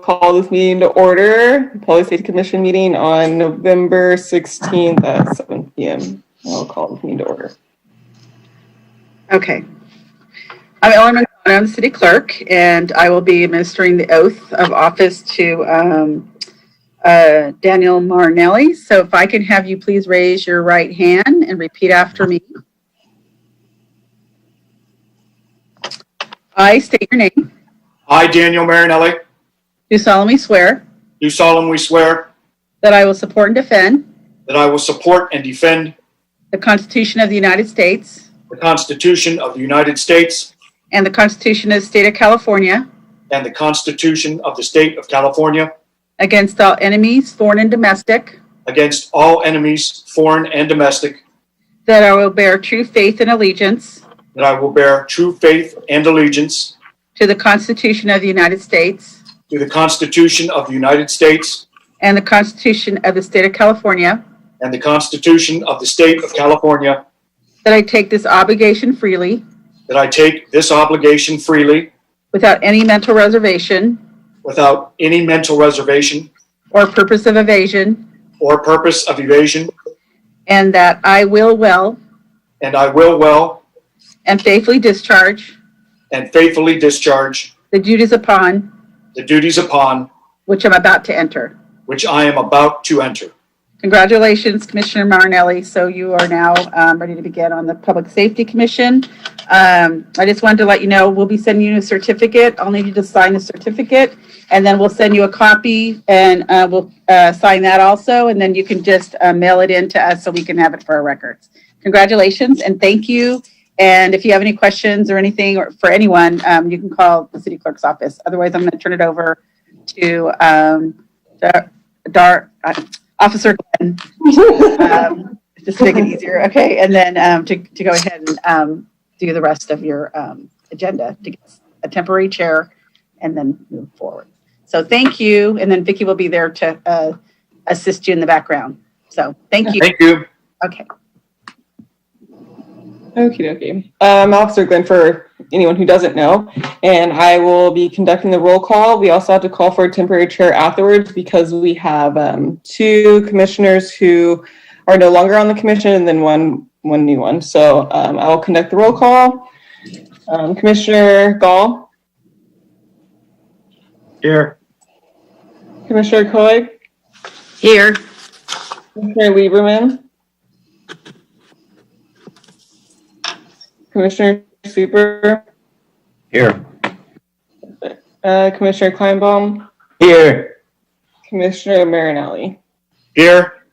call this meeting to order. Public Safety Commission meeting on November 16th at 7 p.m. I'll call this meeting to order. Okay. I'm Ellen McDonough, I'm the city clerk, and I will be administering the oath of office to Daniel Marinelli. So if I can have you please raise your right hand and repeat after me. I state your name. I, Daniel Marinelli, Do solemnly swear do solemnly swear that I will support and defend that I will support and defend the Constitution of the United States the Constitution of the United States and the Constitution of the State of California and the Constitution of the State of California against all enemies, foreign and domestic, against all enemies, foreign and domestic, that I will bear true faith and allegiance that I will bear true faith and allegiance to the Constitution of the United States to the Constitution of the United States and the Constitution of the State of California, and the Constitution of the State of California, that I take this obligation freely that I take this obligation freely without any mental reservation without any mental reservation or purpose of evasion, or purpose of evasion, and that I will well and I will well and faithfully discharge and faithfully discharge the duties upon the duties upon which I'm about to enter. which I am about to enter. Congratulations, Commissioner Marinelli. So you are now ready to begin on the Public Safety Commission. I just wanted to let you know, we'll be sending you a certificate. I'll need you to sign the certificate, and then we'll send you a copy, and we'll sign that also, and then you can just mail it in to us so we can have it for our records. Congratulations, and thank you. And if you have any questions or anything, or for anyone, you can call the city clerk's office. Otherwise, I'm going to turn it over to Officer Glenn, just to make it easier. Okay, and then to go ahead and do the rest of your agenda to get a temporary chair and then move forward. So thank you, and then Vicki will be there to assist you in the background. So thank you. Thank you. Okay. Okie dokie. Officer Glenn, for anyone who doesn't know, and I will be conducting the roll call. We also have to call for a temporary chair afterwards because we have two commissioners who are no longer on the commission and then one new one. So I will conduct the roll call. Commissioner Gall. Here. Commissioner Coig. Here. Commissioner Lieberman. Commissioner Super. Here. Commissioner Kleinbaum. Here. Commissioner Marinelli. Here.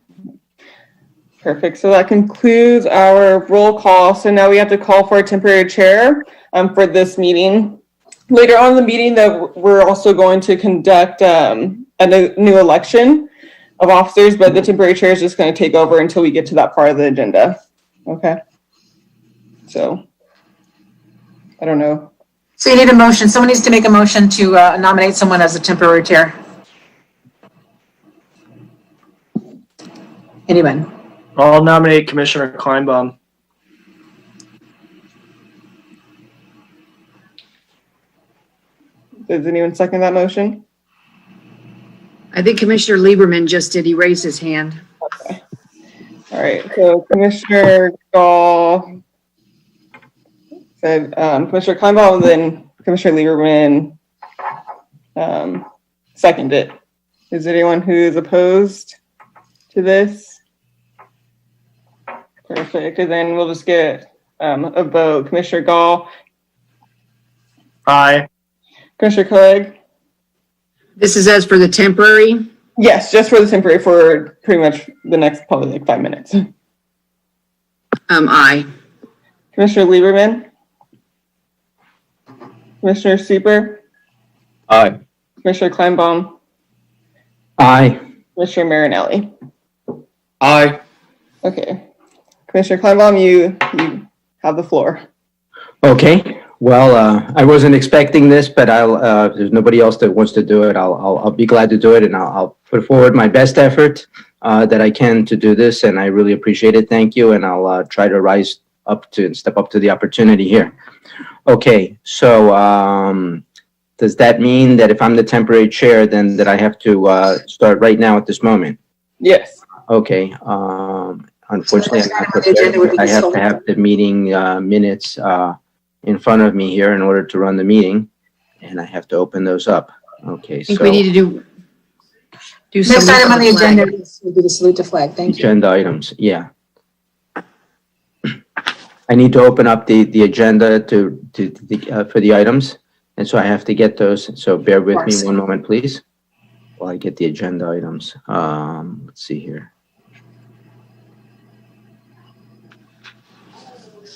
Perfect. So that concludes our roll call. So now we have to call for a temporary chair for this meeting. Later on in the meeting, that we're also going to conduct a new election of officers, but the temporary chair is just going to take over until we get to that part of the agenda. Okay. So I don't know. So you need a motion. Someone needs to make a motion to nominate someone as a temporary chair. Anyone? I'll nominate Commissioner Kleinbaum. Does anyone second that motion? I think Commissioner Lieberman just did. He raised his hand. Okay. All right. So Commissioner Gall said Commissioner Kleinbaum, and then Commissioner Lieberman seconded it. Is there anyone who is opposed to this? Perfect. And then we'll just get a vote. Commissioner Gall. Aye. Commissioner Clegg. This is as for the temporary. Yes, just for the temporary for pretty much the next probably like 5 minutes. Aye. Commissioner Lieberman. Commissioner Super. Aye. Commissioner Kleinbaum. Aye. Commissioner Marinelli. Aye. Okay. Commissioner Kleinbaum, you have the floor. Okay. Well, I wasn't expecting this, but if there's nobody else that wants to do it, I'll be glad to do it, and I'll put forward my best effort that I can to do this, and I really appreciate it. Thank you, and I'll try to rise up to and step up to the opportunity here. Okay, so does that mean that if I'm the temporary chair, then that I have to start right now at this moment? Yes. Okay, unfortunately, So the next I'm item not on the agenda would prepared. be I the have to select- have the meeting minutes in front of me here in order to run the meeting, and I have to open those up. Okay, I think we so need to do Next salute item on the the flag. agenda will be the salute to flag. Thank you. agenda items, yeah. I need to open up the agenda for the items, and so I have to get those. So bear with me course. one moment, please, while I get the agenda items. Let's see here.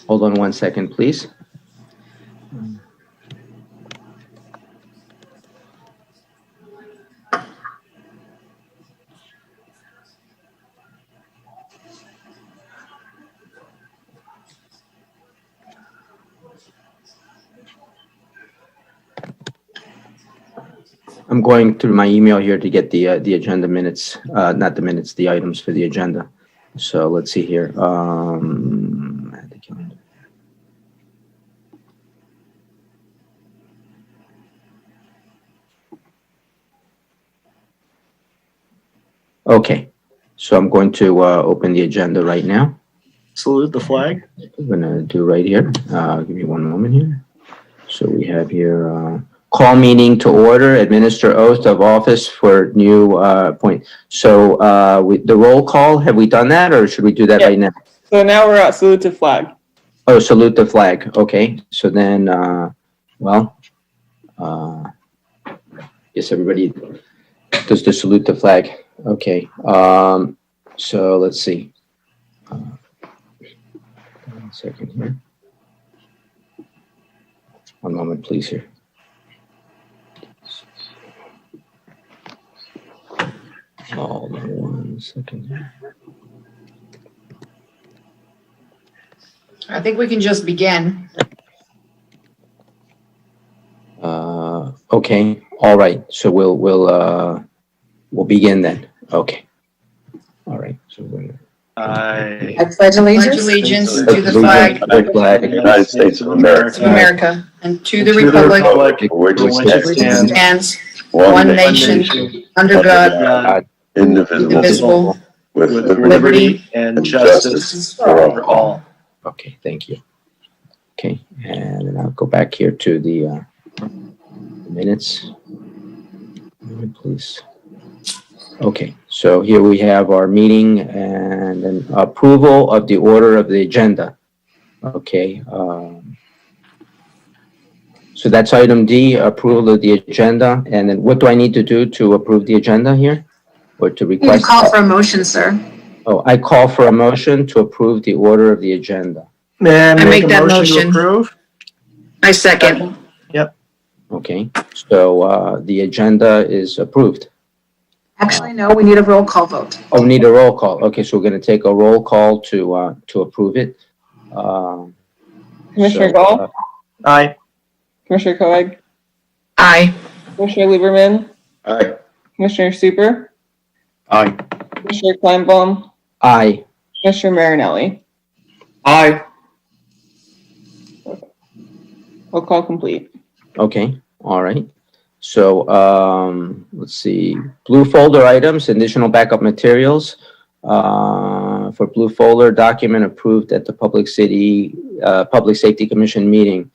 Hold on one second, please. I'm going through my email here to get the agenda minutes, not the minutes, the items for the agenda. So let's see here. Add the calendar. Okay, so I'm going to open the agenda right now. Salute the flag. I'm gonna do right here. Give me one moment here. So we have here, call meeting to order, administer oath of office for new point. So the roll call, have we done that or should we do that Yeah. right now? So now we're at salute to flag. Oh, salute the flag. Okay, so then, well, yes, everybody does the salute the flag. Okay, so let's see. One second here. One moment, please here. Hold on 1 second here. I think we can just begin. Okay, all right. So we'll begin then. Okay. All right. So we're gonna I I pledge Pledge allegiance allegiance to the flag the flag United States of of America, America and to the to the republic republic for which for it which it stands, stands, stands one one nation, nation, under God, God, indivisible, indivisible, with with liberty liberty and and justice justice for all. Okay, thank you. Okay, and then I'll go back here to the minutes. Moment, please. Okay, so here we have our meeting and then approval of the order of the agenda. Okay, so that's item D, approval of the agenda. And then what do I need to do to approve the agenda here? Or to You need to request? call for a motion, sir. Oh, I call for a motion to approve the order of the agenda. May I make a make that motion motion. to approve? I second. Okay, so the agenda is approved. Actually, no, we need a roll call vote. Oh, we need a roll call. Okay, so we're going to take a roll call to approve it. Commissioner So, Gall, Aye. Commissioner Coag, Aye. Commissioner Lieberman, Aye. Commissioner Super, Aye. Commissioner Kleinbaum, Aye. Commissioner Marinelli. Aye. Roll call complete. Okay, all right. So let's see, blue folder items, additional backup materials for blue folder document approved at the Public Safety Commission meeting.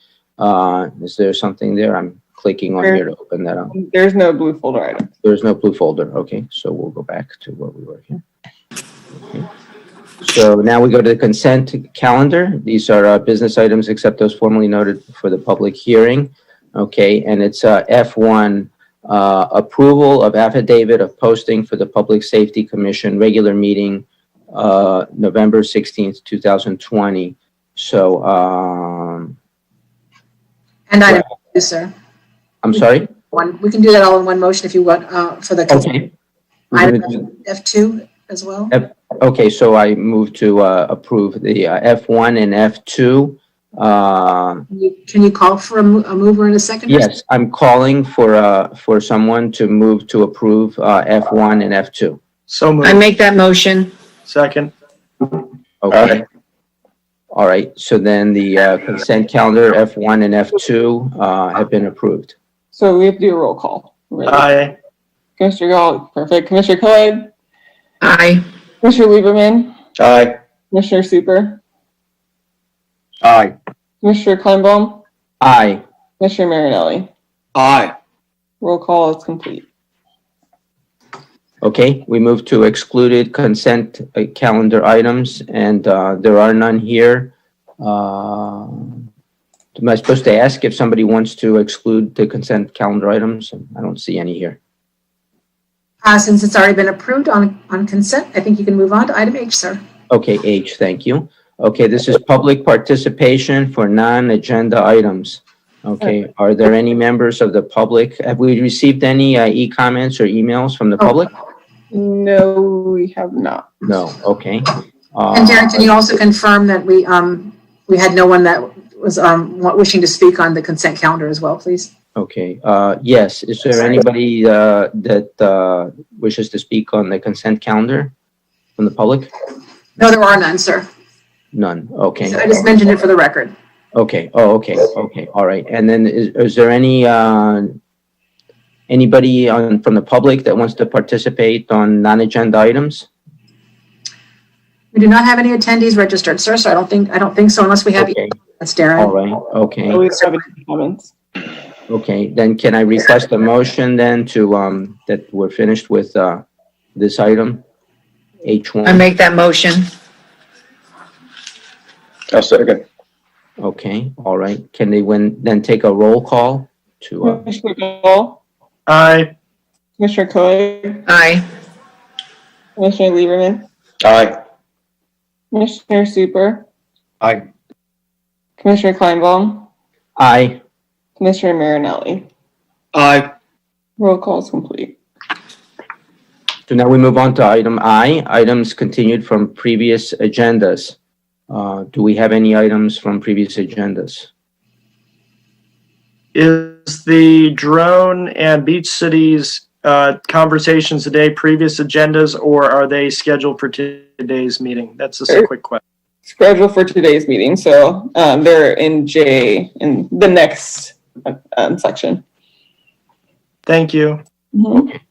Is there something there? I'm clicking on here to open that up. There's no blue folder item. There's no blue folder. Okay, so we'll go back to where we were here. Okay. So now we go to the consent calendar. These are business items except those formally noted for the public hearing. Okay, and it's F1, approval of affidavit of posting for the Public Safety Commission regular meeting, November 16th, 2020. So, And item two, sir. I'm sorry? We can do that all in one motion if you want, for the Okay. We're item gonna do- F2 as well. Okay, so I move to approve the F1 and F2. Can you call for a mover and a seconder? Yes, I'm calling for someone to move to approve F1 and F2. So I moved. make that motion. Second. Okay. All right, so then the consent calendar F1 and F2 have been approved. So we have to do a roll call. Ready? Aye. Commissioner Gall, perfect. Commissioner Clegg, Aye. Commissioner Lieberman, Aye. Commissioner Super, Aye. Commissioner Kleinbaum, Aye. Commissioner Marinelli. Aye. Roll call is complete. Okay, we move to excluded consent calendar items, and there are none here. Am I supposed to ask if somebody wants to exclude the consent calendar items? I don't see any here. Since it's already been approved on consent, I think you can move on to item H, sir. Okay, H, thank you. Okay, this is public participation for non-agenda items. Okay, are there any members of the public? Have we received any e-comments or emails from the public? No, we have not. No, okay. And Darren, can you also confirm that we had no one that was wishing to speak on the consent calendar as well, please? Okay, yes, is there anybody that wishes to speak on the consent calendar from the public? No, there are none, sir. None, okay. I just mentioned it for the record. Okay, oh, okay, all right. And then is there any, anybody from the public that wants to participate on non-agenda items? We do not have any attendees registered, sir, so I don't think so unless we have, Okay, that's Darren. all right, okay. No, we don't have any comments. Okay, then can I request a motion then to, that we're finished with, this item? H1? I make that motion. A second. Okay, all right. Can they then take a roll call to, Commissioner Gall, Aye. Commissioner Clegg, Aye. Commissioner Lieberman, Aye. Commissioner Super, Aye. Commissioner Kleinbaum, aye. Commissioner Marinelli. Aye. Roll call is complete. So now we move on to item I, items continued from previous agendas. Do we have any items from previous agendas? Is the drone and beach cities conversations today previous agendas, or are they scheduled for today's meeting? That's just a quick question. Scheduled for today's meeting, so they're in J in the next section. Thank you. Mhm.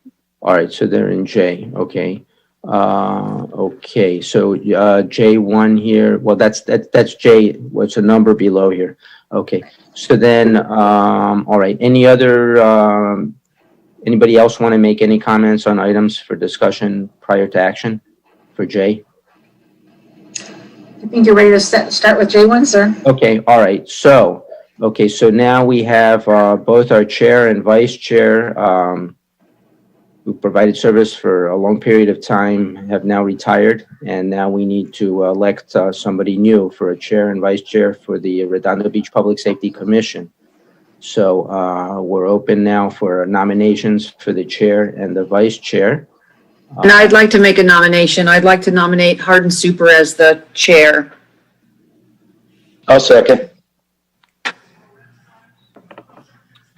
All right, so they're in J, okay. Okay, so J1 here, well, that's J, what's a number below here? Okay, so then, all right, any other, anybody else want to make any comments on items for discussion prior to action for J? I think you're ready to start with J1, sir. Okay, all right, so, okay, so now we have both our chair and vice chair who provided service for a long period of time have now retired, and now we need to elect somebody new for a chair and vice chair for the Redondo Beach Public Safety Commission. So we're open now for nominations for the chair and the vice chair. And I'd like to make a nomination. I'd like to nominate Hardin Super as the chair. I'll second.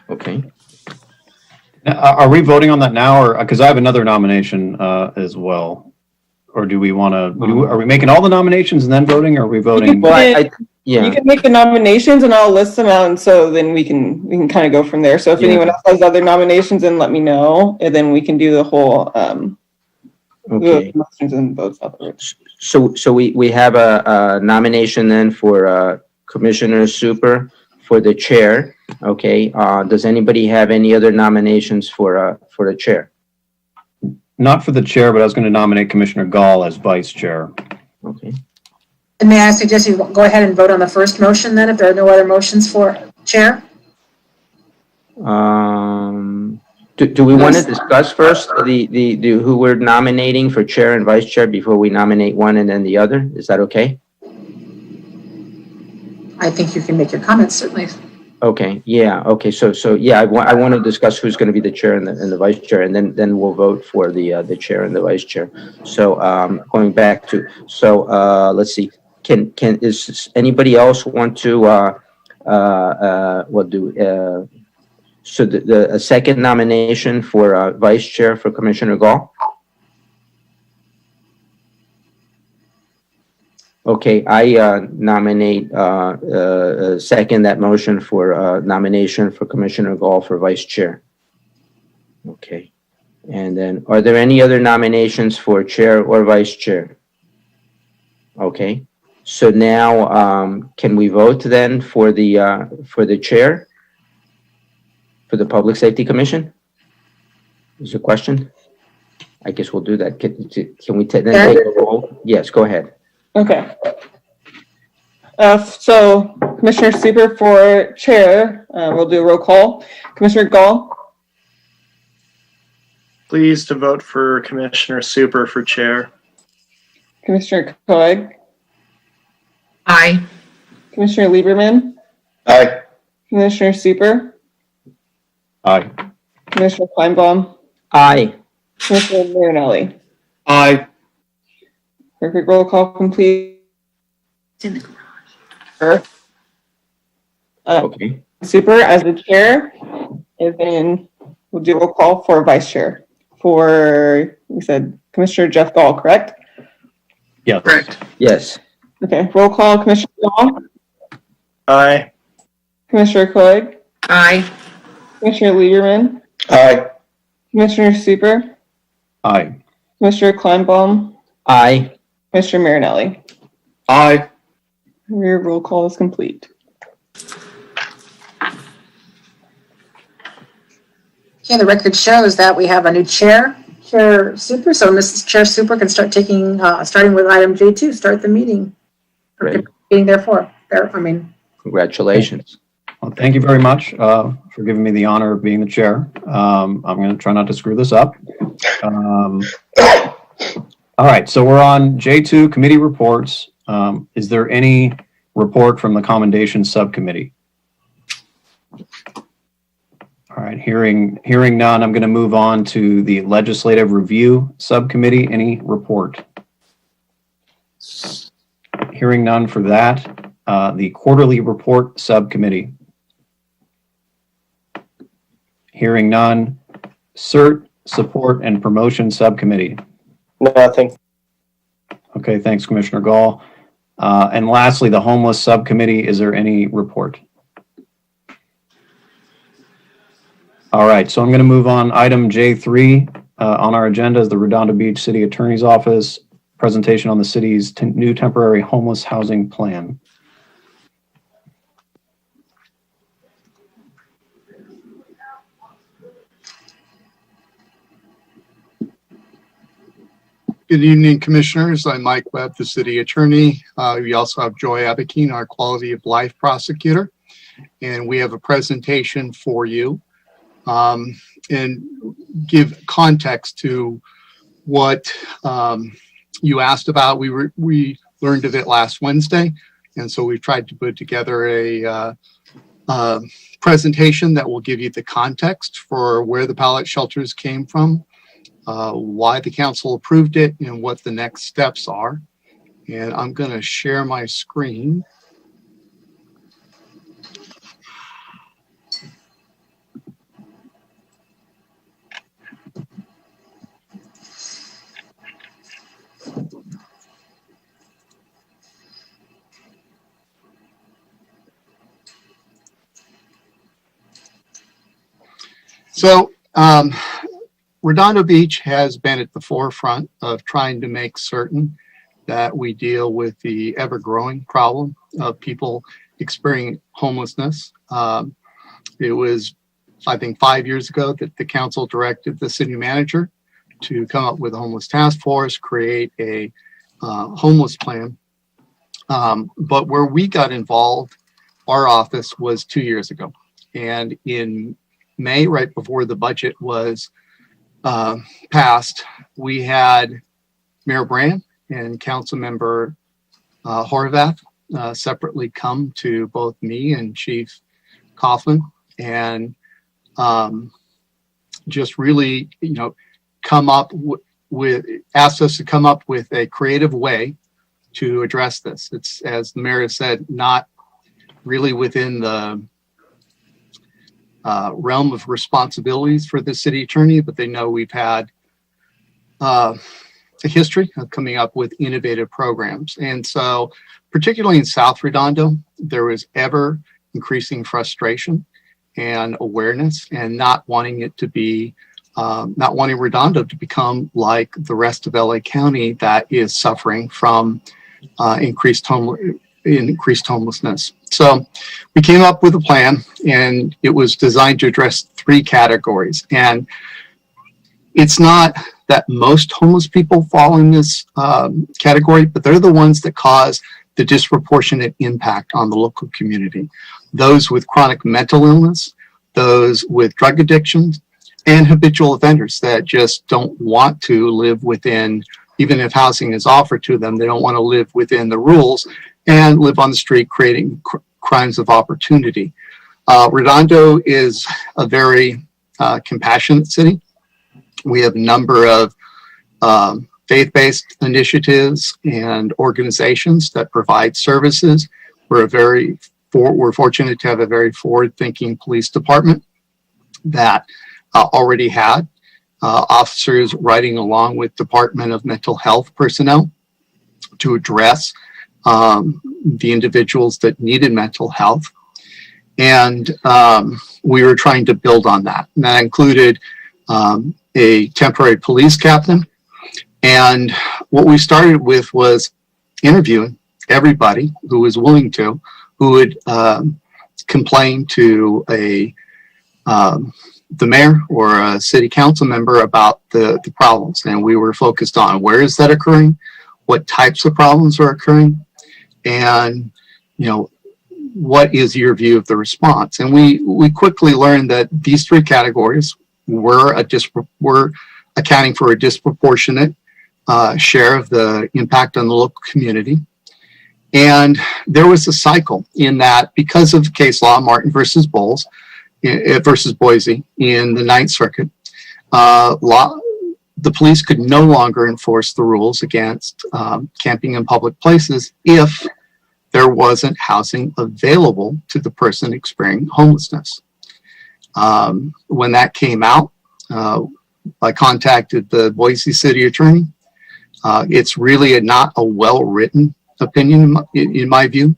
Okay. Are we voting on that now, or because I have another nomination as well? Or do we want to? Are we making all the nominations and then voting, or are we voting? Well, You can make the nominations and I'll list them out, and so then we can kind of go from there. So if Yeah. anyone else has other nominations, then let me know, and then we can do the whole Okay. the motions and votes afterwards. So we have a nomination then for Commissioner Super for the chair. Okay. Does anybody have any other nominations for the chair? Not for the chair, but I was going to nominate Commissioner Gall as vice chair. Okay. And may I suggest you go ahead and vote on the first motion then, if there are no other motions for chair? Do we want to discuss first the who we're nominating for chair and vice chair before we nominate one and then the other? Is that okay? I think you can make your comments, certainly. Okay, yeah, okay, so yeah, I want to discuss who's going to be the chair and the vice chair, and then we'll vote for the chair and the vice chair. So going back to, let's see, is anybody else want to so a second nomination for vice chair for Commissioner Gall? Okay, I nominate, second that motion for nomination for Commissioner Gall for vice chair. Okay. And then, are there any other nominations for chair or vice chair? Okay. So now, can we vote then for the chair? For the Public Safety Commission? Is your question? I guess we'll do that. Can we then take a roll? Yes, go ahead. Okay. So Commissioner Super for chair, we'll do a roll call. Commissioner Gall, Pleased to vote for Commissioner Super for chair. Commissioner Coig, Aye. Commissioner Lieberman, Aye. Commissioner Super, Aye. Commissioner Kleinbaum, Aye. Commissioner Marinelli. Aye. Perfect, roll call complete. It's in the garage. Okay. Super as the chair, and then we'll do a roll call for vice chair. For, we said Commissioner Jeff Gall, correct? Yes. Correct. Yes. Okay, roll call, Commissioner Gall, Aye. Commissioner Coig, Aye. Commissioner Lieberman, Aye. Commissioner Super, Aye. Commissioner Kleinbaum, Aye. Commissioner Marinelli. Aye. Your roll call is complete. Okay, the record shows that we have a new chair, Chair Super. So Mrs. Chair Super can start taking, starting with item J2, start the meeting. Great. Being therefore, Congratulations. Well, thank you very much for giving me the honor of being the chair. I'm going to try not to screw this up. All right, so we're on J2 committee reports. Is there any report from the commendation subcommittee? All right, hearing none, I'm going to move on to the legislative review subcommittee. Any report? Hearing none for that. The quarterly report subcommittee. Hearing none. CERT, support and promotion subcommittee. Nothing. Okay, thanks, Commissioner Gall. And lastly, the homeless subcommittee. Is there any report? All right, so I'm going to move on. Item J3 on our agenda is the Redondo Beach City Attorney's Office presentation on the city's new temporary homeless housing plan. Good evening, Commissioners. I'm Mike Webb, the City Attorney. We also have Joy Abekine, our Quality of Life Prosecutor, and we have a presentation for you and give context to what you asked about. We learned of it last Wednesday, and so we've tried to put together a presentation that will give you the context for where the pallet shelters came from, why the council approved it, and what the next steps are. And I'm going to share my screen. So, Redondo Beach has been at the forefront of trying to make certain that we deal with the ever-growing problem of people experiencing homelessness. It was, I think, 5 years ago that the council directed the city manager to come up with a homeless task force, create a homeless plan. But where we got involved, our office was 2 years ago. And in May, right before the budget was passed, we had Mayor Brand and Councilmember Horvath separately come to both me and Chief Coughlin and just really, come up asked us to come up with a creative way to address this. It's, as the mayor said, not really within the realm of responsibilities for the city attorney, but they know we've had a history of coming up with innovative programs. And so, particularly in South Redondo, there was ever increasing frustration and awareness and not wanting it to be, not wanting Redondo to become like the rest of LA County that is suffering from increased homelessness. So we came up with a plan, and it was designed to address 3 categories. And it's not that most homeless people fall in this category, but they're the ones that cause the disproportionate impact on the local community. Those with chronic mental illness, those with drug addictions, and habitual offenders that just don't want to live within, even if housing is offered to them, they don't want to live within the rules and live on the street creating crimes of opportunity. Redondo is a very compassionate city. We have a number of faith-based initiatives and organizations that provide services. We're fortunate to have a very forward-thinking police department that already had officers riding along with Department of Mental Health personnel to address the individuals that needed mental health. And we were trying to build on that. And that included a temporary police captain. And what we started with was interviewing everybody who was willing to, who would complain to the mayor or a city council member about the problems. And we were focused on where is that occurring, what types of problems are occurring, and what is your view of the response. And we quickly learned that these 3 categories were accounting for a disproportionate share of the impact on the local community. And there was a cycle in that, because of case law, Martin versus Boise in the Ninth Circuit, the police could no longer enforce the rules against camping in public places if there wasn't housing available to the person experiencing homelessness. When that came out, I contacted the Boise city attorney. It's really not a well-written opinion in my view.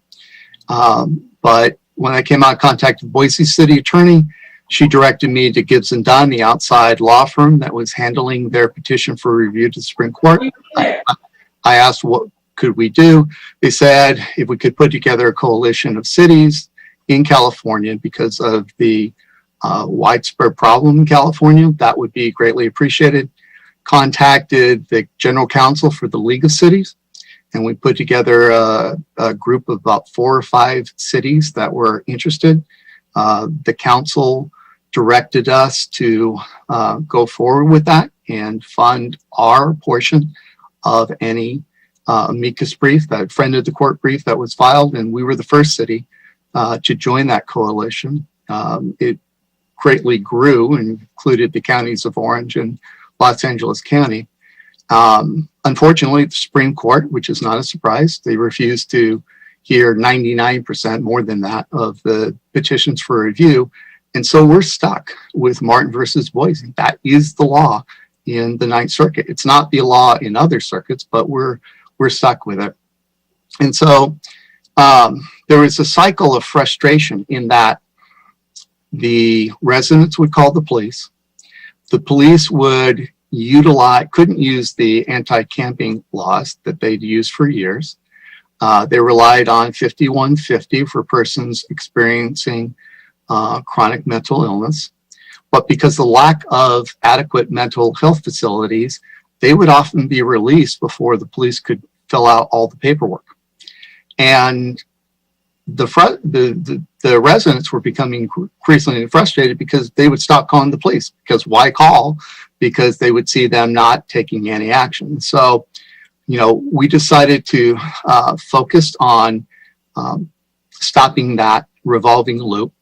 But when I came out, I contacted Boise city attorney. She directed me to Gibbs and Dunn, the outside law firm that was handling their petition for review to the Supreme Court. I asked, what could we do? They said if we could put together a coalition of cities in California because of the widespread problem in California, that would be greatly appreciated. Contacted the general counsel for the League of Cities, and we put together a group of about 4 or 5 cities that were interested. The council directed us to go forward with that and fund our portion of any amicus brief, that friend of the court brief that was filed, and we were the first city to join that coalition. It greatly grew and included the counties of Orange and Los Angeles County. Unfortunately, the Supreme Court, which is not a surprise, they refused to hear 99%, more than that, of the petitions for review. And so we're stuck with Martin versus Boise. That is the law in the Ninth Circuit. It's not the law in other circuits, but we're stuck with it. And so there was a cycle of frustration in that the residents would call the police. The police would couldn't use the anti-camping laws that they'd used for years. They relied on 5150 for persons experiencing chronic mental illness. But because of the lack of adequate mental health facilities, they would often be released before the police could fill out all the paperwork. And the residents were becoming increasingly frustrated because they would stop calling the police. Because why call? Because they would see them not taking any action. So, we decided to focus on stopping that revolving loop.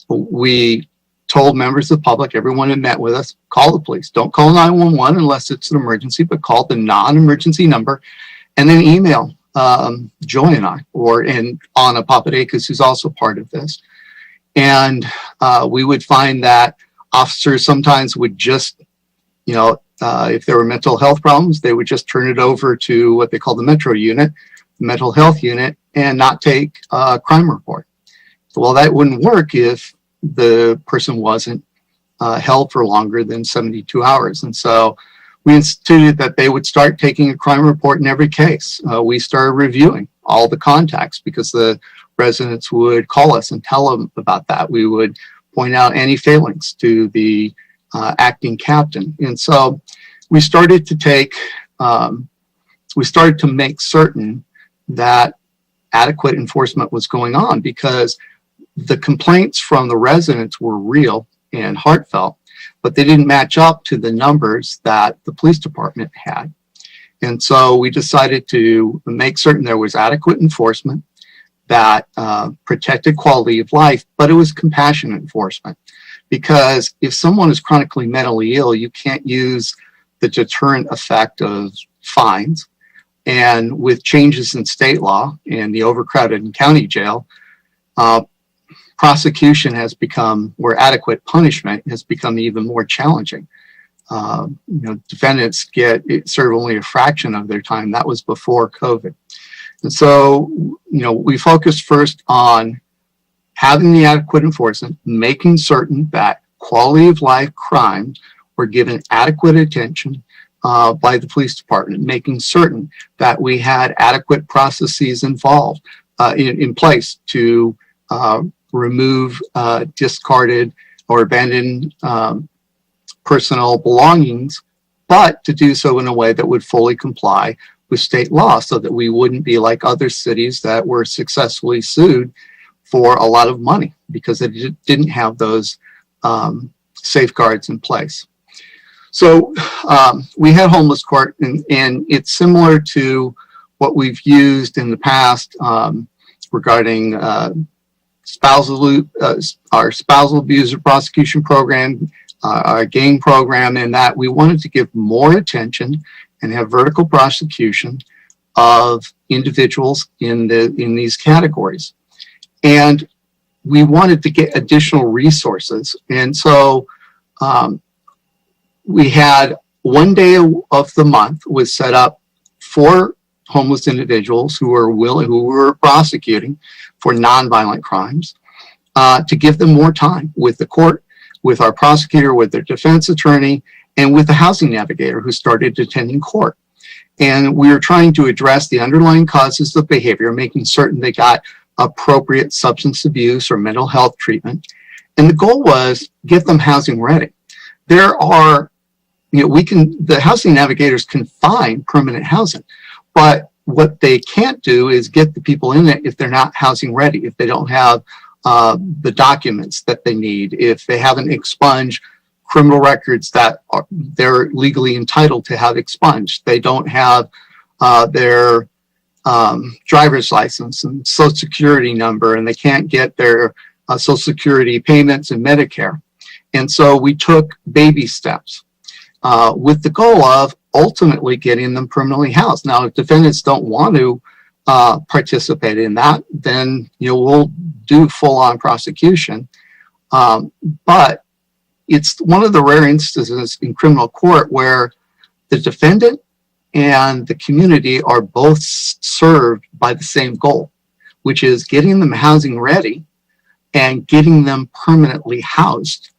We told members of the public, everyone who met with us, call the police. Don't call 911 unless it's an emergency, but call the non-emergency number, and then email Joy and I, and Anna Papadakis, who's also part of this. And we would find that officers sometimes would just, if there were mental health problems, they would just turn it over to what they call the Metro unit, the mental health unit, and not take a crime report. Well, that wouldn't work if the person wasn't held for longer than 72 hours. And so we instituted that they would start taking a crime report in every case. We started reviewing all the contacts because the residents would call us and tell them about that. We would point out any failings to the acting captain. And so we started to make certain that adequate enforcement was going on, because the complaints from the residents were real and heartfelt, but they didn't match up to the numbers that the police department had. And so we decided to make certain there was adequate enforcement that protected quality of life, but it was compassionate enforcement. Because if someone is chronically mentally ill, you can't use the deterrent effect of fines. And with changes in state law and the overcrowded county jail, prosecution has become, where adequate punishment has become even more challenging. Defendants serve only a fraction of their time. That was before COVID. And so, we focused first on having the adequate enforcement, making certain that quality of life crimes were given adequate attention by the police department, making certain that we had adequate processes involved in place to remove discarded or abandoned personal belongings, but to do so in a way that would fully comply with state law, so that we wouldn't be like other cities that were successfully sued for a lot of money because they didn't have those safeguards in place. So we had homeless court, and it's similar to what we've used in the past regarding our spousal abuser prosecution program, our gang program, in that we wanted to give more attention and have vertical prosecution of individuals in these categories. And we wanted to get additional resources. And so we had one day of the month was set up for homeless individuals who were prosecuting for nonviolent crimes, to give them more time with the court, with our prosecutor, with their defense attorney, and with the housing navigator who started attending court. And we were trying to address the underlying causes of behavior, making certain they got appropriate substance abuse or mental health treatment. And the goal was get them housing ready. There are, the housing navigators can find permanent housing, but what they can't do is get the people in it if they're not housing ready, if they don't have the documents that they need, if they haven't expunged criminal records that they're legally entitled to have expunged. They don't have their driver's license and social security number, and they can't get their social security payments and Medicare. And so we took baby steps with the goal of ultimately getting them permanently housed. Now, if defendants don't want to participate in that, then we'll do full-on prosecution. But it's one of the rare instances in criminal court where the defendant and the community are both served by the same goal, which is getting them housing ready and getting them permanently housed,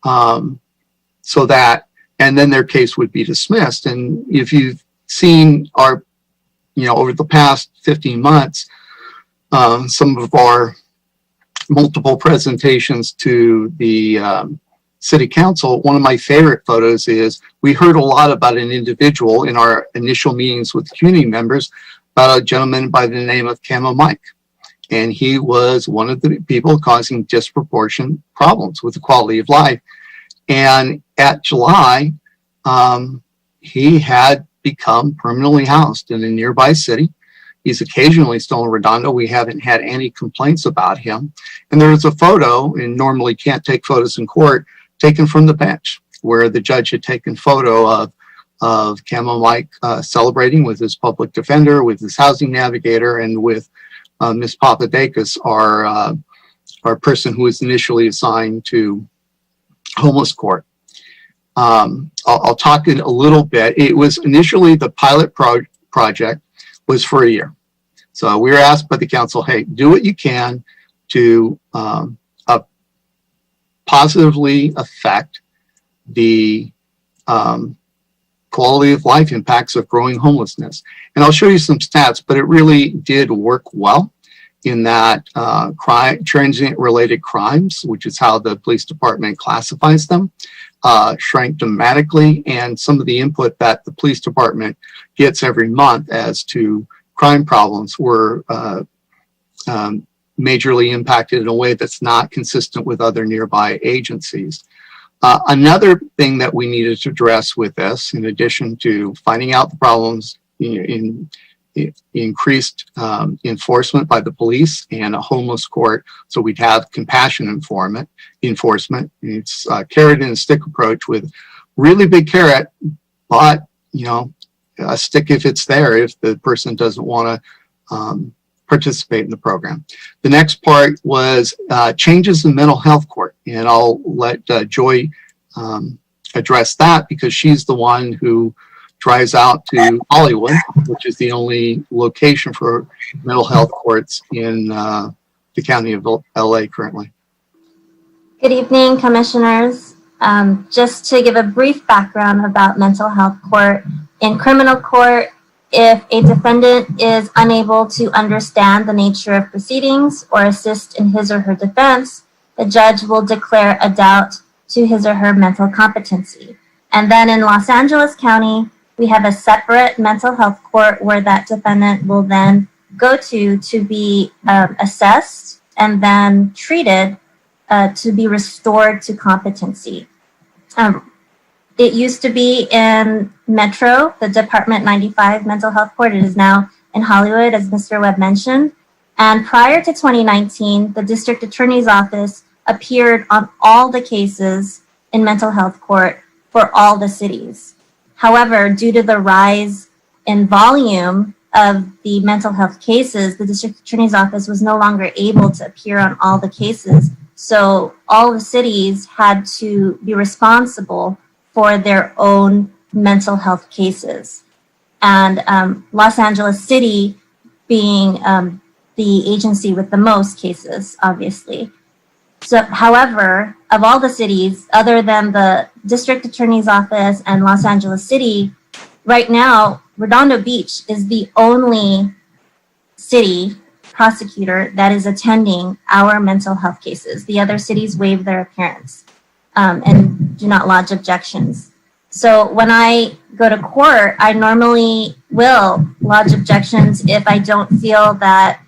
so that, and then their case would be dismissed. And if you've seen our, over the past 15 months, some of our multiple presentations to the City Council, one of my favorite photos is we heard a lot about an individual in our initial meetings with community members, about a gentleman by the name of Camo Mike. And he was one of the people causing disproportionate problems with the quality of life. And at July, he had become permanently housed in a nearby city. He's occasionally still in Redondo. We haven't had any complaints about him. And there was a photo, and normally can't take photos in court, taken from the bench, where the judge had taken photo of Camo Mike celebrating with his public defender, with his housing navigator, and with Ms. Papadakis, our person who was initially assigned to homeless court. I'll talk in a little bit. It was initially the pilot project was for a year. So we were asked by the council, hey, do what you can to positively affect the quality of life impacts of growing homelessness. And I'll show you some stats, but it really did work well in that transient related crimes, which is how the police department classifies them, shrank dramatically. And some of the input that the police department gets every month as to crime problems were majorly impacted in a way that's not consistent with other nearby agencies. Another thing that we needed to address with this, in addition to finding out the problems in increased enforcement by the police and a homeless court, so we'd have compassion enforcement. It's a carrot and a stick approach with really big carrot, but a stick if it's there, if the person doesn't want to participate in the program. The next part was changes in mental health court, and I'll let Joy address that because she's the one who drives out to Hollywood, which is the only location for mental health courts in the county of LA currently. Good evening, commissioners. Just to give a brief background about mental health court. In criminal court, if a defendant is unable to understand the nature of proceedings or assist in his or her defense, the judge will declare a doubt to his or her mental competency. And then in Los Angeles County, we have a separate mental health court where that defendant will then go to be assessed and then treated to be restored to competency. It used to be in Metro, the Department 95 Mental Health Court. It is now in Hollywood, as Mr. Webb mentioned. And prior to 2019, the District Attorney's Office appeared on all the cases in mental health court for all the cities. However, due to the rise in volume of the mental health cases, the District Attorney's Office was no longer able to appear on all the cases. So all the cities had to be responsible for their own mental health cases. And Los Angeles City being the agency with the most cases, obviously. So, however, of all the cities, other than the District Attorney's Office and Los Angeles City, right now, Redondo Beach is the only city prosecutor that is attending our mental health cases. The other cities waive their appearance and do not lodge objections. So when I go to court, I normally will lodge objections if I don't feel that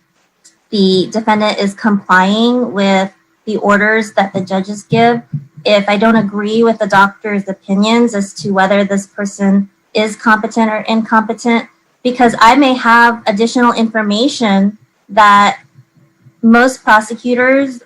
the defendant is complying with the orders that the judges give. If I don't agree with the doctor's opinions as to whether this person is competent or incompetent, because I may have additional information that most prosecutors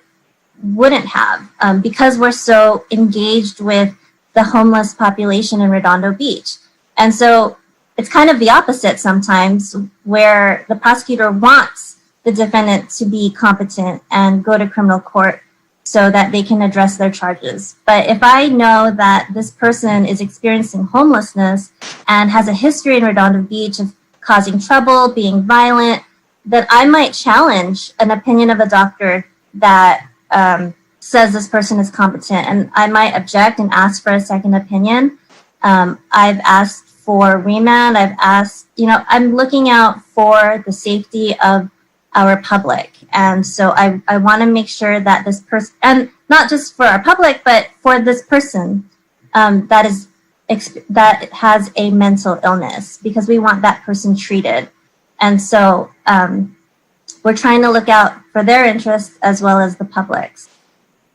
wouldn't have because we're so engaged with the homeless population in Redondo Beach. And so it's kind of the opposite sometimes, where the prosecutor wants the defendant to be competent and go to criminal court so that they can address their charges. But if I know that this person is experiencing homelessness and has a history in Redondo Beach of causing trouble, being violent, then I might challenge an opinion of a doctor that says this person is competent, and I might object and ask for a second opinion. I've asked for remand. I've asked, I'm looking out for the safety of our public. And so I want to make sure that this person, and not just for our public, but for this person that has a mental illness, because we want that person treated. And so we're trying to look out for their interests as well as the public's.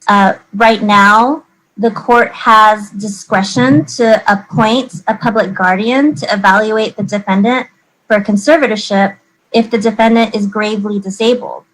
Right now, the court has discretion to appoint a public guardian to evaluate the defendant for conservatorship if the defendant is gravely disabled.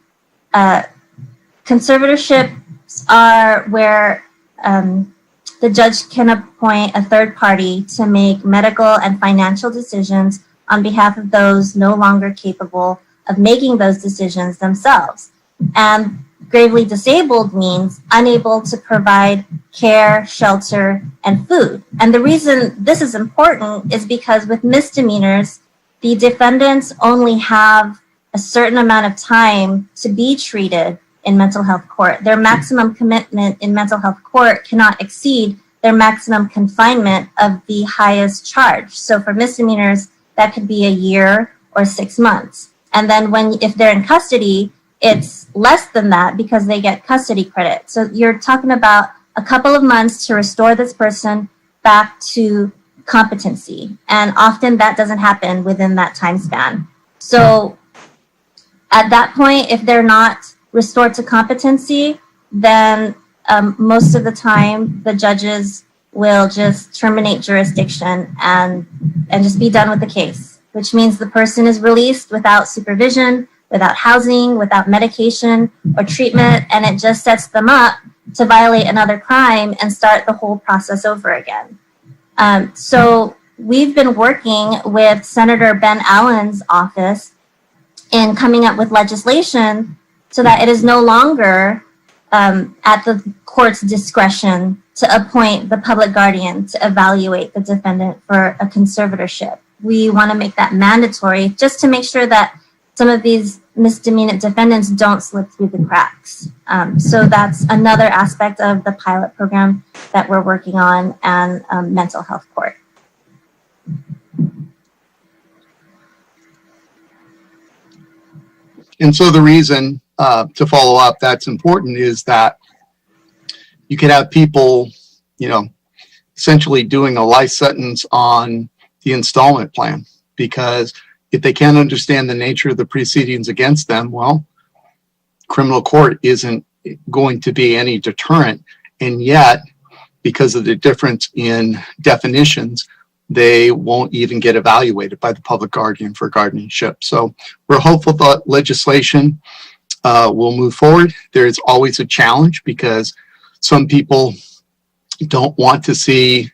Conservatorships are where the judge can appoint a third party to make medical and financial decisions on behalf of those no longer capable of making those decisions themselves. And gravely disabled means unable to provide care, shelter, and food. And the reason this is important is because with misdemeanors, the defendants only have a certain amount of time to be treated in mental health court. Their maximum commitment in mental health court cannot exceed their maximum confinement of the highest charge. So for misdemeanors, that could be a year or 6 months. And then if they're in custody, it's less than that because they get custody credit. So you're talking about a couple of months to restore this person back to competency. And often that doesn't happen within that time span. So at that point, if they're not restored to competency, then most of the time the judges will just terminate jurisdiction and just be done with the case, which means the person is released without supervision, without housing, without medication or treatment, and it just sets them up to violate another crime and start the whole process over again. So we've been working with Senator Ben Allen's office in coming up with legislation so that it is no longer at the court's discretion to appoint the public guardian to evaluate the defendant for a conservatorship. We want to make that mandatory just to make sure that some of these misdemeanor defendants don't slip through the cracks. So that's another aspect of the pilot program that we're working on and mental health court. And so the reason to follow up that's important is that you could have people, essentially doing a life sentence on the installment plan, because if they can't understand the nature of the proceedings against them, well, criminal court isn't going to be any deterrent. And yet, because of the difference in definitions, they won't even get evaluated by the public guardian for guardianship. So we're hopeful that legislation will move forward. There's always a challenge because some people don't want to see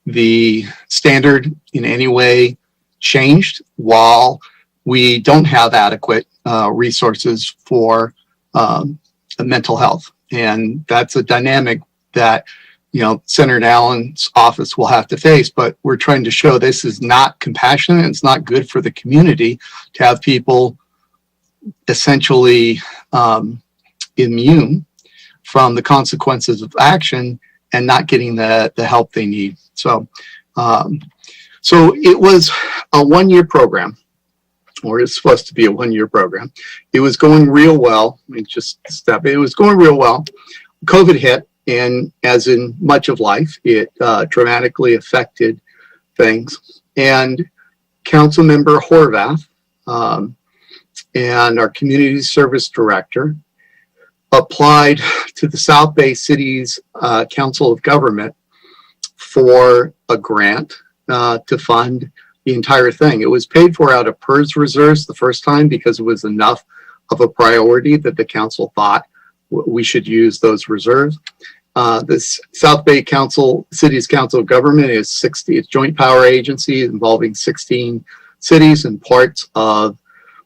the standard in any way changed while we don't have adequate resources for mental health. And that's a dynamic that Senator Allen's office will have to face, but we're trying to show this is not compassionate. It's not good for the community to have people essentially immune from the consequences of action and not getting the help they need. So it was a 1-year program, or it's supposed to be a 1-year program. It was going real well. It was going real well. COVID hit. And as in much of life, it dramatically affected things. And Councilmember Horvath and our community service director applied to the South Bay City's Council of Government for a grant to fund the entire thing. It was paid for out of PERS reserves the first time because it was enough of a priority that the council thought we should use those reserves. This South Bay City's Council of Government is it's joint power agency involving 16 cities and parts of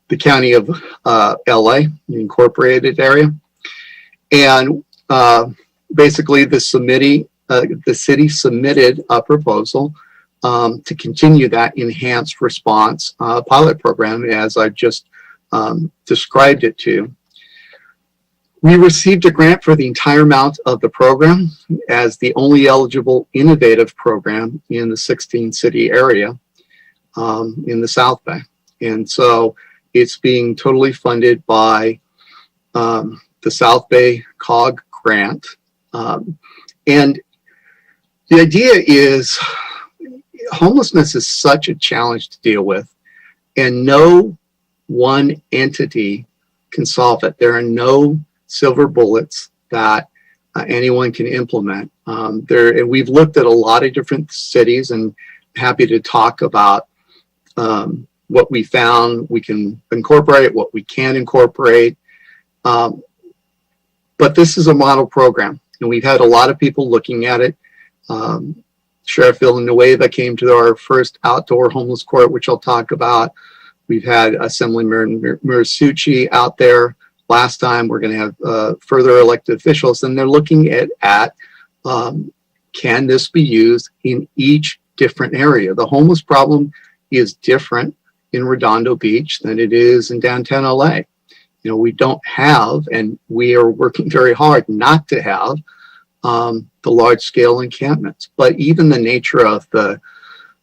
the county of LA, the incorporated area. And basically the city submitted a proposal to continue that enhanced response pilot program as I just described it to. We received a grant for the entire amount of the program as the only eligible innovative program in the 16-city area in the South Bay. And so it's being totally funded by the South Bay COG grant. And the idea is homelessness is such a challenge to deal with, and no one entity can solve it. There are no silver bullets that anyone can implement. And we've looked at a lot of different cities, and happy to talk about what we found we can incorporate, what we can incorporate. But this is a model program, and we've had a lot of people looking at it. Sheriff Villanueva came to our first outdoor homeless court, which I'll talk about. We've had Assemblyman Murasucci out there last time. We're going to have further elected officials, and they're looking at can this be used in each different area? The homeless problem is different in Redondo Beach than it is in downtown LA. You know, we don't have, and we are working very hard not to have the large scale encampments, but even the nature of the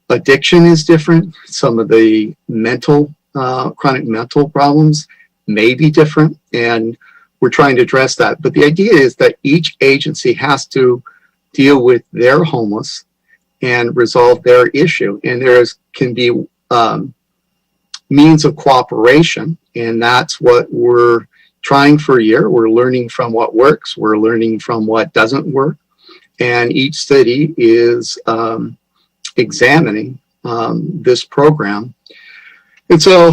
addiction is different. Some of the chronic mental problems may be different, and we're trying to address that. But the idea is that each agency has to deal with their homeless and resolve their issue. And can be means of cooperation, and that's what we're trying for a year. We're learning from what works. We're learning from what doesn't work. And each city is examining this program. And so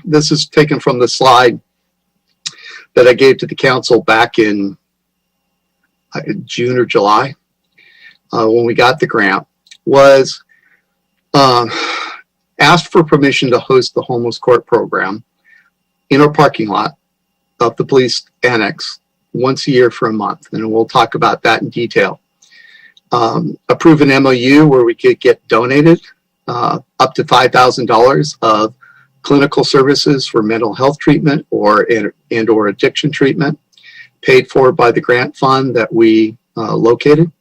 this is taken from the slide that I gave to the council back in June or July when we got the grant, was asked for permission to host the homeless court program in our parking lot of the police annex once a year for a month. And we'll talk about that in detail. Approve an MOU where we could get donated up to $5,000 of clinical services for mental health treatment or addiction treatment, paid for by the grant fund that we located,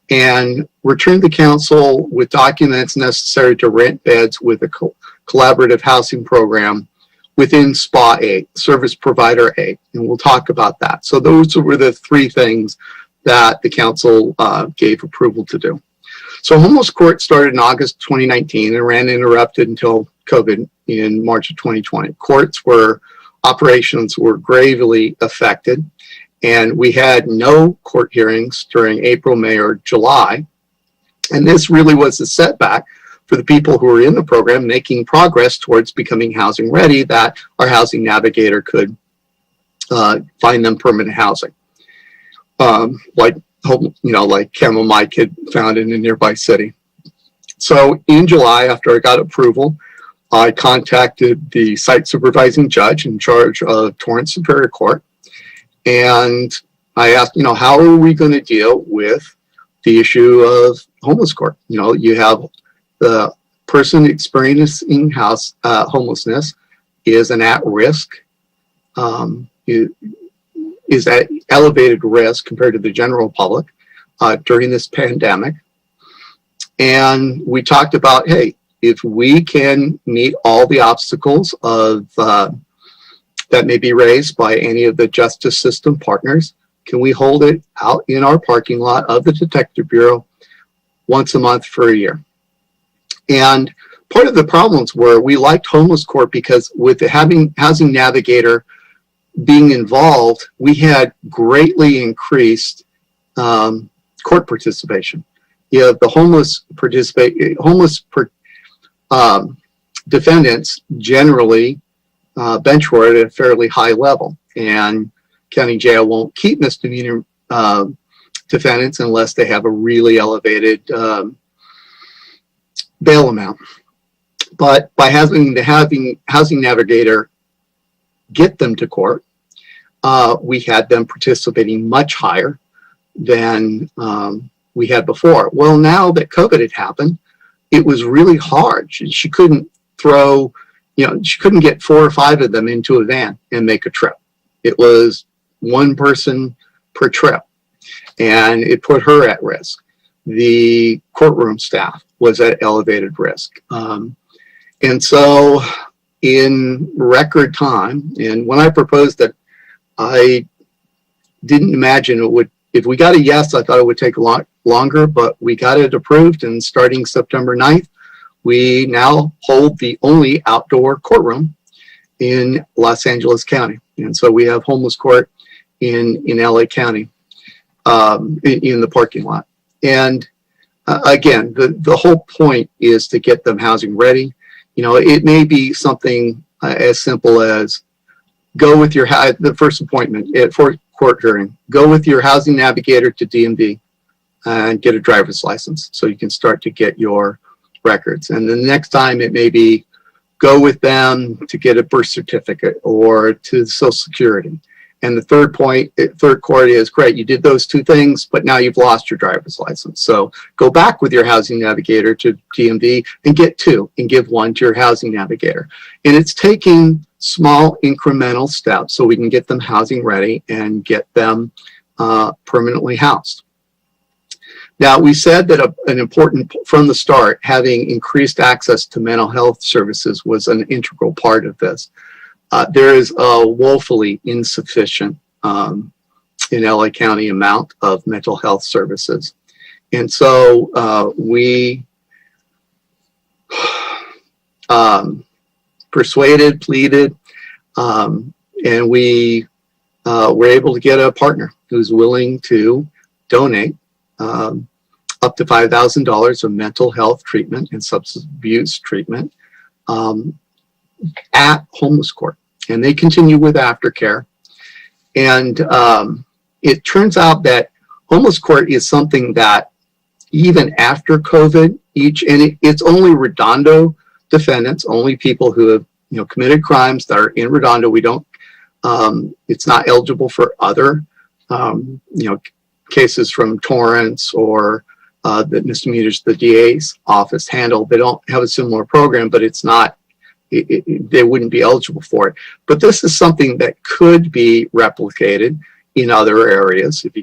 and return the council with documents necessary to rent beds with a collaborative housing program within SPA 8, Service Provider 8, and we'll talk about that. So those were the three things that the council gave approval to do. So homeless court started in August 2019 and ran uninterrupted until COVID in March of 2020. Operations were gravely affected, and we had no court hearings during April, May, or July. And this really was a setback for the people who were in the program making progress towards becoming housing ready, that our housing navigator could find them permanent housing. Like Camel Mike had found in a nearby city. So in July, after I got approval, I contacted the site supervising judge in charge of Torrance Superior Court. And I asked, how are we going to deal with the issue of homeless court? You have the person experiencing homelessness is an at-risk, is at elevated risk compared to the general public during this pandemic. And we talked about, hey, if we can meet all the obstacles of that may be raised by any of the justice system partners, can we hold it out in our parking lot of the Detective Bureau once a month for a year? And part of the problems were we liked homeless court because with the housing navigator being involved, we had greatly increased court participation. The homeless defendants generally bench warrant at a fairly high level, and county jail won't keep misdemeanor defendants unless they have a really elevated bail amount. But by having the housing navigator get them to court, we had them participating much higher than we had before. Well, now that COVID had happened, it was really hard. She couldn't she couldn't get 4 or 5 of them into a van and make a trip. It was one person per trip, and it put her at risk. The courtroom staff was at elevated risk. And so in record time, and when I proposed that, I didn't imagine it would, if we got a yes, I thought it would take a lot longer, but we got it approved, and starting September 9th, we now hold the only outdoor courtroom in Los Angeles County. And so we have homeless court in LA County in the parking lot. And again, the whole point is to get them housing ready. It may be something as simple as go with the first appointment for court hearing, go with your housing navigator to DMV and get a driver's license so you can start to get your records. And the next time it may be go with them to get a birth certificate or to Social Security. And the third court is, great, you did those two things, but now you've lost your driver's license. So go back with your housing navigator to DMV and get two and give one to your housing navigator. And it's taking small incremental steps so we can get them housing ready and get them permanently housed. Now, we said that an important, from the start, having increased access to mental health services was an integral part of this. There is a woefully insufficient in LA County amount of mental health services. And so we persuaded, pleaded, and we were able to get a partner who's willing to donate up to $5,000 of mental health treatment and substance abuse treatment at homeless court. And they continue with aftercare. And it turns out that homeless court is something that even after COVID, it's only Redondo defendants, only people who have committed crimes that are in Redondo. We don't, it's not eligible for other cases from Torrance or the misdemeanors the DA's office handled. They don't have a similar program, but it's not, they wouldn't be eligible for it. But this is something that could be replicated in other areas if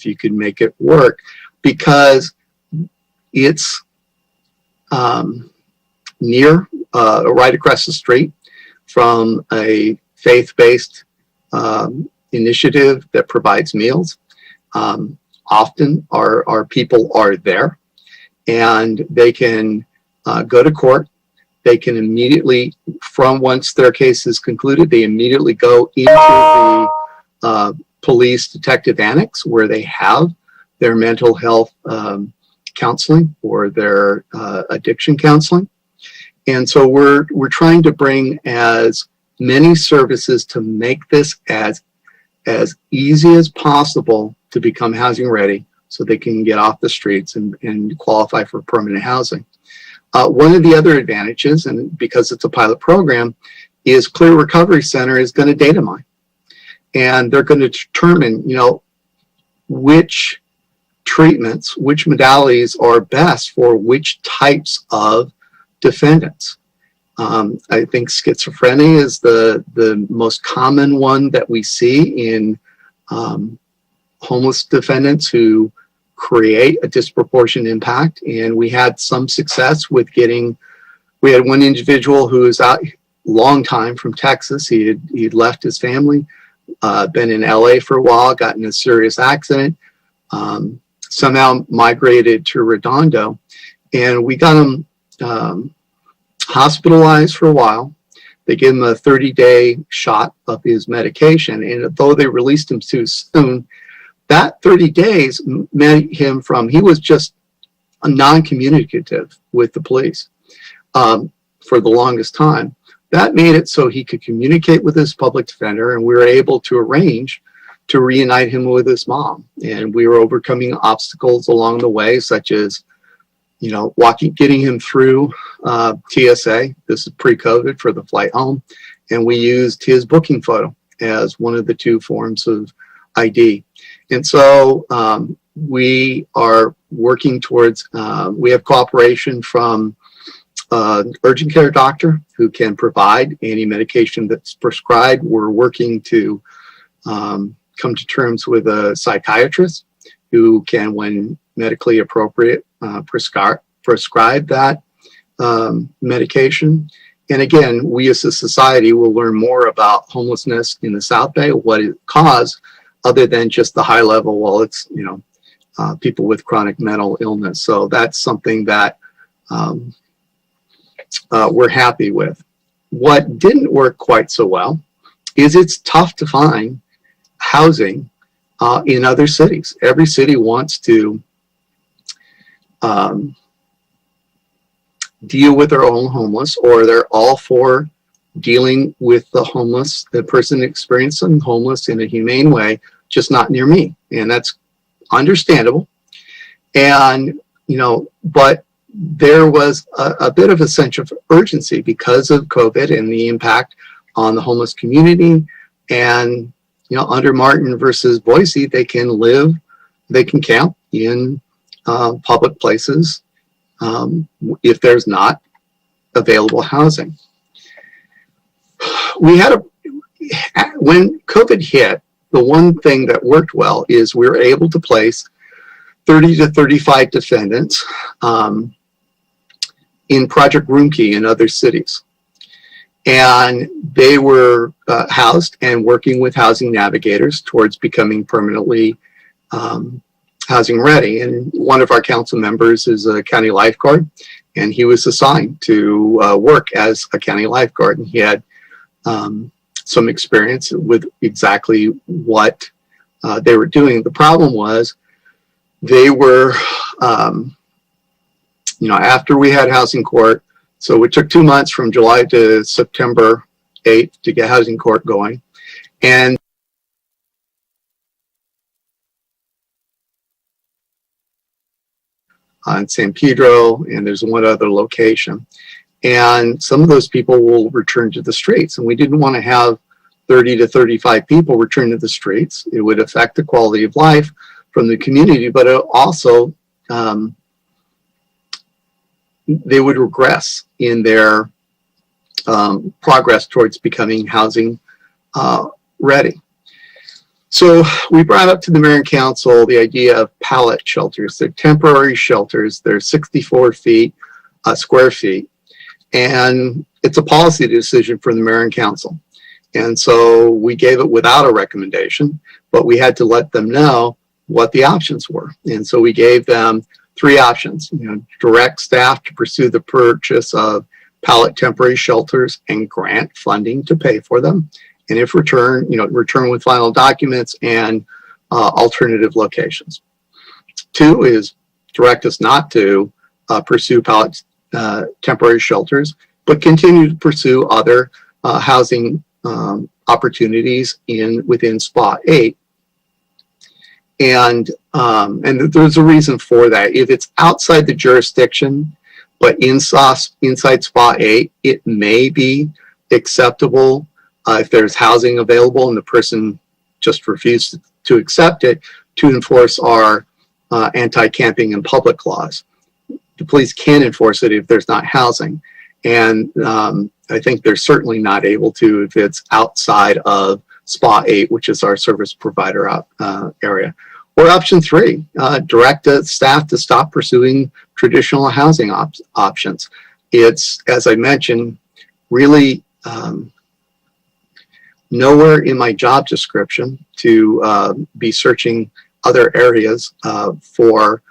you could make it work, because it's near, right across the street from a faith-based initiative that provides meals. Often our people are there, and they can go to court. They can immediately, from once their case is concluded, they immediately go into the police detective annex where they have their mental health counseling or their addiction counseling. And so we're trying to bring as many services to make this as easy as possible to become housing ready so they can get off the streets and qualify for permanent housing. One of the other advantages, and because it's a pilot program, is Clear Recovery Center is going to data mine. And they're going to determine, which treatments, which modalities are best for which types of defendants. I think schizophrenia is the most common one that we see in homeless defendants who create a disproportionate impact. And we had some success with we had one individual who was out long time from Texas. He'd left his family, been in LA for a while, got in a serious accident, somehow migrated to Redondo, and we got him hospitalized for a while. They gave him a 30-day shot of his medication, and though they released him too soon, that 30 days meant he was just a non-communicative with the police for the longest time. That made it so he could communicate with his public defender, and we were able to arrange to reunite him with his mom. And we were overcoming obstacles along the way, such as, getting him through TSA. This is pre-COVID for the flight home. And we used his booking photo as one of the two forms of ID. And so we are working towards, we have cooperation from an urgent care doctor who can provide any medication that's prescribed. We're working to come to terms with a psychiatrist who can, when medically appropriate, prescribe that medication. And again, we as a society will learn more about homelessness in the South Bay, what it caused, other than just the high level, well, it's, people with chronic mental illness. So that's something that we're happy with. What didn't work quite so well is it's tough to find housing in other cities. Every city wants to deal with their own homeless, or they're all for dealing with the person experiencing homeless in a humane way, just not near me. And that's understandable. And, but there was a bit of a sense of urgency because of COVID and the impact on the homeless community. And, you know, under Martin versus Boise, they can camp in public places if there's not available housing. When COVID hit, the one thing that worked well is we were able to place 30 to 35 defendants in Project Roomkey in other cities. And they were housed and working with housing navigators towards becoming permanently housing ready. And one of our council members is a county lifeguard, and he was assigned to work as a county lifeguard. And he had some experience with exactly what they were doing. The problem was they were, you know, after we had housing court, so it took 2 months from July to September 8th to get housing court going. And on San Pedro, and there's one other location. And some of those people will return to the streets. And we didn't want to have 30 to 35 people return to the streets. It would affect the quality of life from the community, but it also, they would regress in their progress towards becoming housing ready. So we brought up to the mayor and council the idea of pallet shelters. They're temporary shelters. They're 64 square feet. And it's a policy decision for the mayor and council. And so we gave it without a recommendation, but we had to let them know what the options were. And so we gave them 3 options: you know, direct staff to pursue the purchase of pallet temporary shelters and grant funding to pay for them. And if return with final documents and alternative locations. 2 is direct us not to pursue pallet temporary shelters, but continue to pursue other housing opportunities within SPA 8. And there's a reason for that. If it's outside the jurisdiction, but inside SPA 8, it may be acceptable if there's housing available and the person just refused to accept it, to enforce our anti-camping in public laws. The police can enforce it if there's not housing. And I think they're certainly not able to if it's outside of SPA 8, which is our service provider area. Or option 3, direct staff to stop pursuing traditional housing options. It's, as I mentioned, really nowhere in my job description to be searching other areas for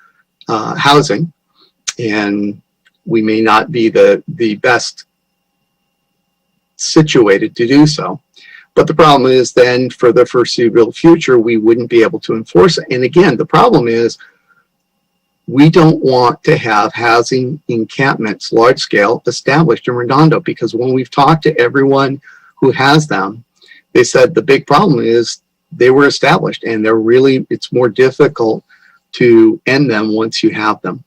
housing. And we may not be the best situated to do so. But the problem is then for the foreseeable future, we wouldn't be able to enforce it. And again, the problem is we don't want to have housing encampments, large scale, established in Redondo, because when we've talked to everyone who has them, they said the big problem is they were established and it's more difficult to end them once you have them.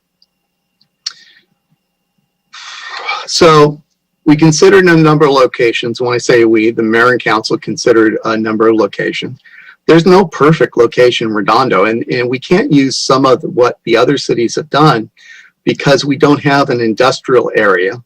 So we considered a number of locations. When I say we, the mayor and council considered a number of locations. There's no perfect location in Redondo, and we can't use some of what the other cities have done because we don't have an industrial area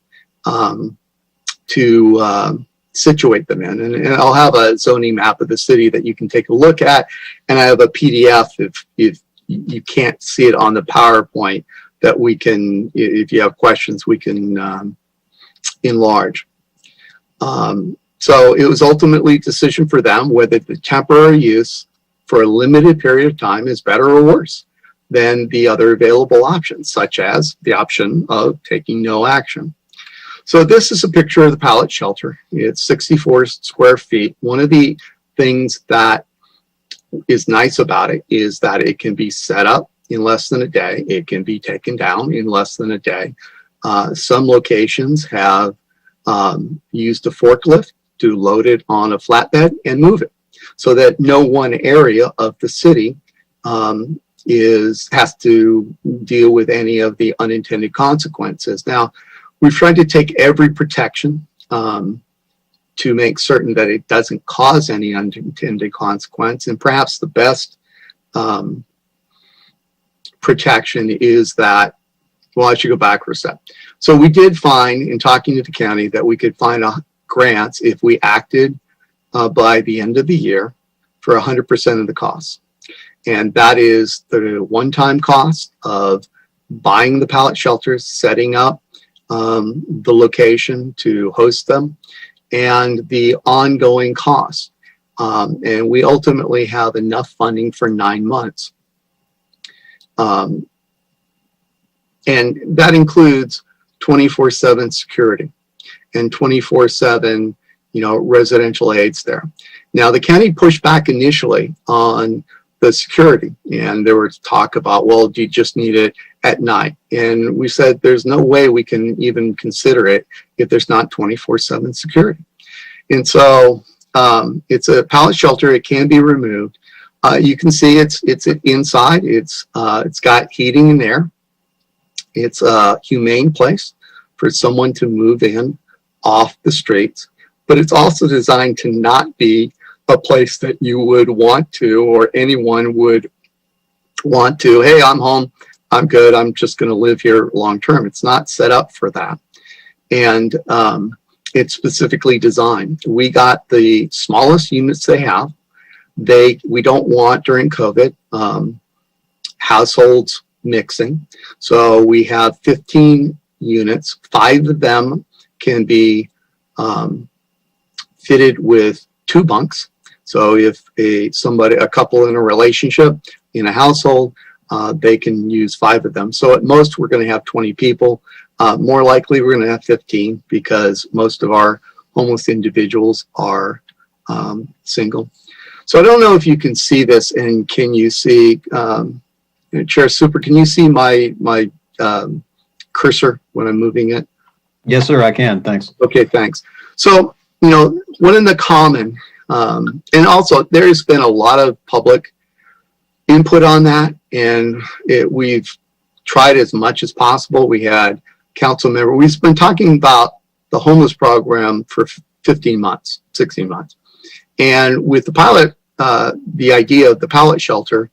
to situate them in. And I'll have a zoning map of the city that you can take a look at, and I have a PDF if you can't see it on the PowerPoint that we can, if you have questions, we can enlarge. So it was ultimately a decision for them whether the temporary use for a limited period of time is better or worse than the other available options, such as the option of taking no action. So this is a picture of the pallet shelter. It's 64 square feet. One of the things that is nice about it is that it can be set up in less than a day. It can be taken down in less than a day. Some locations have used a forklift to load it on a flatbed and move it so that no one area of the city has to deal with any of the unintended consequences. Now, we've tried to take every protection to make certain that it doesn't cause any unintended consequence. And perhaps the best protection is that, well, I should go back for a step. So we did find, in talking to the county, that we could find grants if we acted by the end of the year for 100% of the costs. And that is the one-time cost of buying the pallet shelters, setting up the location to host them, and the ongoing costs. And we ultimately have enough funding for 9 months. And that includes 24/7 security and 24/7, residential aids there. Now, the county pushed back initially on the security, and there was talk about, well, do you just need it at night? And we said there's no way we can even consider it if there's not 24/7 security. And so it's a pallet shelter. It can be removed. You can see it's inside. It's got heating and air. It's a humane place for someone to move in off the streets, but it's also designed to not be a place that you would want to, or anyone would want to, hey, I'm home, I'm good, I'm just going to live here long term. It's not set up for that. And it's specifically designed. We got the smallest units they have. We don't want, during COVID, households mixing. So we have 15 units. 5 of them can be fitted with 2 bunks. So if a couple in a relationship in a household, they can use 5 of them. So at most, we're going to have 20 people. More likely, we're going to have 15 because most of our homeless individuals are single. So I don't know if you can see this, and can you see, Chair Super, can you see my cursor when I'm moving it? Yes, sir, I can. Thanks. Okay, thanks. So, one in the common, and also there's been a lot of public input on that, and we've tried as much as possible. We had council member. We've been talking about the homeless program for 15 months, 16 months. And with the pilot, the idea of the pallet shelter,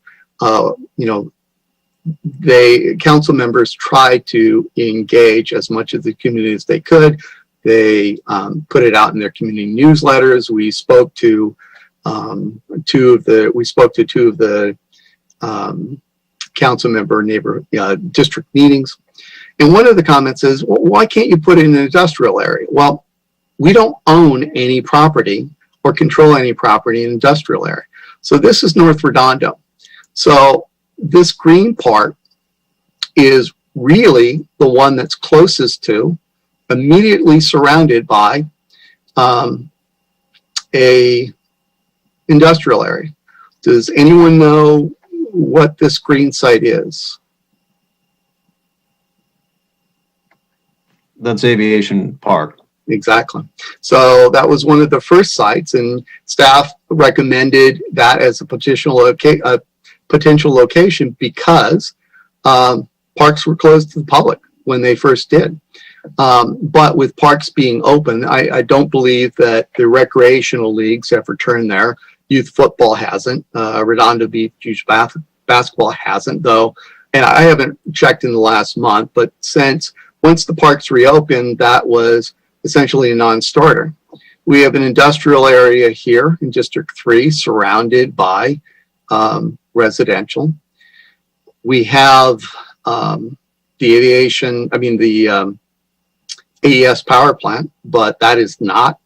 council members tried to engage as much of the community as they could. They put it out in their community newsletters. We spoke to two of the council member district meetings. And one of the comments is, well, why can't you put it in an industrial area? Well, we don't own any property or control any property in industrial area. So this is North Redondo. So this green part is really the one that's closest to, immediately surrounded by a industrial area. Does anyone know what this green site is? That's Aviation Park. Exactly. So that was one of the first sites, and staff recommended that as a potential location because parks were closed to the public when they first did. But with parks being open, I don't believe that the recreational leagues have returned there. Youth football hasn't. Redondo Beach Youth basketball hasn't, though. And I haven't checked in the last month, but once the parks reopened, that was essentially a non-starter. We have an industrial area here in District 3 surrounded by residential. We have the AES power plant, but that is not,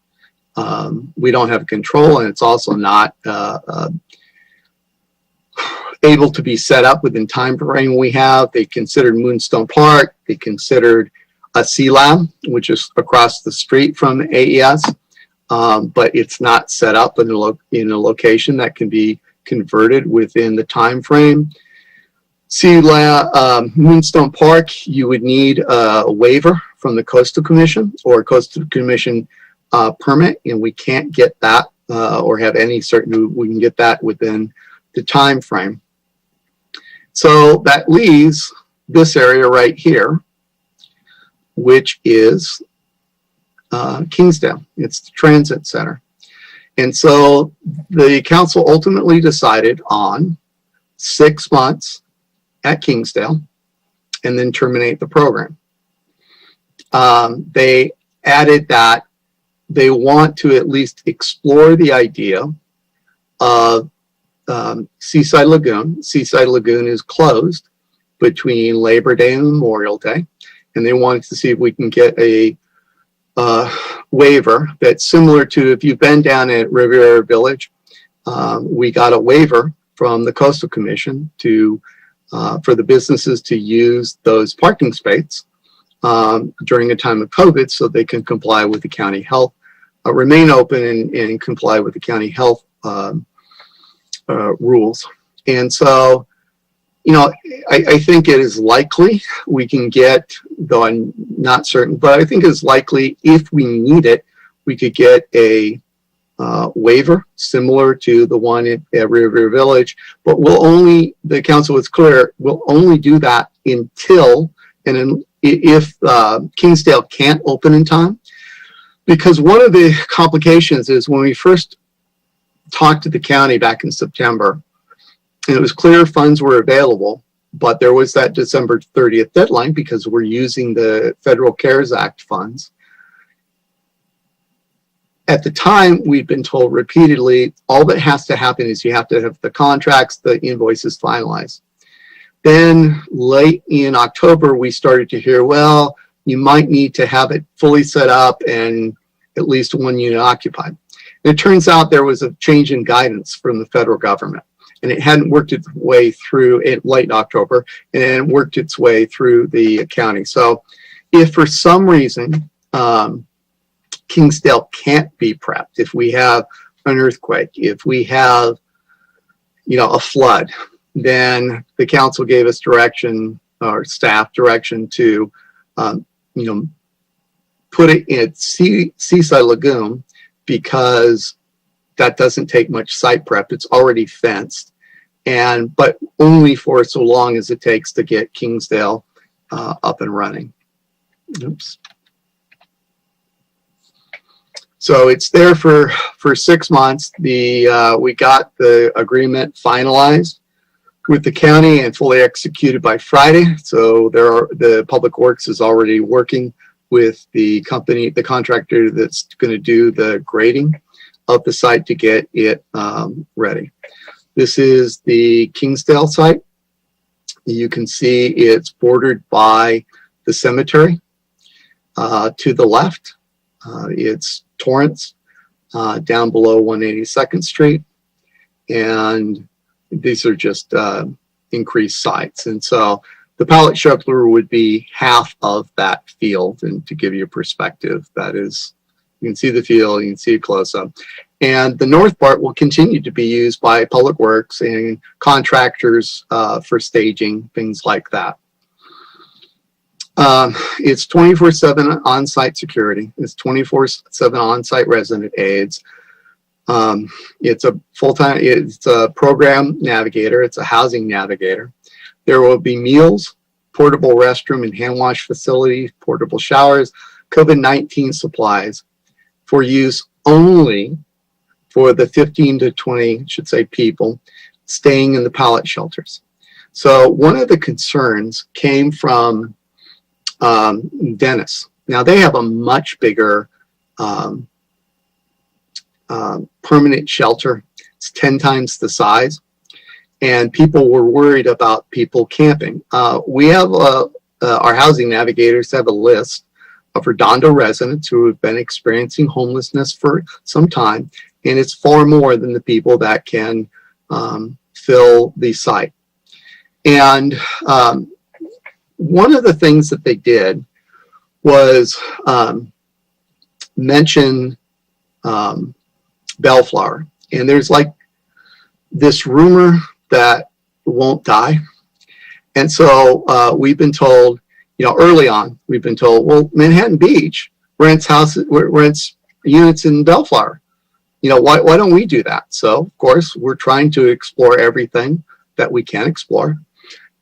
we don't have control, and it's also not able to be set up within time frame we have. They considered Moonstone Park. They considered a C-Lab, which is across the street from AES, but it's not set up in a location that can be converted within the time frame. C-Lab, Moonstone Park, you would need a waiver from the Coastal Commission or Coastal Commission permit, and we can't get that or have any certain we can get that within the time frame. So that leaves this area right here, which is Kingsdale. It's the transit center. And so the council ultimately decided on 6 months at Kingsdale and then terminate the program. They added that they want to at least explore the idea of Seaside Lagoon. Seaside Lagoon is closed between Labor Day and Memorial Day, and they wanted to see if we can get a waiver that's similar to, if you've been down at Riviera Village, we got a waiver from the Coastal Commission to for the businesses to use those parking spaces during a time of COVID, so they can comply with the county health, remain open and comply with the county health rules. And so, you know, I think it is likely we can get, though I'm not certain, but I think it's likely if we need it, we could get a waiver similar to the one at Riviera Village, but we'll only, the council was clear, we'll only do that until, and then if Kingsdale can't open in time, because one of the complications is when we first talked to the county back in September, and it was clear funds were available, but there was that December 30th deadline because we're using the Federal CARES Act funds. At the time, we've been told repeatedly, all that has to happen is you have to have the contracts, the invoices finalized. Then late in October, we started to hear, well, you might need to have it fully set up and at least one unit occupied. And it turns out there was a change in guidance from the federal government, and it hadn't worked its way through it late October, and it worked its way through the county. So if for some reason Kingsdale can't be prepped, if we have an earthquake, if we have, you know, a flood, then the council gave us direction, or staff direction, to you know, put it in Seaside Lagoon, because that doesn't take much site prep. It's already fenced, and but only for so long as it takes to get Kingsdale up and running. Oops. So it's there for 6 months. We got the agreement finalized with the county and fully executed by Friday. So the Public Works is already working with the company, the contractor that's going to do the grading of the site to get it ready. This is the Kingsdale site. You can see it's bordered by the cemetery. To the left, it's Torrance, down below 182nd Street. And these are just increased sites. And so the pallet shelter would be half of that field. And to give you a perspective, that is, you can see the field, you can see it close up. And the north part will continue to be used by Public Works and contractors for staging, things like that. It's 24/7 on-site security. It's 24/7 on-site resident aids. It's a full-time, it's a program navigator. It's a housing navigator. There will be meals, portable restroom and hand wash facility, portable showers, COVID-19 supplies for use only for the 15 to 20, should say, people staying in the pallet shelters. So one of the concerns came from Dennis. Now they have a much bigger permanent shelter. It's 10 times the size, and people were worried about people camping. We have our housing navigators have a list of Redondo residents who have been experiencing homelessness for some time, and it's far more than the people that can fill the site. And one of the things that they did was mention Bellflower. And there's like this rumor that won't die. And so we've been told, you know, early on, we've been told, well, Manhattan Beach rents units in Bellflower. You know, why don't we do that? So, of course, we're trying to explore everything that we can explore.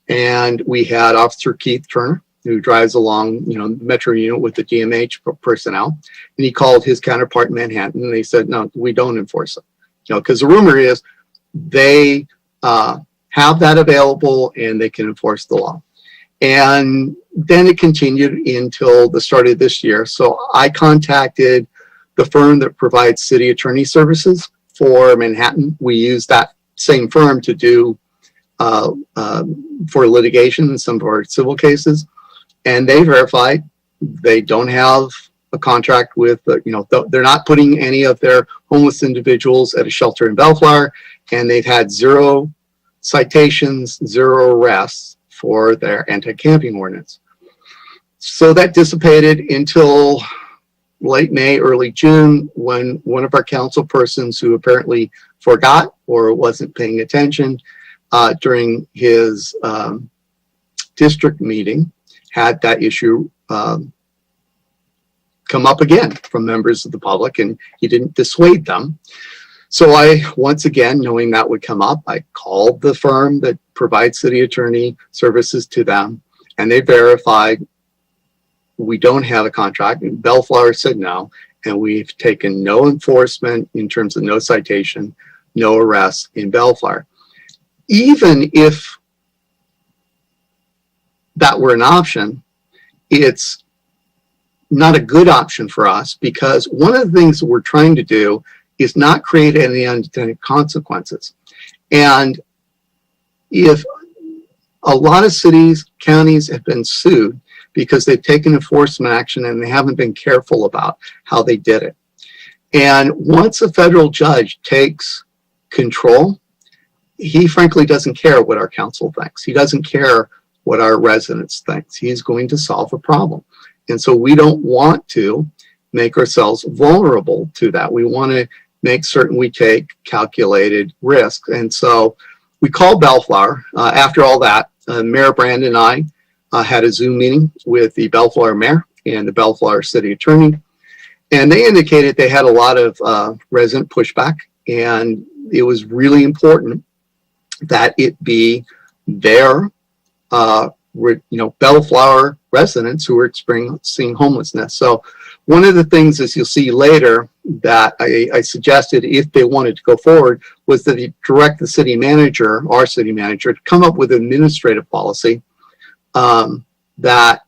And we had Officer Keith Turner, who drives along, Metro unit with the DMH personnel. And he called his counterpart in Manhattan, and they said, no, we don't enforce it. Because the rumor is they have that available and they can enforce the law. And then it continued until the start of this year. So I contacted the firm that provides city attorney services for Manhattan. We use that same firm to do for litigation in some of our civil cases. And they verified they don't have a contract with, they're not putting any of their homeless individuals at a shelter in Bellflower, and they've had 0 citations, 0 arrests for their anti-camping ordinance. So that dissipated until late May, early June, when one of our council persons who apparently forgot or wasn't paying attention during his district meeting had that issue come up again from members of the public, and he didn't dissuade them. So I, once again, knowing that would come up, I called the firm that provides city attorney services to them, and they verified we don't have a contract. And Bellflower said no, and we've taken no enforcement in terms of no citation, no arrests in Bellflower. Even if that were an option, it's not a good option for us, because one of the things that we're trying to do is not create any unintended consequences. And if a lot of cities, counties have been sued because they've taken enforcement action and they haven't been careful about how they did it. And once a federal judge takes control, he frankly doesn't care what our council thinks. He doesn't care what our residents think. He's going to solve a problem. And so we don't want to make ourselves vulnerable to that. We want to make certain we take calculated risks. And so we called Bellflower. After all that, Mayor Brandon and I had a Zoom meeting with the Bellflower mayor and the Bellflower city attorney. And they indicated they had a lot of resident pushback, and it was really important that it be their Bellflower residents who are experiencing homelessness. So one of the things, as you'll see later, that I suggested if they wanted to go forward was that they direct the city manager, our city manager, to come up with an administrative policy that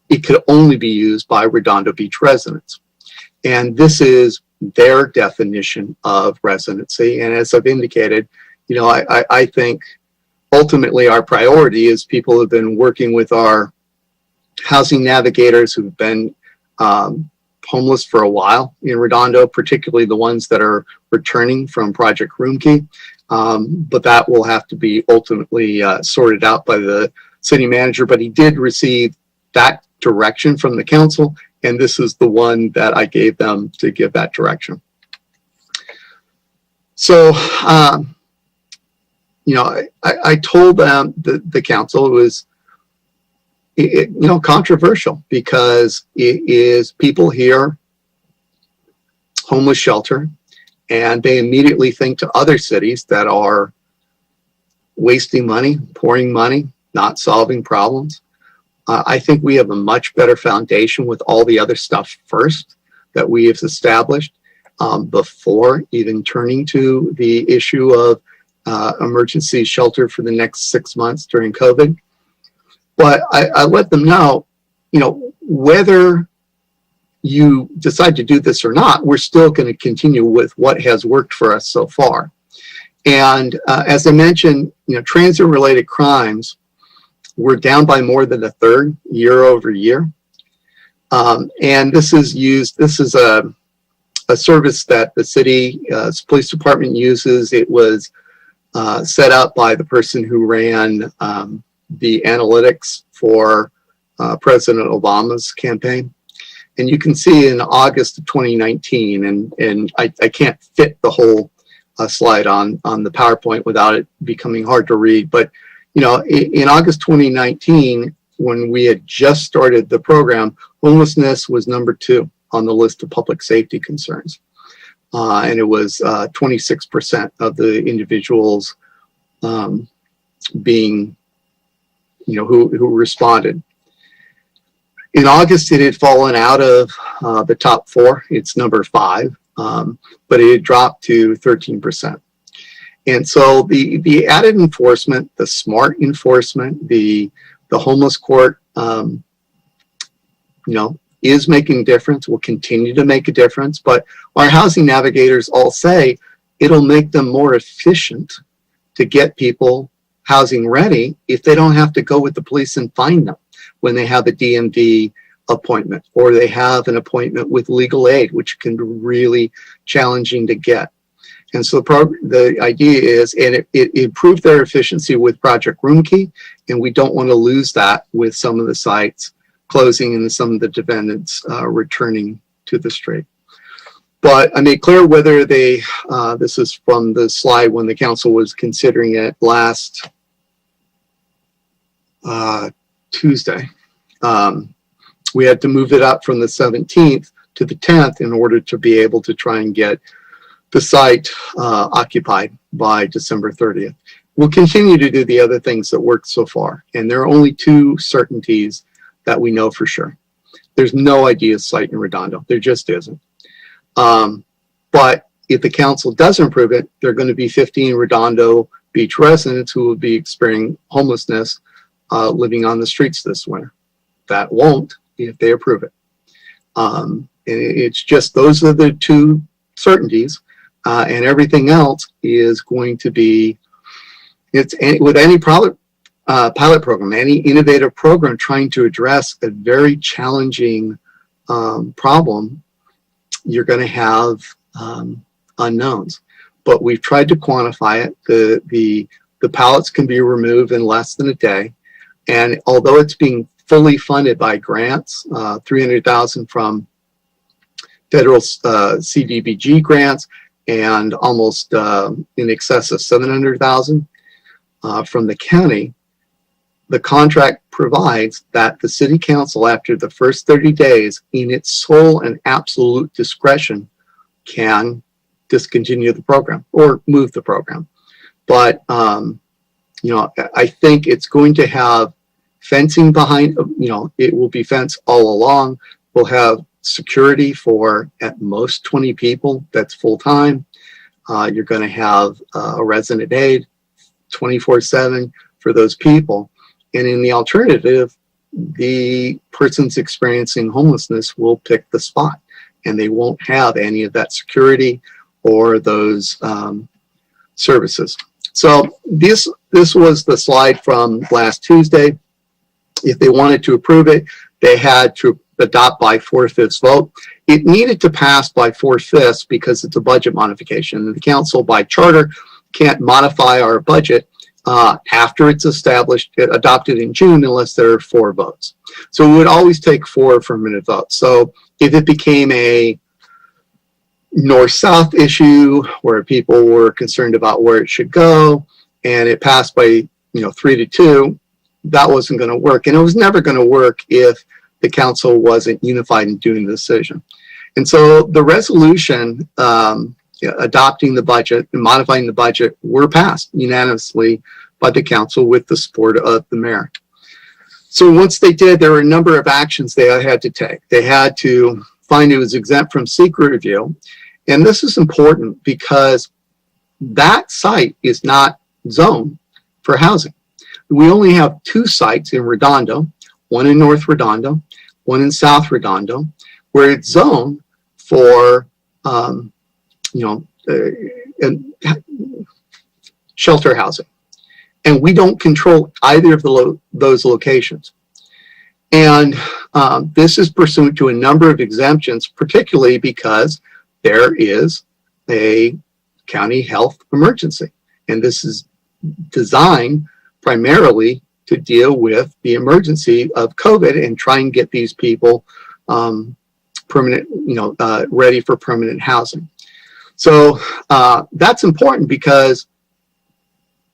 it could only be used by Redondo Beach residents. And this is their definition of residency. And as I've indicated, I think ultimately our priority is people who have been working with our housing navigators who've been homeless for a while in Redondo, particularly the ones that are returning from Project Roomkey. But that will have to be ultimately sorted out by the city manager. But he did receive that direction from the council, and this is the one that I gave them to give that direction. So, I told them the council it was, controversial because it is people here, homeless shelter, and they immediately think to other cities that are wasting money, pouring money, not solving problems. I think we have a much better foundation with all the other stuff first that we have established before even turning to the issue of emergency shelter for the next 6 months during COVID. But I let them know, whether you decide to do this or not, we're still going to continue with what has worked for us so far. And as I mentioned, transit-related crimes were down by more than a third year over year. And this is a service that the city police department uses. It was set up by the person who ran the analytics for President Obama's campaign. And you can see in August of 2019, and I can't fit the whole slide on the PowerPoint without it becoming hard to read. But, in August 2019, when we had just started the program, homelessness was number 2 on the list of public safety concerns. And it was 26% of the individuals being who responded. In August, it had fallen out of the top 4. It's number 5, but it had dropped to 13%. And so the added enforcement, the smart enforcement, the homeless court, is making a difference, will continue to make a difference. But our housing navigators all say it'll make them more efficient to get people housing ready if they don't have to go with the police and find them when they have a DMV appointment or they have an appointment with legal aid, which can be really challenging to get. And so the idea is, and it improved their efficiency with Project Roomkey, and we don't want to lose that with some of the sites closing and some of the defendants returning to the street. But I made clear whether they, this is from the slide when the council was considering it last Tuesday. We had to move it up from the 17th to the 10th in order to be able to try and get the site occupied by December 30th. We'll continue to do the other things that worked so far. And there are only 2 certainties that we know for sure. There's no ideal site in Redondo. There just isn't. But if the council does improve it, there are going to be 15 Redondo Beach residents who will be experiencing homelessness living on the streets this winter. That won't if they approve it. And it's just, those are the 2 certainties. And everything else is going to be, with any pilot program, any innovative program trying to address a very challenging problem, you're going to have unknowns. But we've tried to quantify it. The pallets can be removed in less than a day. And although it's being fully funded by grants, $300,000 from federal CDBG grants, and almost in excess of $700,000 from the county, the contract provides that the city council, after the first 30 days, in its sole and absolute discretion, can discontinue the program or move the program. But, I think it's going to have fencing behind, it will be fenced all along. We'll have security for at most 20 people. That's full time. You're going to have a resident aide 24/7 for those people. And in the alternative, the persons experiencing homelessness will pick the spot, and they won't have any of that security or those services. So this was the slide from last Tuesday. If they wanted to approve it, they had to adopt by 4/5 vote. It needed to pass by 4/5 because it's a budget modification. And the council, by charter, can't modify our budget after it's adopted in June, unless there are 4 votes. So it would always take 4 affirmative votes. So if it became a north-south issue where people were concerned about where it should go, and it passed by 3-2, that wasn't going to work. And it was never going to work if the council wasn't unified in doing the decision. And so the resolution adopting the budget and modifying the budget were passed unanimously by the council with the support of the mayor. So once they did, there were a number of actions they had to take. They had to find it was exempt from secret review. And this is important because that site is not zoned for housing. We only have 2 sites in Redondo, one in North Redondo, one in South Redondo, where it's zoned for, shelter housing. And we don't control either of those locations. And this is pursuant to a number of exemptions, particularly because there is a county health emergency. And this is designed primarily to deal with the emergency of COVID and try and get these people permanent, ready for permanent housing. So that's important because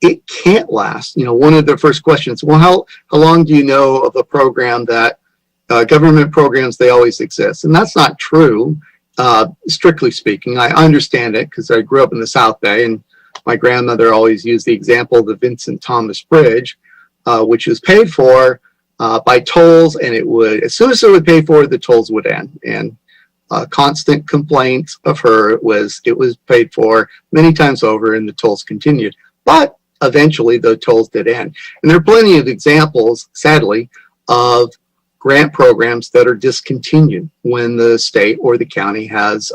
it can't last. One of the first questions, well, how long do you know of a program that government programs, they always exist? And that's not true, strictly speaking. I understand it because I grew up in the South Bay, and my grandmother always used the example of the Vincent Thomas Bridge. which is paid for by tolls, and it would, as soon as it would pay for it, the tolls would end. And constant complaints of her it was paid for many times over, and the tolls continued. But eventually, the tolls did end. And there are plenty of examples, sadly, of grant programs that are discontinued when the state or the county has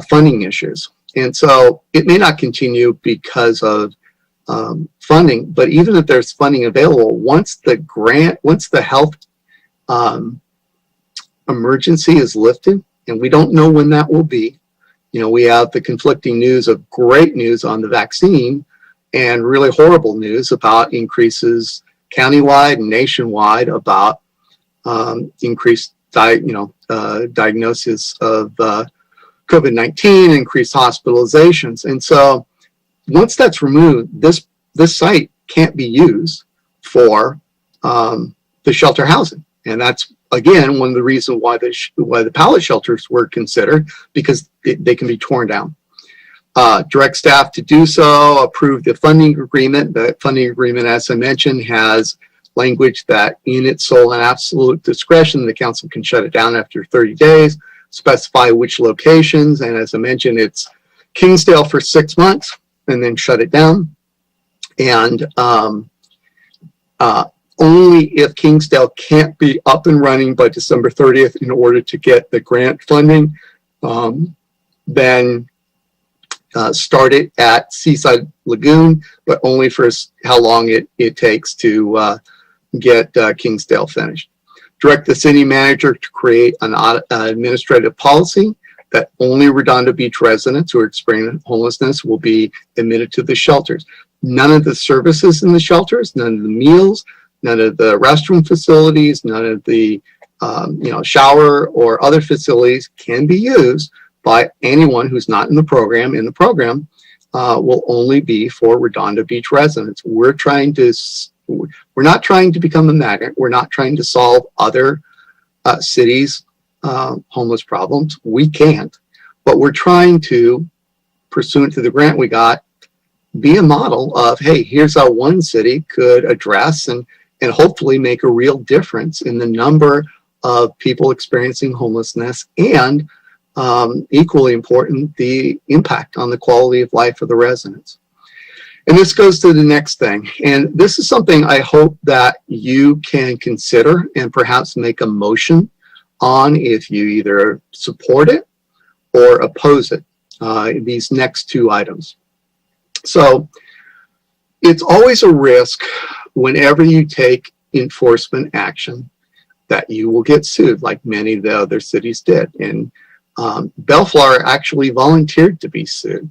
funding issues. And so it may not continue because of funding, but even if there's funding available, once the health emergency is lifted, and we don't know when that will be. You know, we have the conflicting news of great news on the vaccine and really horrible news about increases countywide and nationwide about increased diagnosis of COVID-19, increased hospitalizations. And so once that's removed, this site can't be used for the shelter housing. And that's, again, one of the reasons why the pallet shelters were considered, because they can be torn down. Direct staff to do so, approve the funding agreement. The funding agreement, as I mentioned, has language that in its sole and absolute discretion, the council can shut it down after 30 days, specify which locations. And as I mentioned, it's Kingsdale for 6 months and then shut it down. And only if Kingsdale can't be up and running by December 30th in order to get the grant funding, then start it at Seaside Lagoon, but only for how long it takes to get Kingsdale finished. Direct the city manager to create an administrative policy that only Redondo Beach residents who are experiencing homelessness will be admitted to the shelters. None of the services in the shelters, none of the meals, none of the restroom facilities, none of the shower or other facilities can be used by anyone who's not in the program. In the program will only be for Redondo Beach residents. We're not trying to become a magnet. We're not trying to solve other cities' homeless problems. We can't, but we're trying to, pursuant to the grant we got, be a model of, hey, here's how one city could address and hopefully make a real difference in the number of people experiencing homelessness, and equally important, the impact on the quality of life of the residents. And this goes to the next thing. And this is something I hope that you can consider and perhaps make a motion on if you either support it or oppose it, these next two items. So it's always a risk whenever you take enforcement action that you will get sued, like many of the other cities did. And Bellflower actually volunteered to be sued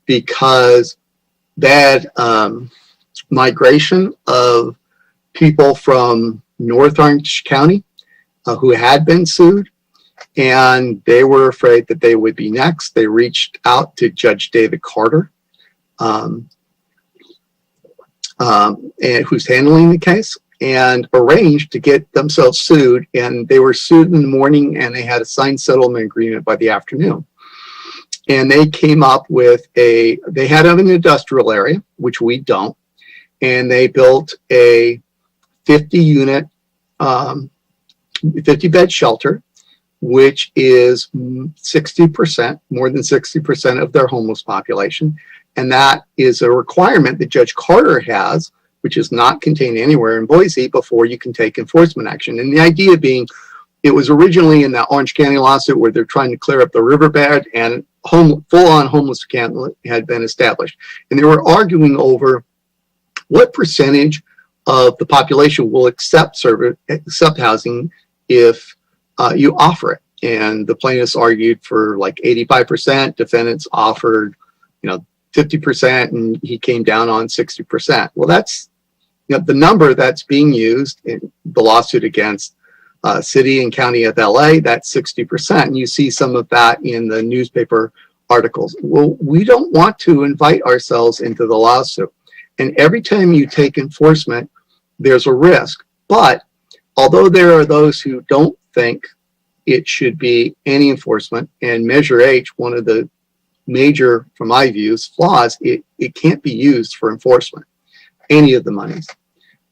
because that migration of people from North Orange County who had been sued, and they were afraid that they would be next. They reached out to Judge David Carter, and who's handling the case, and arranged to get themselves sued. And they were sued in the morning, and they had a signed settlement agreement by the afternoon. And they came up with they had an industrial area, which we don't, and they built a 50-unit, 50-bed shelter, which is 60%, more than 60% of their homeless population. And that is a requirement that Judge Carter has, which is not contained anywhere in Boise, before you can take enforcement action. And the idea being, it was originally in that Orange County lawsuit where they're trying to clear up the riverbed, and full-on homeless camp had been established. And they were arguing over what percentage of the population will accept housing if you offer it. And the plaintiffs argued for like 85%, defendants offered, 50%, and he came down on 60%. Well, that's the number that's being used in the lawsuit against City and County of LA. That's 60%. And you see some of that in the newspaper articles. Well, we don't want to invite ourselves into the lawsuit. And every time you take enforcement, there's a risk. But although there are those who don't think it should be any enforcement, and Measure H, one of the major, from my views, flaws, it can't be used for enforcement, any of the monies.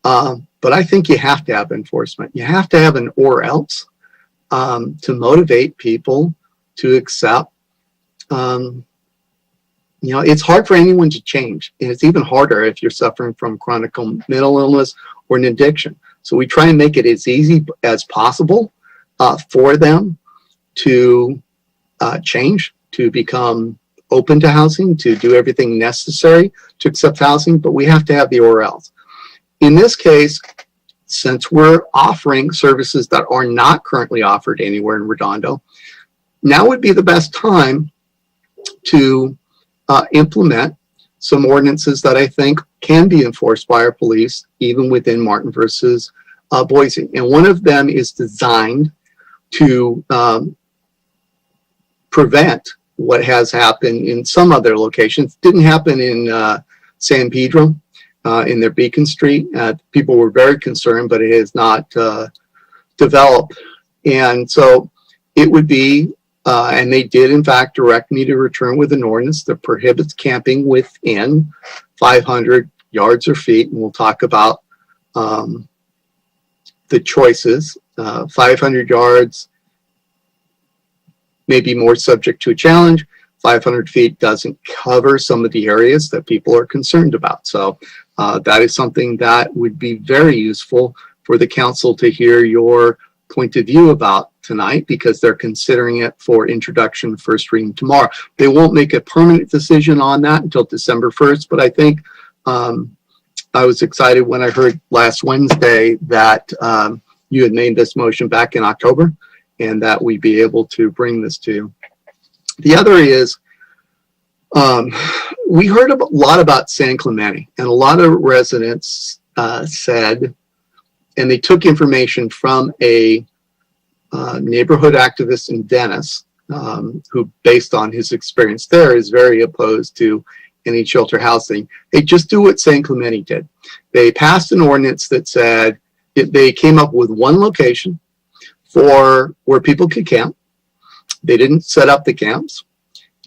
But I think you have to have enforcement. You have to have an or else to motivate people to accept. It's hard for anyone to change. And it's even harder if you're suffering from chronic mental illness or an addiction. So we try and make it as easy as possible for them to change, to become open to housing, to do everything necessary to accept housing, but we have to have the or else. In this case, since we're offering services that are not currently offered anywhere in Redondo, now would be the best time to implement some ordinances that I think can be enforced by our police, even within Martin versus Boise. And one of them is designed to prevent what has happened in some other locations. Didn't happen in San Pedro, in their Beacon Street. People were very concerned, but it has not developed. And so it would be, and they did in fact direct me to return with an ordinance that prohibits camping within 500 yards or feet. And we'll talk about the choices. 500 yards may be more subject to a challenge. 500 feet doesn't cover some of the areas that people are concerned about. So that is something that would be very useful for the council to hear your point of view about tonight, because they're considering it for introduction first reading tomorrow. They won't make a permanent decision on that until December 1st, but I think I was excited when I heard last Wednesday that you had made this motion back in October, and that we'd be able to bring this to you. The other is, we heard a lot about San Clemente, and a lot of residents said, and they took information from a neighborhood activist in Dennis, who, based on his experience there, is very opposed to any shelter housing. They just do what San Clemente did. They passed an ordinance that said they came up with one location for where people could camp. They didn't set up the camps,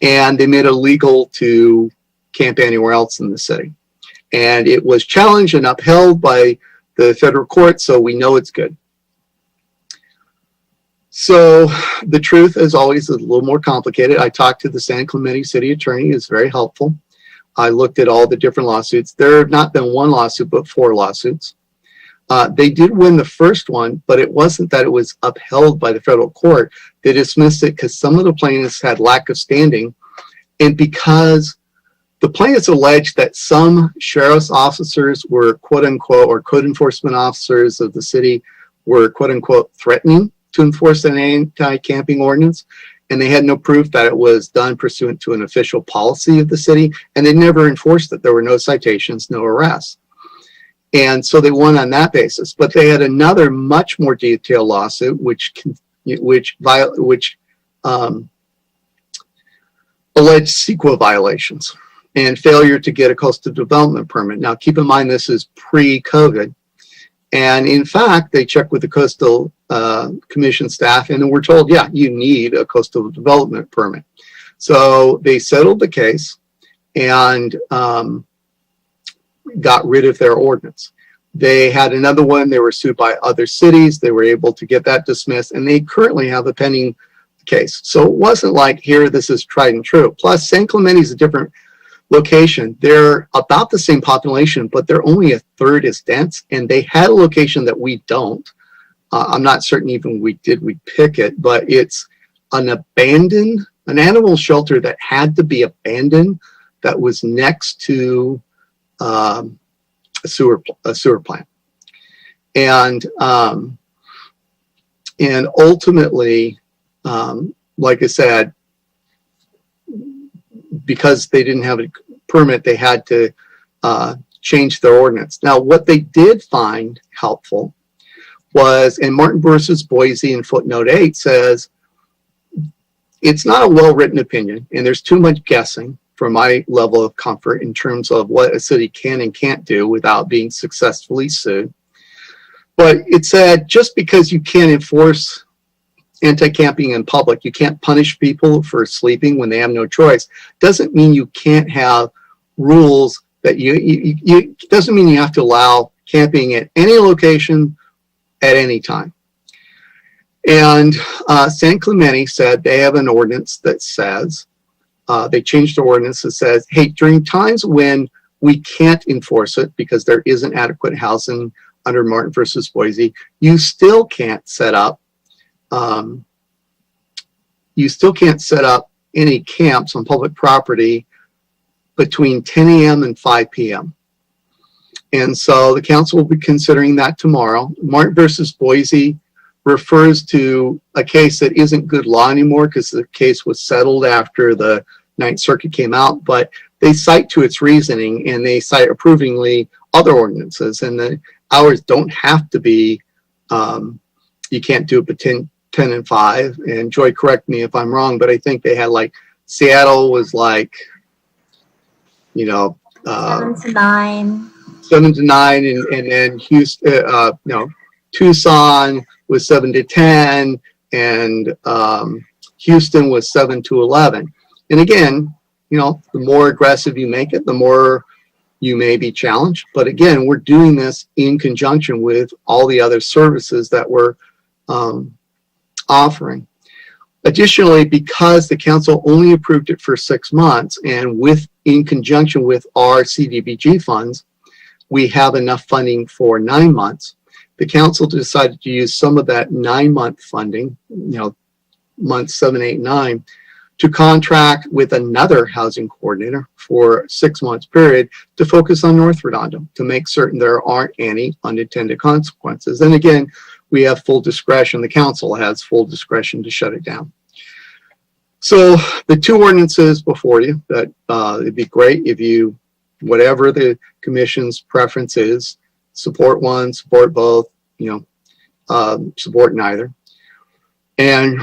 and they made it illegal to camp anywhere else in the city. And it was challenged and upheld by the federal court, so we know it's good. So the truth, as always, is a little more complicated. I talked to the San Clemente city attorney. It's very helpful. I looked at all the different lawsuits. There have not been one lawsuit, but 4 lawsuits. They did win the first one, but it wasn't that it was upheld by the federal court. They dismissed it because some of the plaintiffs had lack of standing, and because the plaintiffs alleged that some sheriff's officers were quote unquote, or code enforcement officers of the city were quote unquote threatening to enforce an anti-camping ordinance, and they had no proof that it was done pursuant to an official policy of the city, and they never enforced it. There were no citations, no arrests. And so they won on that basis. But they had another much more detailed lawsuit, which alleged CEQA violations and failure to get a coastal development permit. Now, keep in mind, this is pre-COVID. And in fact, they checked with the coastal commission staff, and we're told, yeah, you need a coastal development permit. So they settled the case and got rid of their ordinance. They had another one. They were sued by other cities. They were able to get that dismissed, and they currently have a pending case. So it wasn't like, here, this is tried and true. Plus, San Clemente is a different location. They're about the same population, but they're only a third as dense, and they had a location that we don't. I'm not certain even we pick it, but it's an animal shelter that had to be abandoned, that was next to a sewer plant. And ultimately, like I said, because they didn't have a permit, they had to change their ordinance. Now, what they did find helpful was, and Martin versus Boise in footnote 8 says, it's not a well-written opinion, and there's too much guessing for my level of comfort in terms of what a city can and can't do without being successfully sued. But it said, just because you can't enforce anti-camping in public, you can't punish people for sleeping when they have no choice, doesn't mean you can't have rules that doesn't mean you have to allow camping at any location at any time. And San Clemente said they have an ordinance that says, they changed the ordinance that says, hey, during times when we can't enforce it because there isn't adequate housing under Martin versus Boise, you still can't set up any camps on public property between 10 a.m. and 5 p.m. And so the council will be considering that tomorrow. Martin versus Boise refers to a case that isn't good law anymore because the case was settled after the Ninth Circuit came out, but they cite to its reasoning and they cite approvingly other ordinances, and the hours don't have to be, you can't do it between 10 and 5. And Joy, correct me if I'm wrong, but I think they had like, Seattle was like, 7 to 9. 7 to 9, and then Houston, Tucson was 7 to 10, and Houston was 7 to 11. And again, the more aggressive you make it, the more you may be challenged. But again, we're doing this in conjunction with all the other services that we're offering. Additionally, because the council only approved it for 6 months, and in conjunction with our CDBG funds, we have enough funding for 9 months. The council decided to use some of that 9-month funding, months 7, 8, 9, to contract with another housing coordinator for a 6 months period to focus on North Redondo to make certain there aren't any unintended consequences. And again, we have full discretion. The council has full discretion to shut it down. So the 2 ordinances before you, that it'd be great if you, whatever the commission's preference is, support one, support both, support neither, and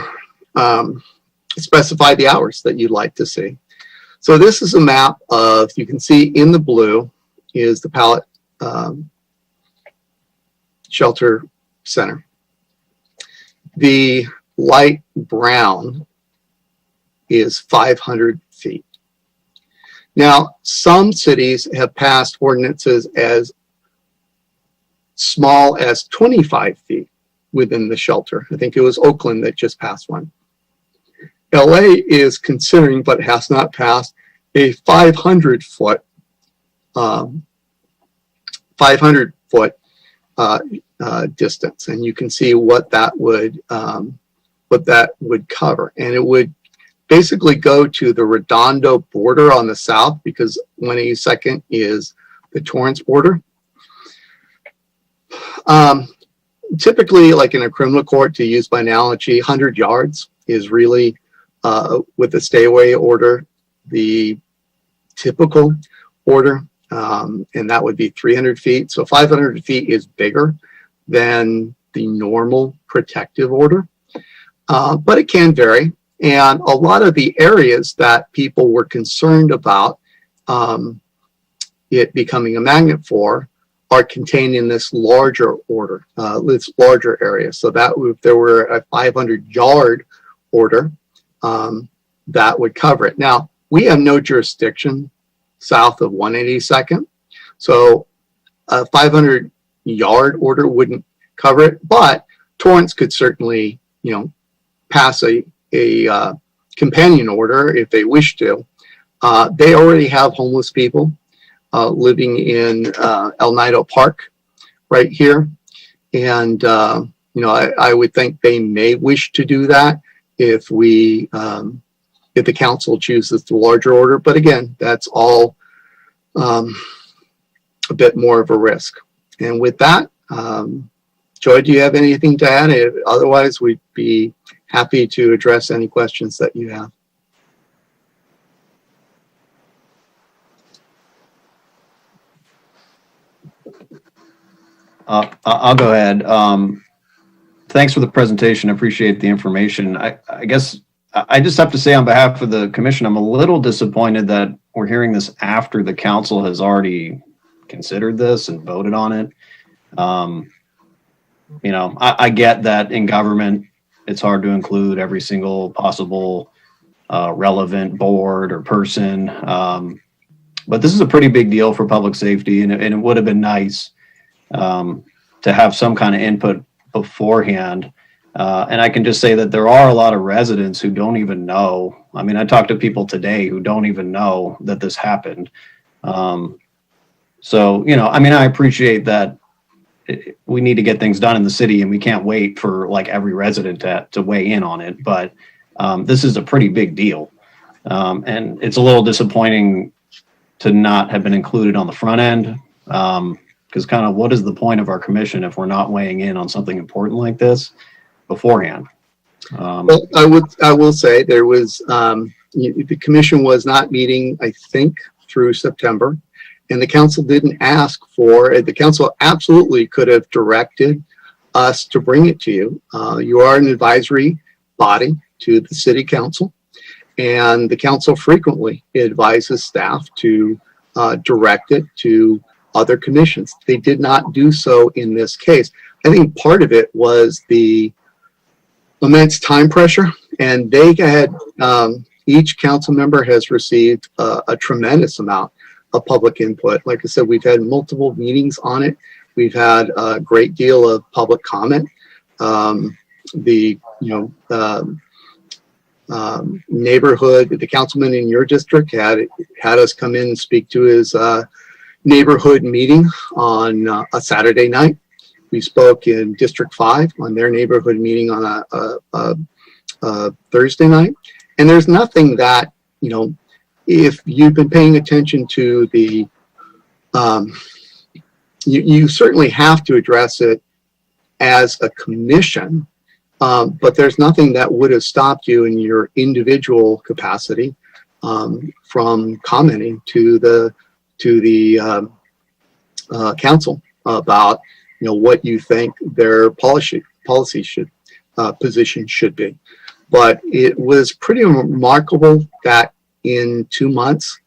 specify the hours that you'd like to see. So this is a map of, you can see in the blue is the pallet shelter center. The light brown is 500 feet. Now, some cities have passed ordinances as small as 25 feet within the shelter. I think it was Oakland that just passed one. LA is considering, but has not passed, a 500 foot distance, and you can see what that would cover, and it would basically go to the Redondo border on the south, because 182nd is the Torrance border. Typically, like in a criminal court, to use by analogy, 100 yards is really, with the stay away order, the typical order, and that would be 300 feet. So 500 feet is bigger than the normal protective order, but it can vary. And a lot of the areas that people were concerned about it becoming a magnet for are contained in this larger order, this larger area. So that if there were a 500-yard order, that would cover it. Now, we have no jurisdiction south of 182nd, so a 500-yard order wouldn't cover it, but Torrance could certainly, pass a companion order if they wish to. They already have homeless people living in El Nido Park right here. And, I would think they may wish to do that if we, if the council chooses the larger order. But again, that's all a bit more of a risk. And with that, Joy, do you have anything to add? Otherwise, we'd be happy to address any questions that you have. I'll go ahead. Thanks for the presentation. I appreciate the information. I guess I just have to say on behalf of the commission, I'm a little disappointed that we're hearing this after the council has already considered this and voted on it. I get that in government, it's hard to include every single possible relevant board or person. But this is a pretty big deal for public safety, and it would have been nice to have some kind of input beforehand. And I can just say that there are a lot of residents who don't even know. I mean, I talked to people today who don't even know that this happened. So, you know, I mean, I appreciate that we need to get things done in the city and we can't wait for like every resident to weigh in on it. But this is a pretty big deal. And it's a little disappointing to not have been included on the front end. Because kind of what is the point of our commission if we're not weighing in on something important like this beforehand? Well, I will say there was, the commission was not meeting, I think, through September, and the council didn't ask for it. The council absolutely could have directed us to bring it to you. You are an advisory body to the city council, and the council frequently advises staff to direct it to other commissions. They did not do so in this case. I think part of it was the immense time pressure, and they had, each council member has received a tremendous amount of public input. Like I said, we've had multiple meetings on it. We've had a great deal of public comment. Neighborhood, the councilman in your district had us come in and speak to his neighborhood meeting on a Saturday night. We spoke in District 5 on their neighborhood meeting on a Thursday night. And there's nothing that, you know, if you've been paying attention to the, you certainly have to address it as a commission, but there's nothing that would have stopped you in your individual capacity from commenting to the council about, you know, what you think their policy should position should be. But it was pretty remarkable that in 2 months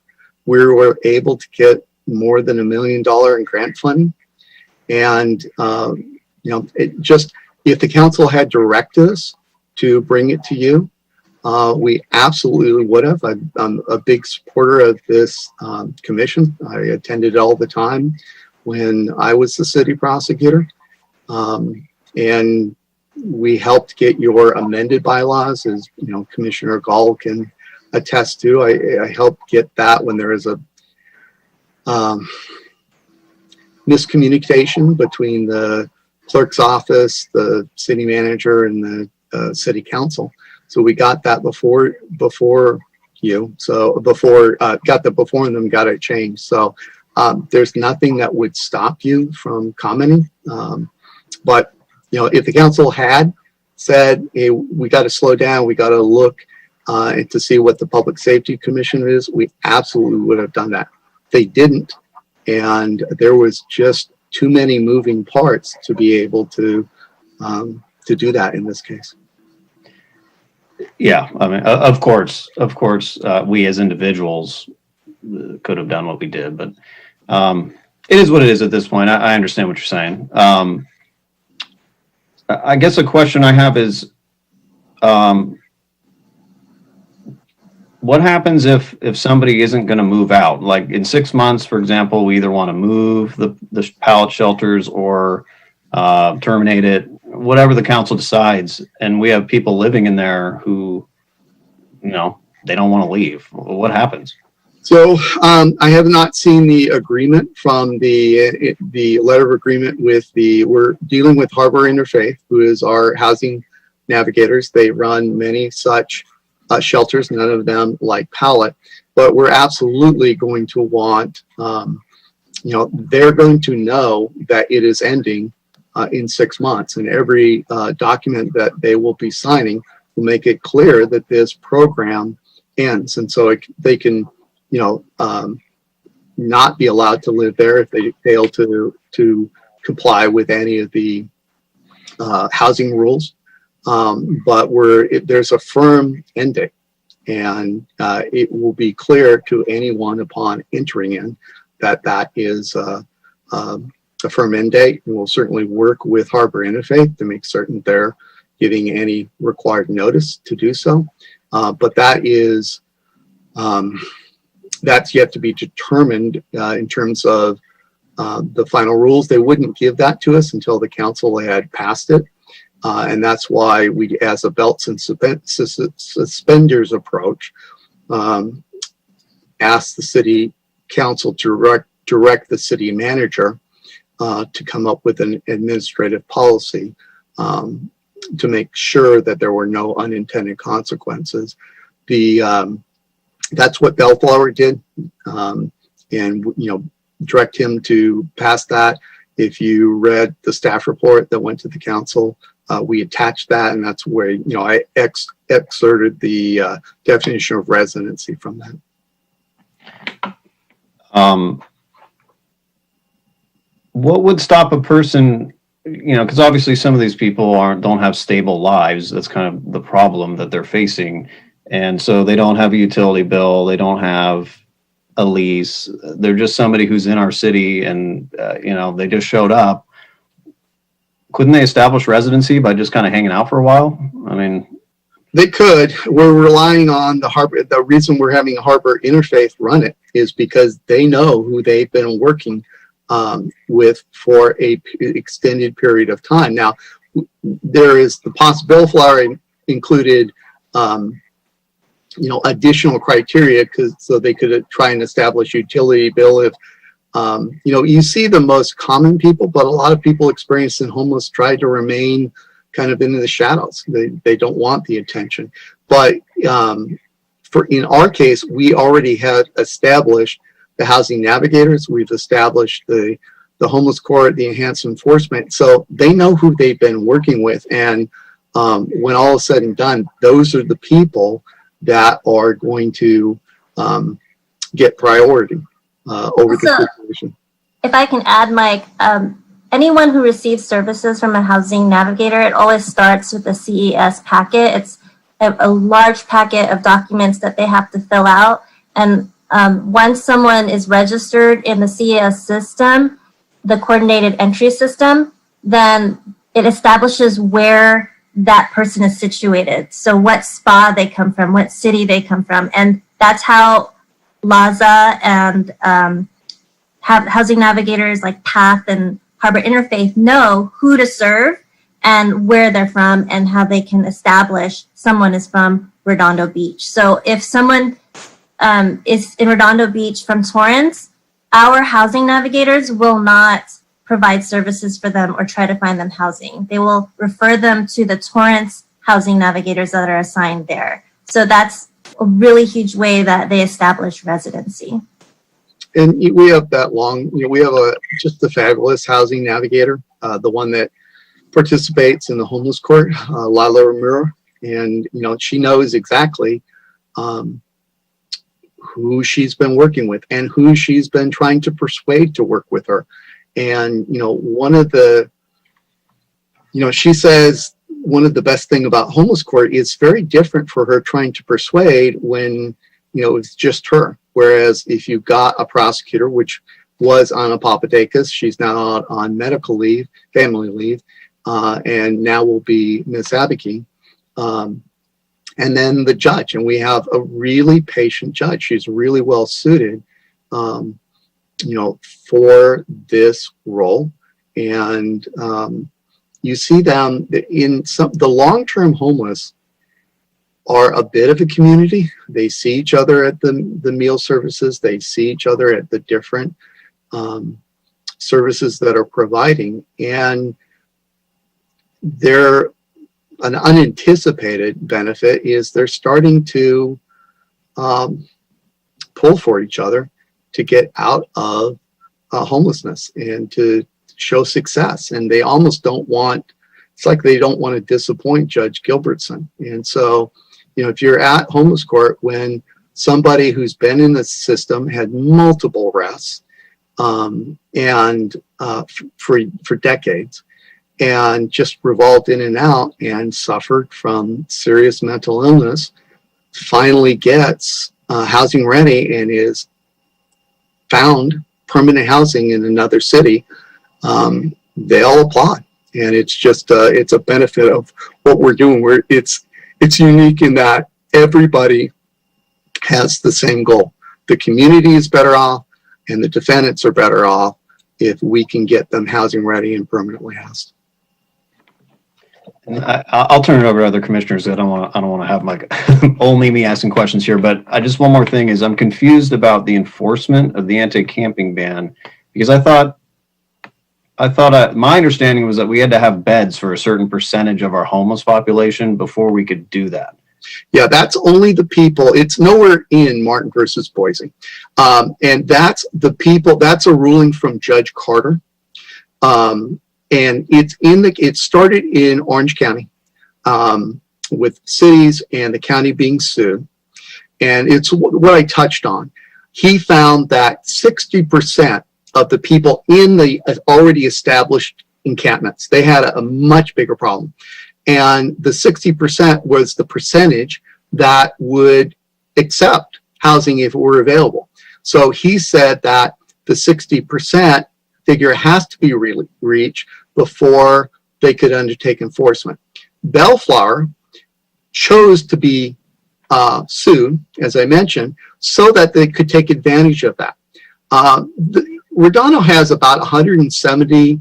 we were able to get more than $1 million in grant funding. And you know, it just, if the council had directed us to bring it to you, we absolutely would have. I'm a big supporter of this commission. I attended it all the time when I was the city prosecutor. And we helped get your amended bylaws, as you know, Commissioner Gall can attest to. I helped get that when there was a miscommunication between the clerk's office, the city manager, and the city council. So we got that before you. So got that before them, got it changed. So there's nothing that would stop you from commenting. But you know, if the council had said, "Hey, we got to slow down. We got to look to see what the Public Safety Commission is," we absolutely would have done that. They didn't, and there was just too many moving parts to be able to do that in this case. Yeah, I mean, of course, we as individuals could have done what we did, but it is what it is at this point. I understand what you're saying. I guess a question I have is, what happens if somebody isn't going to move out? Like in 6 months, for example, we either want to move the pallet shelters or terminate it, whatever the council decides, and we have people living in there who, you know, they don't want to leave. What happens? So I have not seen the agreement from the letter of agreement with we're dealing with Harbor Interfaith, who is our housing navigators. They run many such shelters, none of them like pallet, but we're absolutely going to want, you know, they're going to know that it is ending in 6 months, and every document that they will be signing will make it clear that this program ends. And so they can, you know, not be allowed to live there if they fail to comply with any of the housing rules. But there's a firm end date, and it will be clear to anyone upon entering in that is a firm end date. And we'll certainly work with Harbor Interfaith to make certain they're giving any required notice to do so. But that is that's yet to be determined in terms of the final rules. They wouldn't give that to us until the council had passed it. And that's why we, as a belts and suspenders approach, asked the city council to direct the city manager to come up with an administrative policy to make sure that there were no unintended consequences. That's what Bellflower did, and direct him to pass that. If you read the staff report that went to the council, we attached that, and that's where I excerpted the definition of residency from that. What would stop a person, because obviously some of these people don't have stable lives. That's kind of the problem that they're facing. And so they don't have a utility bill. They don't have a lease. They're just somebody who's in our city and, they just showed up. Couldn't they establish residency by just kind of hanging out for a while? I mean, they could. We're relying on the Harbor. The reason we're having Harbor Interfaith run it is because they know who they've been working with for a extended period of time. Now, there is the possibility Bellflower included, additional criteria so they could try and establish utility bill if, you see the most common people, but a lot of people experiencing homeless try to remain kind of in the shadows. They don't want the attention. But in our case, we already had established the housing navigators. We've established the homeless court, the enhanced enforcement. So they know who they've been working with. And when all is said and done, those are the people that are going to get priority over the situation. If I can add, Mike, anyone who receives services from a housing navigator, it always starts with a CES packet. It's a large packet of documents that they have to fill out. And once someone is registered in the CES system, the coordinated entry system, then it establishes where that person is situated. So what spa they come from, what city they come from. And that's how LAZA and housing navigators like PATH and Harbor Interfaith know who to serve and where they're from and how they can establish someone is from Redondo Beach. So if someone is in Redondo Beach from Torrance, our housing navigators will not provide services for them or try to find them housing. They will refer them to the Torrance housing navigators that are assigned there. So that's a really huge way that they establish residency. And we have that we have just a fabulous housing navigator, the one that participates in the homeless court, Lila Ramiro. And, she knows exactly who she's been working with and who she's been trying to persuade to work with her. And, one of the, she says one of the best thing about homeless court is very different for her trying to persuade when, it's just her. Whereas if you've got a prosecutor, which was Anna Papadakis, she's now out on medical leave, family leave, and now will be Miss Abiki. And then the judge, and we have a really patient judge. She's really well suited, for this role. And you see them in the long-term homeless are a bit of a community. They see each other at the meal services. They see each other at the different services that are providing. And they're an unanticipated benefit is they're starting to pull for each other to get out of homelessness and to show success. And they almost don't want, it's like they don't want to disappoint Judge Gilbertson. And so, if you're at homeless court when somebody who's been in the system had multiple arrests and for decades, and just revolved in and out and suffered from serious mental illness, finally gets housing ready and is found permanent housing in another city, they all applaud. And it's just, it's a benefit of what we're doing. It's unique in that everybody has the same goal. The community is better off and the defendants are better off. if we can get them housing ready and permanently housed. And I'll turn it over to other commissioners. I don't want to have like only me asking questions here, but I just, one more thing is I'm confused about the enforcement of the anti-camping ban, because I thought my understanding was that we had to have beds for a certain percentage of our homeless population before we could do that. Yeah, that's only the people. It's nowhere in Martin versus Boise. And that's the people, that's a ruling from Judge Carter. And it started in Orange County, with cities and the county being sued. And it's what I touched on. He found that 60% of the people in the already established encampments, they had a much bigger problem. And the 60% was the percentage that would accept housing if it were available. So he said that the 60% figure has to be reached before they could undertake enforcement. Bellflower chose to be sued, as I mentioned, so that they could take advantage of that. Redondo has about 170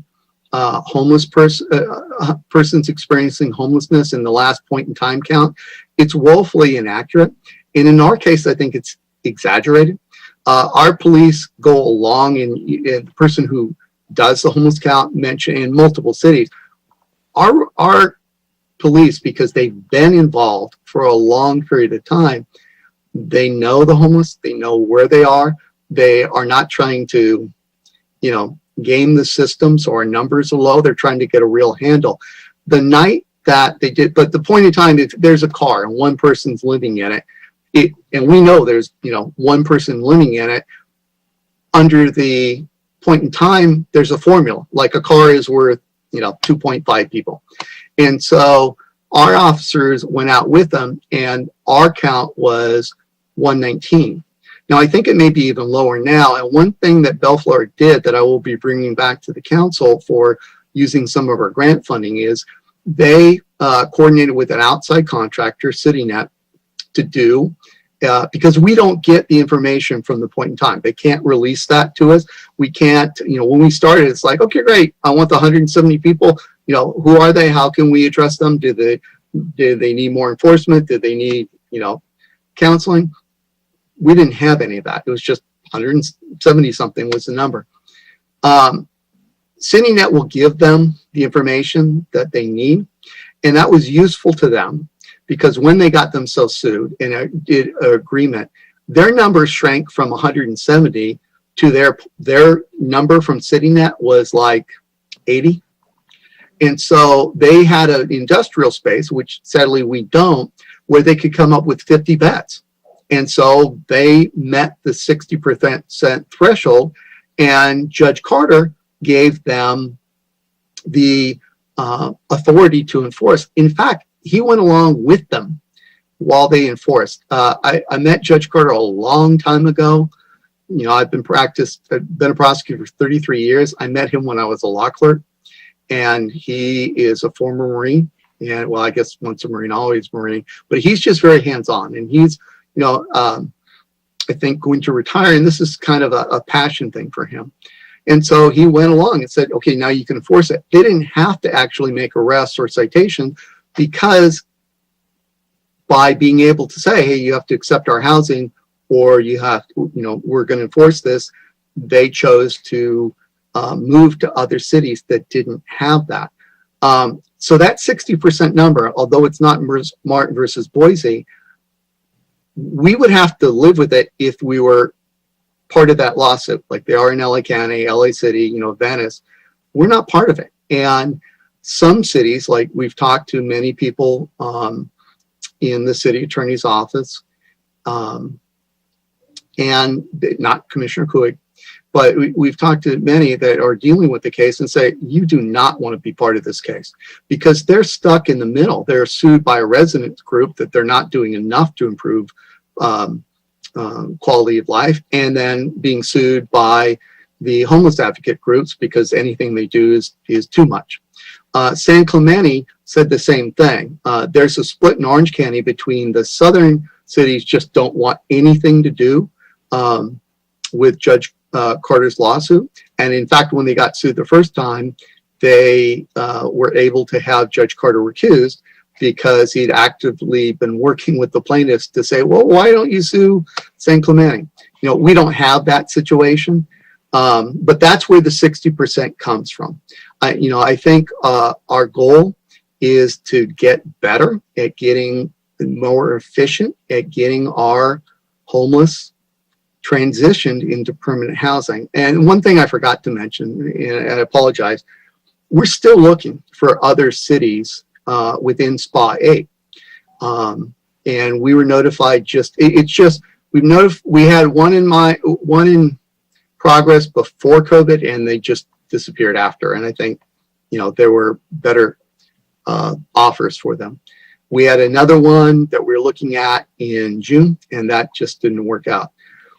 homeless persons experiencing homelessness in the last point in time count. It's woefully inaccurate. And in our case, I think it's exaggerated. Our police go along, and the person who does the homeless count mentioned in multiple cities. Our police, because they've been involved for a long period of time, they know the homeless, they know where they are. They are not trying to, game the system so our numbers are low. They're trying to get a real handle. The night that they did, but the point in time, if there's a car and one person's living in it, and we know there's, one person living in it, under the point in time, there's a formula, like a car is worth, 2.5 people. And so our officers went out with them, and our count was 119. Now, I think it may be even lower now. And one thing that Bellflower did that I will be bringing back to the council for using some of our grant funding is they coordinated with an outside contractor, CityNet, to do, because we don't get the information from the point in time. They can't release that to us. We can't, when we started, it's like, okay, great. I want the 170 people. Who are they? How can we address them? Do they need more enforcement? Do they need, counseling? We didn't have any of that. It was just 170 something was the number. CityNet will give them the information that they need. And that was useful to them because when they got themselves sued and did an agreement, their numbers shrank from 170 to their number from CityNet was like 80. And so they had an industrial space, which sadly we don't, where they could come up with 50 beds. And so they met the 60% threshold, and Judge Carter gave them the authority to enforce. In fact, he went along with them while they enforced. I met Judge Carter a long time ago. I've been a prosecutor for 33 years. I met him when I was a law clerk, and he is a former Marine. And well, I guess once a Marine, always Marine, but he's just very hands-on, and he's, I think going to retire, and this is kind of a passion thing for him. And so he went along and said, okay, now you can enforce it. They didn't have to actually make arrests or citations because by being able to say, hey, you have to accept our housing or you have to, we're going to enforce this, they chose to move to other cities that didn't have that. So that 60% number, although it's not Martin versus Boise, we would have to live with it if we were part of that lawsuit, like they are in LA County, LA City, Venice. We're not part of it. And some cities, like we've talked to many people in the city attorney's office, and not Commissioner Kuig, but we've talked to many that are dealing with the case and say, you do not want to be part of this case because they're stuck in the middle. They're sued by a residents group that they're not doing enough to improve quality of life, and then being sued by the homeless advocate groups because anything they do is too much. San Clemente said the same thing. There's a split in Orange County between the southern cities just don't want anything to do with Judge Carter's lawsuit. And in fact, when they got sued the first time, they were able to have Judge Carter recused because he'd actively been working with the plaintiffs to say, well, why don't you sue San Clemente? You know, we don't have that situation, but that's where the 60% comes from. I think our goal is to get better at getting more efficient at getting our homeless transitioned into permanent housing. And one thing I forgot to mention, and I apologize, we're still looking for other cities within SPA 8. And we were notified we had one in progress before COVID, and they just disappeared after. And I think, there were better offers for them. We had another one that we were looking at in June, and that just didn't work out.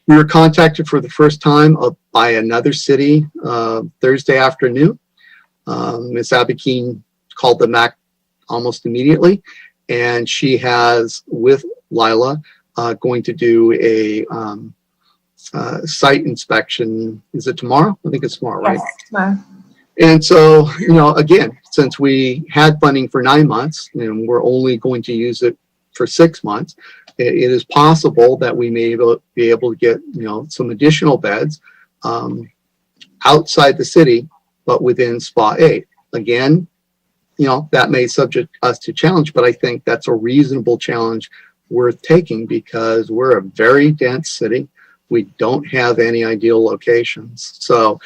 We were contacted for the first time by another city Thursday afternoon. Ms. Abakeen called them back almost immediately, and she has, with Lila, going to do a site inspection. Is it tomorrow? I think it's tomorrow, right? Yes, tomorrow. And so, again, since we had funding for 9 months and we're only going to use it for 6 months, it is possible that we may be able to get, some additional beds outside the city, but within SPA 8. Again, that may subject us to challenge, but I think that's a reasonable challenge worth taking because we're a very dense city. We don't have any ideal locations. So,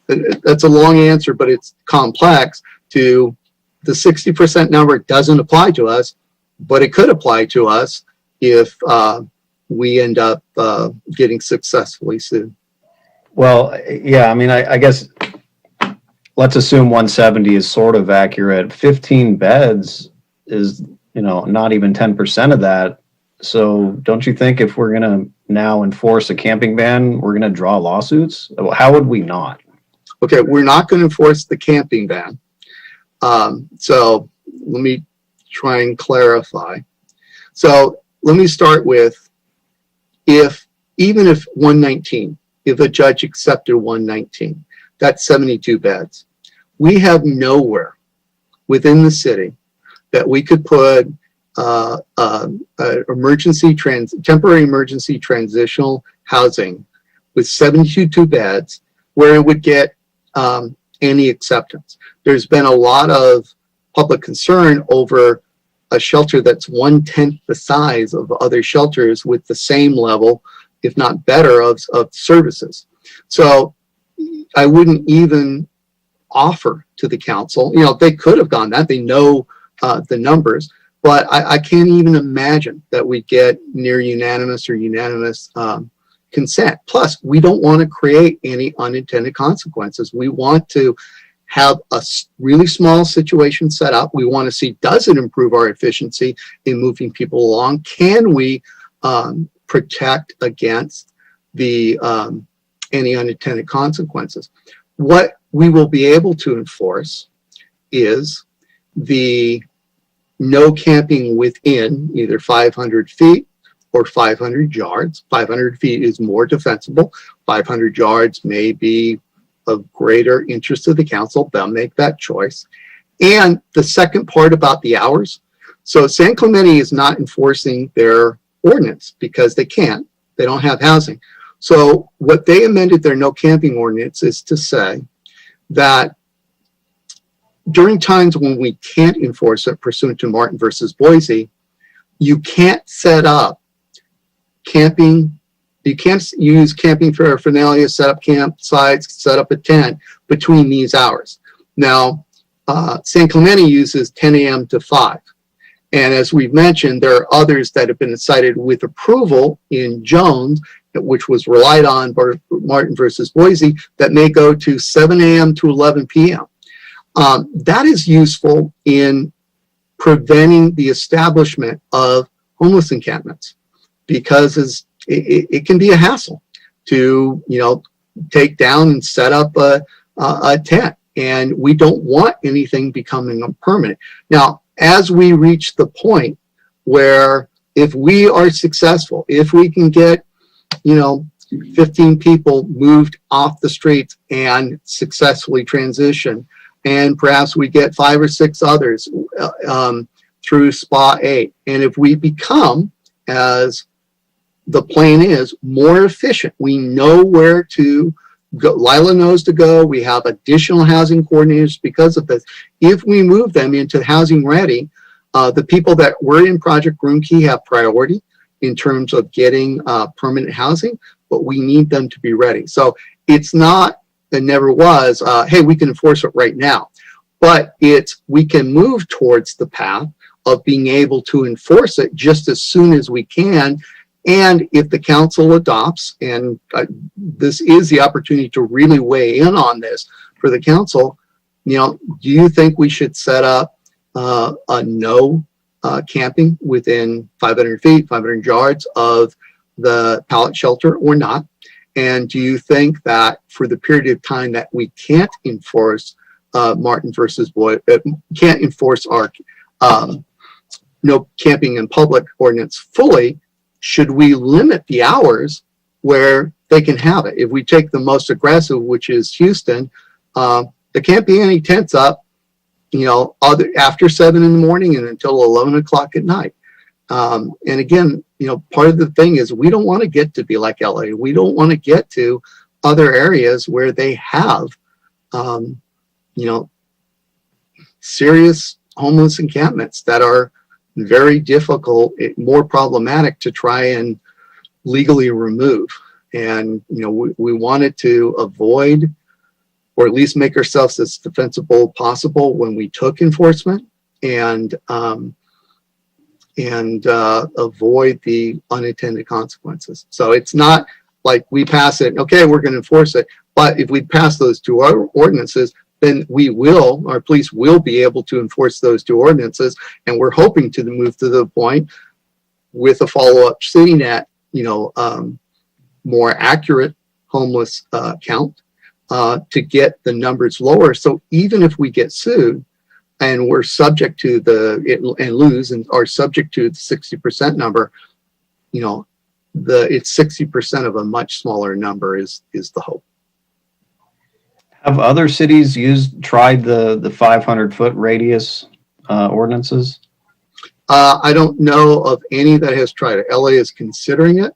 that's a long answer, but it's complex. To the 60% number doesn't apply to us, but it could apply to us if we end up getting successfully sued. Well, yeah, I mean, I guess let's assume 170 is sort of accurate. 15 beds is, not even 10% of that. So don't you think if we're going to now enforce a camping ban, we're going to draw lawsuits? How would we not? Okay, we're not going to enforce the camping ban. So let me try and clarify. So let me start with even if 119, if a judge accepted 119, that's 72 beds. We have nowhere within the city that we could put temporary emergency transitional housing with 72 beds where it would get any acceptance. There's been a lot of public concern over a shelter that's 1/10 the size of other shelters with the same level, if not better, of services. So I wouldn't even offer to the council, they could have gone that, they know the numbers, but I can't even imagine that we get near unanimous consent. Plus, we don't want to create any unintended consequences. We want to have a really small situation set up. We want to see, does it improve our efficiency in moving people along? Can we protect against the any unintended consequences? What we will be able to enforce is the no camping within either 500 feet or 500 yards. 500 feet is more defensible. 500 yards may be of greater interest to the council. They'll make that choice. And the second part about the hours. So San Clemente is not enforcing their ordinance because they can't. They don't have housing. So what they amended their no camping ordinance is to say that during times when we can't enforce it pursuant to Martin versus Boise, you can't set up camping. You can't use camping paraphernalia, set up campsites, set up a tent between these hours. Now, San Clemente uses 10 a.m. to 5. And as we've mentioned, there are others that have been cited with approval in Jones, which was relied on by Martin versus Boise, that may go to 7 a.m. to 11 p.m. That is useful in preventing the establishment of homeless encampments because it can be a hassle to, take down and set up a tent. And we don't want anything becoming permanent. Now, as we reach the point where if we are successful, if we can get, 15 people moved off the streets and successfully transitioned. And perhaps we get 5 or 6 others through SPA 8. And if we become, as the plan is, more efficient, we know where to go. Lila knows to go. We have additional housing coordinators because of this. If we move them into housing ready, the people that were in Project Room Key have priority in terms of getting permanent housing, but we need them to be ready. So it's not, it never was, hey, we can enforce it right now. But it's, we can move towards the path of being able to enforce it just as soon as we can. And if the council adopts, and this is the opportunity to really weigh in on this for the council, you know, do you think we should set up a no camping within 500 feet, 500 yards of the pallet shelter or not? And do you think that for the period of time that we can't enforce Martin versus Boyd, can't enforce our no camping in public ordinance fully, should we limit the hours where they can have it? If we take the most aggressive, which is Houston, there can't be any tents up, you know, after 7 in the morning and until 11 o'clock at night. And again, you know, part of the thing is we don't want to get to be like LA. We don't want to get to other areas where they have, you know, serious homeless encampments that are very difficult, more problematic to try and legally remove. And, you know, we wanted to avoid, or at least make ourselves as defensible possible when we took enforcement, and avoid the unintended consequences. So it's not like we pass it, okay, we're going to enforce it. But if we pass those 2 ordinances, then we will, our police will be able to enforce those 2 ordinances. And we're hoping to move to the point with a follow-up sitting at, you know, more accurate homeless count to get the numbers lower. So even if we get sued and we're subject to and lose and are subject to the 60% number, you know, it's 60% of a much smaller number is the hope. Have other cities tried the 500-foot radius ordinances? I don't know of any that has tried it. LA is considering it.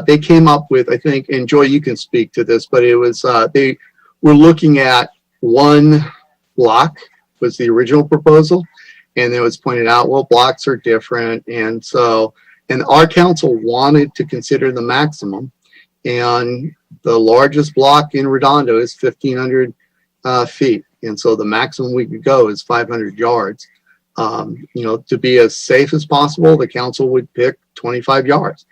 They came up with, I think, and Joy, you can speak to this, but it was, they were looking at 1 block was the original proposal. And it was pointed out, well, blocks are different. And so, and our council wanted to consider the maximum. And the largest block in Redondo is 1,500 feet. And so the maximum we could go is 500 yards. You know, to be as safe as possible, the council would pick 25 yards.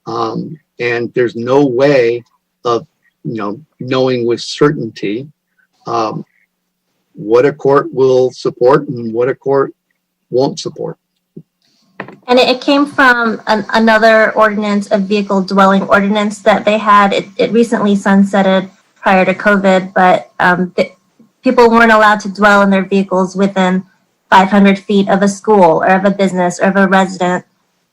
And there's no way of, you know, knowing with certainty what a court will support and what a court won't support. And it came from another ordinance, a vehicle dwelling ordinance that they had. It recently sunsetted prior to COVID, but people weren't allowed to dwell in their vehicles within 500 feet of a school or of a business or of a resident.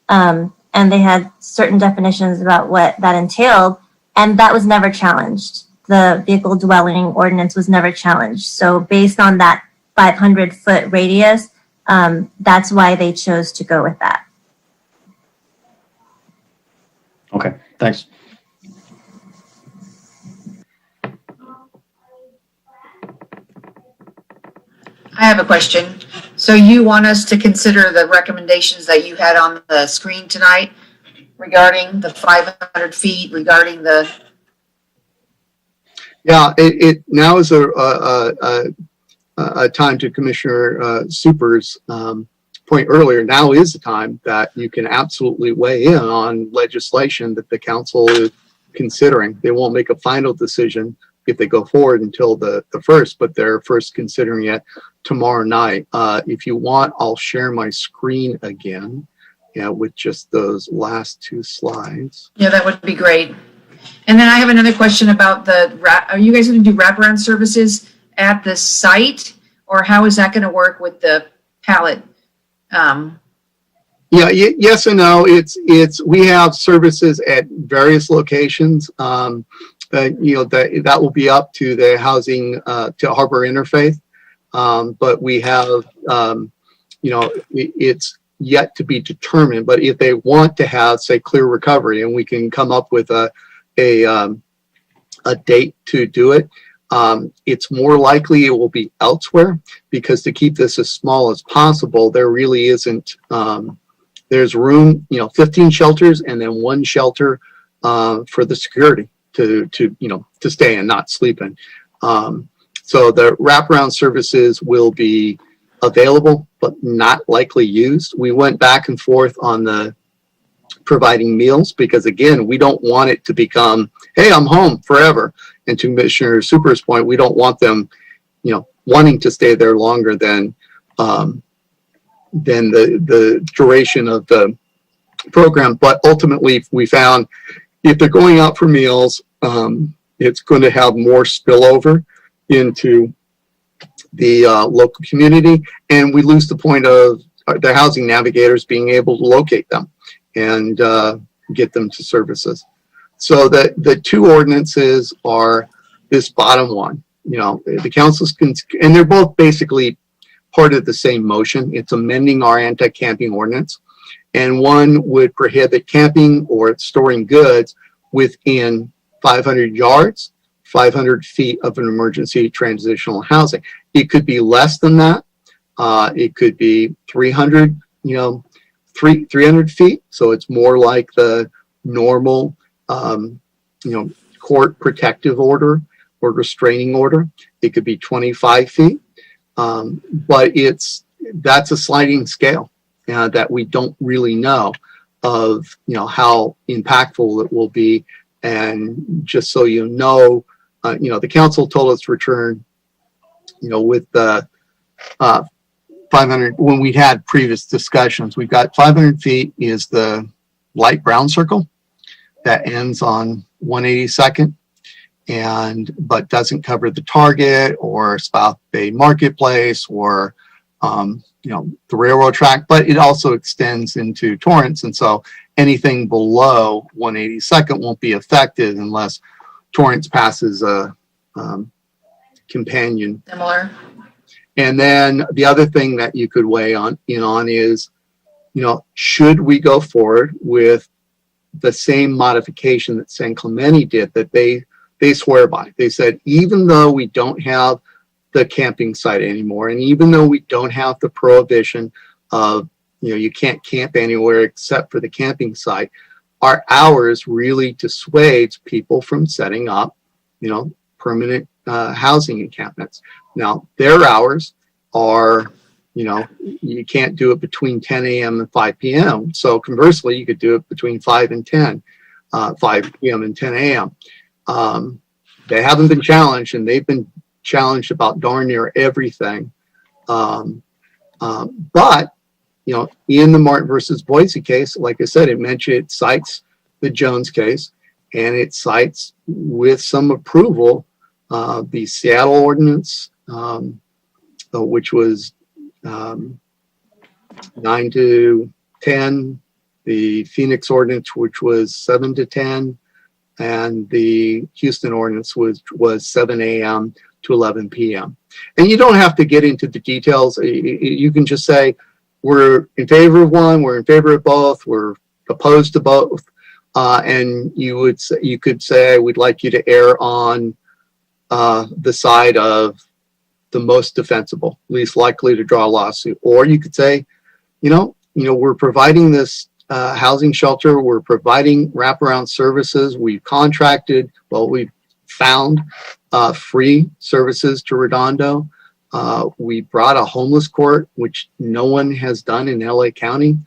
And they had certain definitions about what that entailed, and that was never challenged. The vehicle dwelling ordinance was never challenged. So based on that 500-foot radius, that's why they chose to go with that. Okay, thanks. I have a question. So you want us to consider the recommendations that you had on the screen tonight regarding the 500 feet, regarding the... Yeah, it now is a time, to Commissioner Super's point earlier, now is the time that you can absolutely weigh in on legislation that the council is considering. They won't make a final decision if they go forward until the 1st, but they're first considering it tomorrow night. If you want, I'll share my screen again, with just those last 2 slides. Yeah, that would be great. And then I have another question about are you guys going to do wraparound services at the site, or how is that going to work with the pallet? Yeah, yes and no. We have services at various locations. That will be up to the housing, to Harbor Interfaith. But we have, it's yet to be determined. But if they want to have, say, clear recovery, and we can come up with a date to do it, it's more likely it will be elsewhere, because to keep this as small as possible, there really isn't. There's room, 15 shelters, and then one shelter for the security to stay and not sleep in. So the wraparound services will be available, but not likely used. We went back and forth on the providing meals, because again, we don't want it to become, hey, I'm home forever. And to Commissioner Super's point, we don't want them, wanting to stay there longer than the duration of the program. But ultimately, we found if they're going out for meals, it's going to have more spillover into the local community, and we lose the point of the housing navigators being able to locate them and get them to services. So the two ordinances are this bottom one. The councils can, and they're both basically part of the same motion. It's amending our anti-camping ordinance, and one would prohibit camping or storing goods within 500 yards, 500 feet of an emergency transitional housing. It could be less than that. It could be 300, 300 feet. So it's more like the normal, court protective order or restraining order. It could be 25 feet. But that's a sliding scale that we don't really know of, how impactful it will be. And just so the council told us to return, with the 500, when we had previous discussions, we've got 500 feet is the light brown circle that ends on 182nd, but doesn't cover the Target or South Bay Marketplace or, the railroad track, but it also extends into Torrance. And so anything below 182nd won't be affected unless Torrance passes a companion. Similar. And then the other thing that you could weigh on is, should we go forward with the same modification that San Clemente did that they swear by? They said, even though we don't have the camping site anymore, and even though we don't have the prohibition of, you can't camp anywhere except for the camping site, our hours really dissuades people from setting up, permanent housing encampments. Now, their hours are, you can't do it between 10 a.m. and 5 p.m. So conversely, you could do it between 5 and 10, 5 p.m. and 10 a.m. They haven't been challenged, and they've been challenged about darn near everything. But, in the Martin versus Boise case, like I said, it cites the Jones case, and it cites with some approval the Seattle ordinance, which was 9 to 10, the Phoenix ordinance, which was 7 to 10, and the Houston ordinance was 7 a.m. to 11 p.m. And you don't have to get into the details. You can just say, we're in favor of one, we're in favor of both, we're opposed to both. And you could say, we'd like you to err on the side of the most defensible, least likely to draw a lawsuit. Or you could say, we're providing this housing shelter, we're providing wraparound services, we've found free services to Redondo. We brought a homeless court, which no one has done in LA County,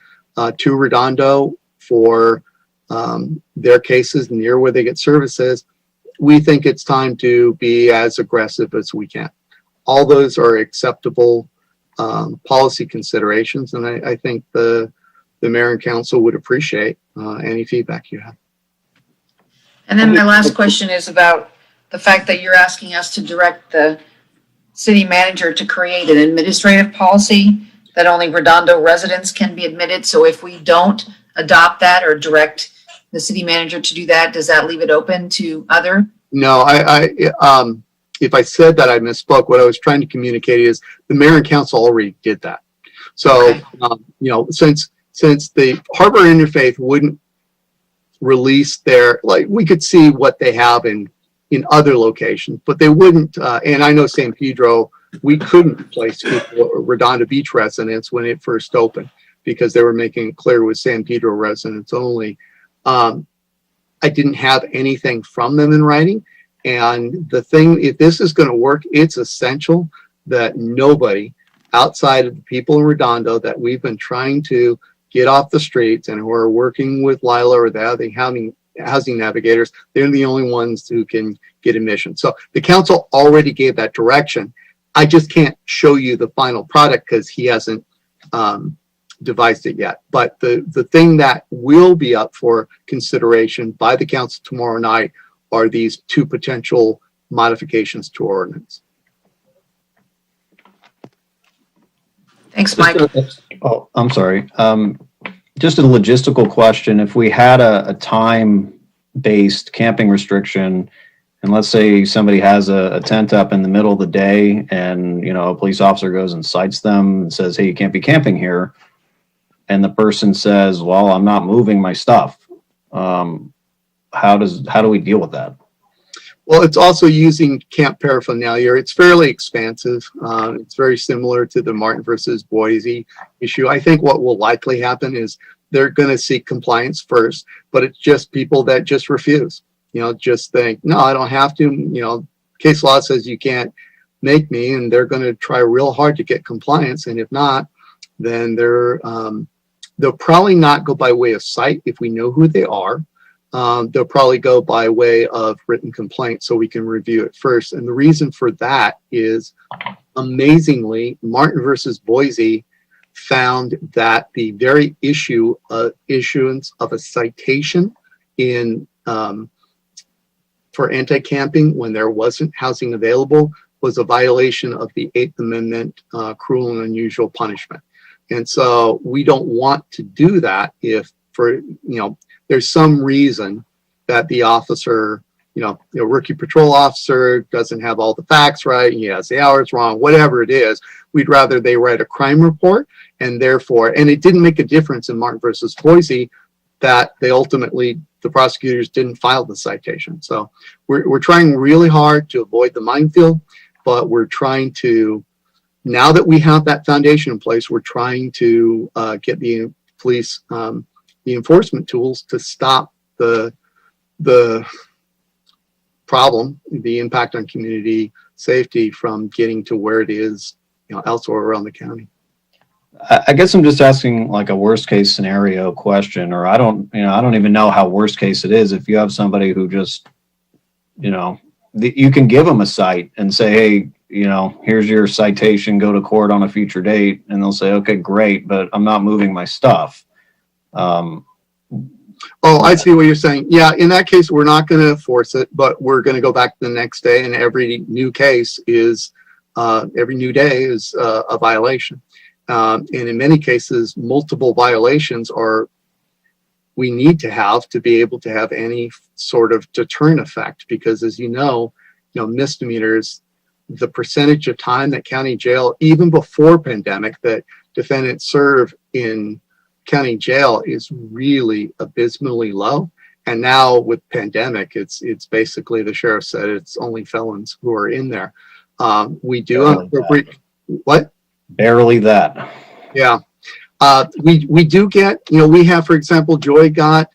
to Redondo for their cases near where they get services. We think it's time to be as aggressive as we can. All those are acceptable policy considerations, and I think the mayor and council would appreciate any feedback you have. And then my last question is about the fact that you're asking us to direct the city manager to create an administrative policy that only Redondo residents can be admitted. So if we don't adopt that or direct the city manager to do that, does that leave it open to other? No, if I said that, I misspoke. What I was trying to communicate is the mayor and council already did that. So, Okay. Since the Harbor Interfaith wouldn't release their, like, we could see what they have in other locations, but they wouldn't, and I know San Pedro, we couldn't place people, Redondo Beach residents when it first opened because they were making it clear with San Pedro residents only. I didn't have anything from them in writing. And the thing, if this is going to work, it's essential that nobody outside of the people in Redondo that we've been trying to get off the streets and who are working with Lila or the other housing navigators, they're the only ones who can get admission. So the council already gave that direction. I just can't show you the final product because he hasn't devised it yet. But the thing that will be up for consideration by the council tomorrow night are these two potential modifications to ordinance. Thanks, Mike. Oh, I'm sorry. Just a logistical question. If we had a time-based camping restriction, and let's say somebody has a tent up in the middle of the day and, a police officer goes and cites them and says, hey, you can't be camping here. And the person says, well, I'm not moving my stuff. How do we deal with that? Well, it's also using camp paraphernalia. It's fairly expansive. It's very similar to the Martin versus Boise issue. I think what will likely happen is they're going to seek compliance first, but it's just people that just refuse, just think, no, I don't have to, case law says you can't make me, and they're going to try real hard to get compliance. And if not, then they'll probably not go by way of cite if we know who they are. They'll probably go by way of written complaint so we can review it first. And the reason for that is, amazingly, Martin versus Boise found that the very issuance of a citation for anti-camping when there wasn't housing available was a violation of the 8th Amendment, cruel and unusual punishment. And so we don't want to do that if, there's some reason that the officer, rookie patrol officer doesn't have all the facts right, he has the hours wrong, whatever it is. We'd rather they write a crime report, and therefore, and it didn't make a difference in Martin versus Boise that the prosecutors didn't file the citation. So we're trying really hard to avoid the minefield, but we're trying to, now that we have that foundation in place, we're trying to get the police the enforcement tools to stop the problem, the impact on community safety from getting to where it is, elsewhere around the county. I guess I'm just asking like a worst case scenario question, or I don't even know how worst case it is. If you have somebody who just, you can give them a cite and say, hey, here's your citation, go to court on a future date. And they'll say, okay, great, but I'm not moving my stuff. I see what you're saying. Yeah, in that case, we're not going to enforce it, but we're going to go back the next day, and every new day is a violation. And in many cases, multiple violations we need to be able to have any sort of deterrent effect, because as misdemeanors, the percentage of time that county jail, even before pandemic, that defendants serve in county jail is really abysmally low. And now with pandemic, it's basically, the sheriff said, it's only felons who are in there. We do what? Barely that. Yeah. We do get, we have, for example, Joy got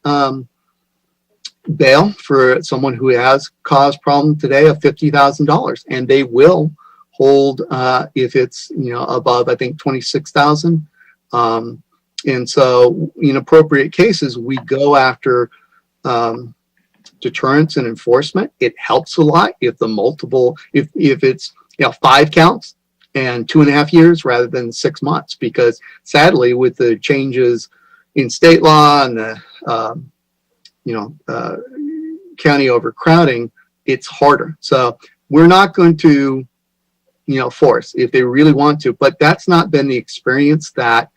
bail for someone who has caused problem today of $50,000, and they will hold if it's above, I think, 26,000. And so in appropriate cases, we go after deterrence and enforcement. It helps a lot if if it's 5 counts and 2.5 years rather than 6 months, because sadly with the changes in state law and the county overcrowding, it's harder. So we're not going to force if they really want to. But that's not been the experience that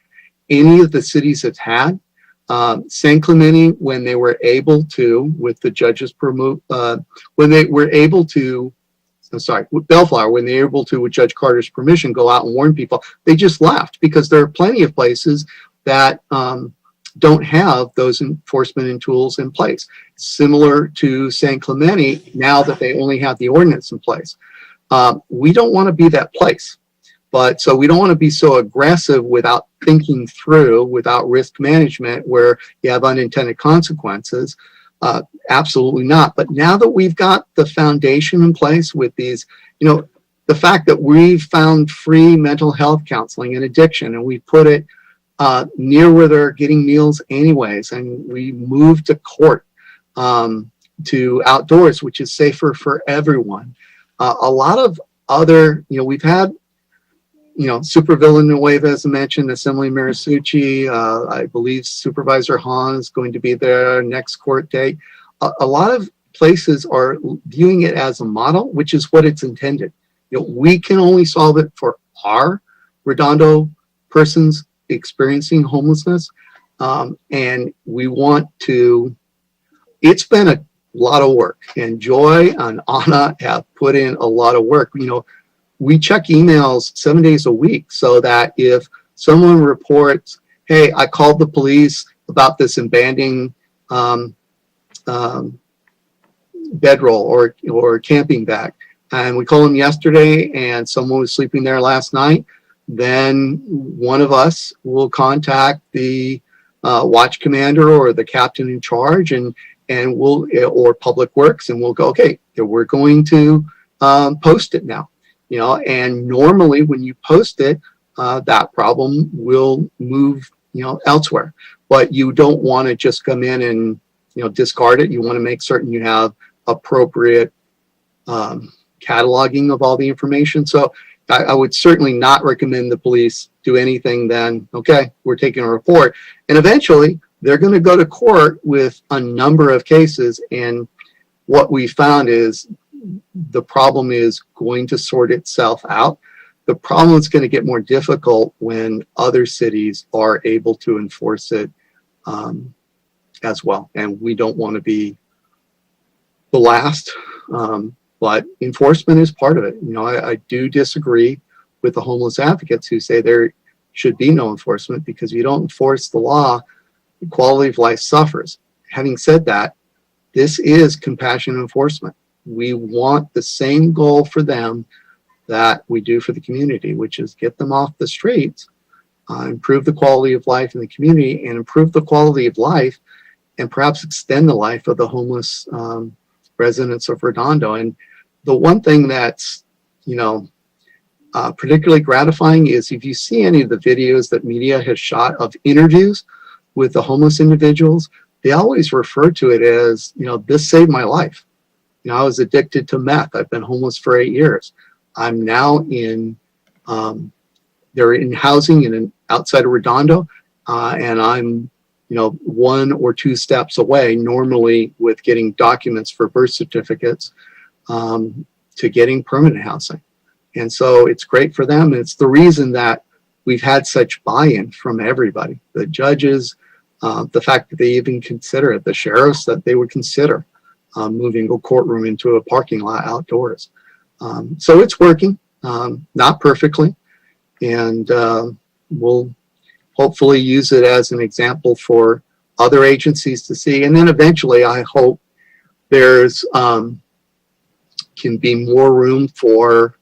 any of the cities have had. San Clemente, when they were able to, with the judges when they were able to, with Bellflower, when they were able to, with Judge Carter's permission, go out and warn people, they just left because there are plenty of places that don't have those enforcement and tools in place. Similar to San Clemente, now that they only have the ordinance in place. We don't want to be that place. But so we don't want to be so aggressive without thinking through, without risk management, where you have unintended consequences. Absolutely not. But now that we've got the foundation in place with these, the fact that we've found free mental health counseling and addiction, and we put it near where they're getting meals anyways, and we moved to court to outdoors, which is safer for everyone. A lot of other, we've had, Super Villanueva, as I mentioned, Assembly Marisucci, I believe Supervisor Hahn is going to be there next court date. A lot of places are viewing it as a model, which is what it's intended. We can only solve it for our Redondo persons experiencing homelessness. And we want to, it's been a lot of work, and Joy and Anna have put in a lot of work. We check emails 7 days a week so that if someone reports, hey, I called the police about this abandoned bedroll or camping bag, and we called them yesterday and someone was sleeping there last night, then one of us will contact the watch commander or the captain in charge and we'll, or Public Works, and we'll go, okay, we're going to post it now. And normally when you post it, that problem will move, elsewhere. But you don't want to just come in and, discard it. You want to make certain you have appropriate cataloging of all the information. So I would certainly not recommend the police do anything then, okay, we're taking a report. And eventually they're going to go to court with a number of cases. And what we found is the problem is going to sort itself out. The problem is going to get more difficult when other cities are able to enforce it as well. And we don't want to be the last, but enforcement is part of it. I do disagree with the homeless advocates who say there should be no enforcement, because if you don't enforce the law, the quality of life suffers. Having said that, this is compassionate enforcement. We want the same goal for them that we do for the community, which is get them off the streets, improve the quality of life in the community, and improve the quality of life and perhaps extend the life of the homeless residents of Redondo. And the one thing that's, particularly gratifying is if you see any of the videos that media has shot of interviews with the homeless individuals, they always refer to it as, this saved my life. I was addicted to meth. I've been homeless for 8 years. I'm now in, they're in housing outside of Redondo, and I'm, 1 or 2 steps away normally with getting documents for birth certificates to getting permanent housing. And so it's great for them. And it's the reason that we've had such buy-in from everybody, the judges, the fact that they even consider it, the sheriffs, that they would consider moving a courtroom into a parking lot outdoors. So it's working, not perfectly, and we'll hopefully use it as an example for other agencies to see. And then eventually I hope there's can be more room for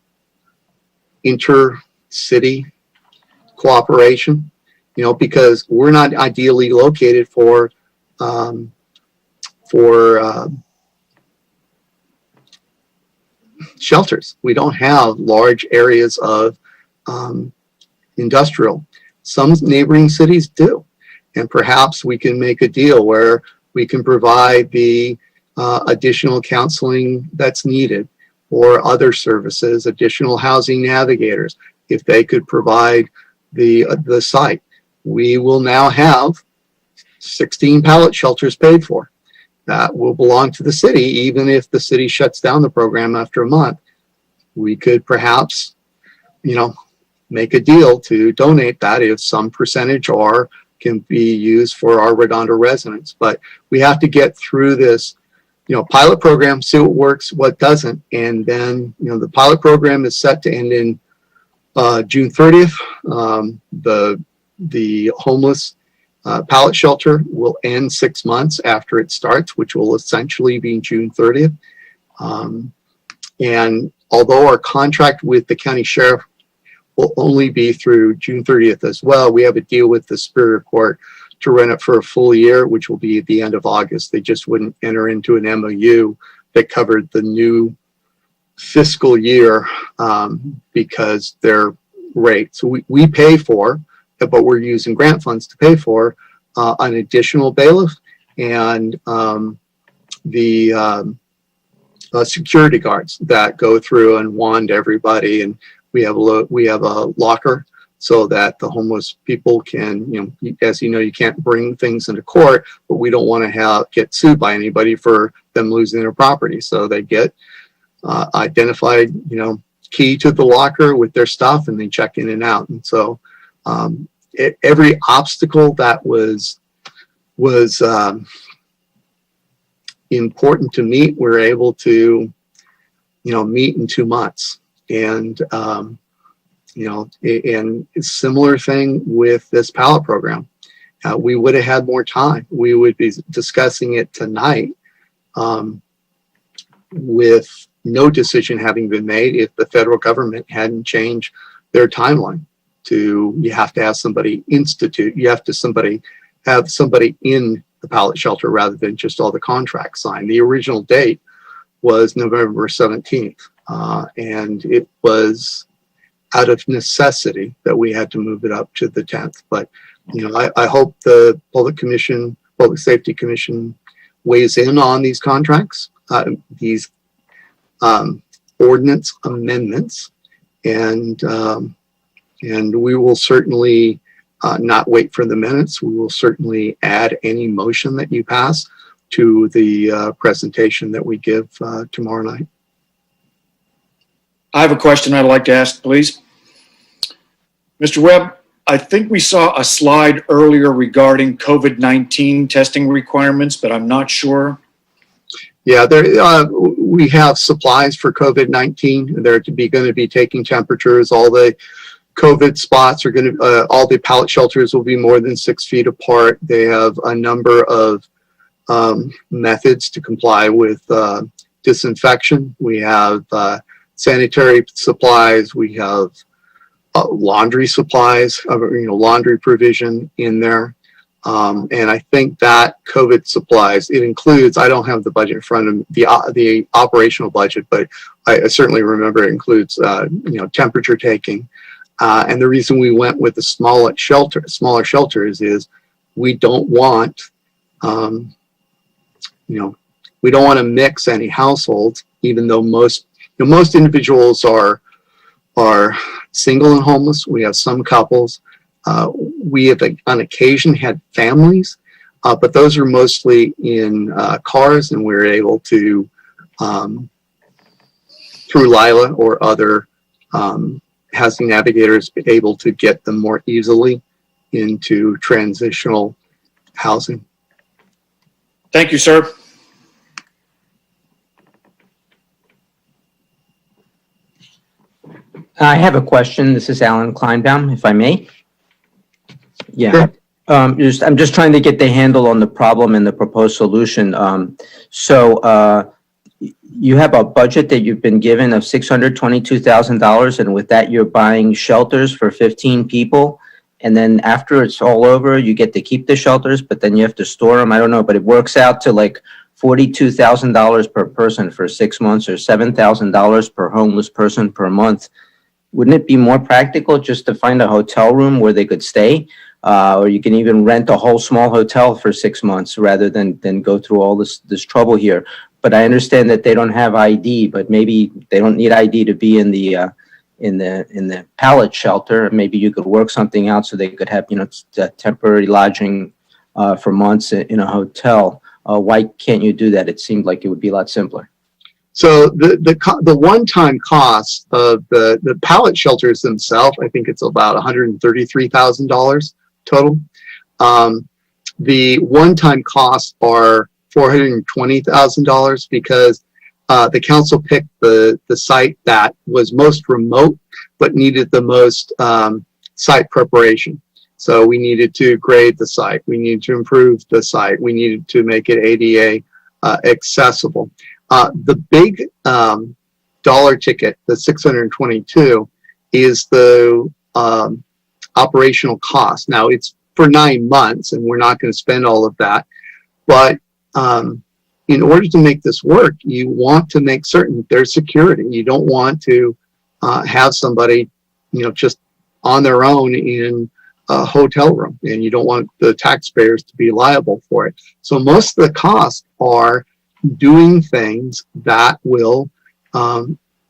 inter-city cooperation, because we're not ideally located for shelters. We don't have large areas of industrial. Some neighboring cities do. And perhaps we can make a deal where we can provide the additional counseling that's needed, or other services, additional housing navigators, if they could provide the site. We will now have 16 pallet shelters paid for. That will belong to the city, even if the city shuts down the program after a month. We could perhaps make a deal to donate that if some percentage or can be used for our Redondo residents. But we have to get through this, pilot program, see what works, what doesn't. And then, the pilot program is set to end in June 30th. The homeless pallet shelter will end 6 months after it starts, which will essentially be June 30th. And although our contract with the county sheriff will only be through June 30th as well, we have a deal with the Superior Court to rent it for a full year, which will be at the end of August. They just wouldn't enter into an MOU that covered the new fiscal year because their rate. So we pay for, but we're using grant funds to pay for an additional bailiff and the security guards that go through and wand everybody. And we have a locker so that the homeless people can, as you know, you can't bring things into court, but we don't want to get sued by anybody for them losing their property. So they get identified, key to the locker with their stuff, and they check in and out. And so every obstacle that was important to meet, we're able to, meet in 2 months. And and it's a similar thing with this pallet program. We would have had more time. We would be discussing it tonight with no decision having been made if the federal government hadn't changed their timeline to, you have to have somebody have somebody in the pallet shelter rather than just all the contracts signed. The original date was November 17th. And it was out of necessity that we had to move it up to the 10th. But, I hope the Public Safety Commission weighs in on these contracts, these ordinance amendments, and we will certainly not wait for the minutes. We will certainly add any motion that you pass to the presentation that we give tomorrow night. I have a question I'd like to ask, please. Mr. Webb, I think we saw a slide earlier regarding COVID-19 testing requirements, but I'm not sure. Yeah, we have supplies for COVID-19. They're going to be taking temperatures. All the COVID spots are going to, all the pallet shelters will be more than 6 feet apart. They have a number of methods to comply with disinfection. We have sanitary supplies. We have laundry supplies, laundry provision in there. And I think that COVID supplies, it includes, I don't have the budget in front of me, the operational budget, but I certainly remember it includes, temperature taking. And the reason we went with the smaller shelters is we don't want, we don't want to mix any households, even though most individuals are single and homeless. We have some couples. We have on occasion had families, but those are mostly in cars, and we're able to, through Lila or other housing navigators, be able to get them more easily into transitional housing. Thank you, sir. I have a question. This is Alan Kleinbaum, if I may. Yeah. Sure. I'm just trying to get the handle on the problem and the proposed solution. You have a budget that you've been given of $622,000, and with that, you're buying shelters for 15 people. And then after it's all over, you get to keep the shelters, but then you have to store them. I don't know, but it works out to like $42,000 per person for 6 months, or $7,000 per homeless person per month. Wouldn't it be more practical just to find a hotel room where they could stay? Or you can even rent a whole small hotel for 6 months rather than go through all this trouble here. But I understand that they don't have ID, but maybe they don't need ID to be in the pallet shelter. Maybe you could work something out so they could have, temporary lodging for months in a hotel. Why can't you do that? It seemed like it would be a lot simpler. So the one-time cost of the pallet shelters themselves, I think it's about $133,000 total. The one-time costs are $420,000 because the council picked the site that was most remote but needed the most site preparation. So we needed to grade the site. We needed to improve the site. We needed to make it ADA accessible. The big dollar ticket, the 622, is the operational cost. Now it's for 9 months, and we're not going to spend all of that. But in order to make this work, you want to make certain there's security. You don't want to have somebody, just on their own in a hotel room, and you don't want the taxpayers to be liable for it. So most of the costs are doing things that will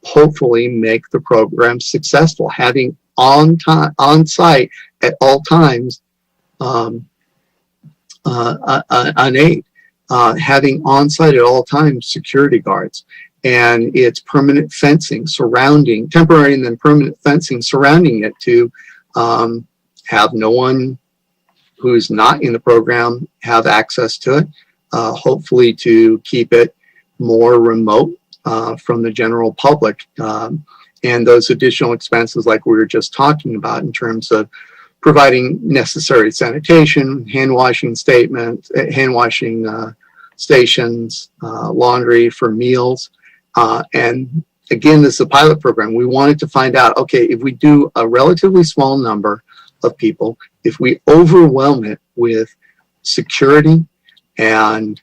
hopefully make the program successful. Having on site at all times an aid, having on site at all times security guards, and it's permanent fencing surrounding, temporary and then permanent fencing surrounding it to have no one who's not in the program have access to it. Hopefully to keep it more remote from the general public. And those additional expenses like we were just talking about in terms of providing necessary sanitation, hand washing statements, hand washing stations, laundry for meals. And again, this is a pilot program. We wanted to find out, okay, if we do a relatively small number of people, if we overwhelm it with security and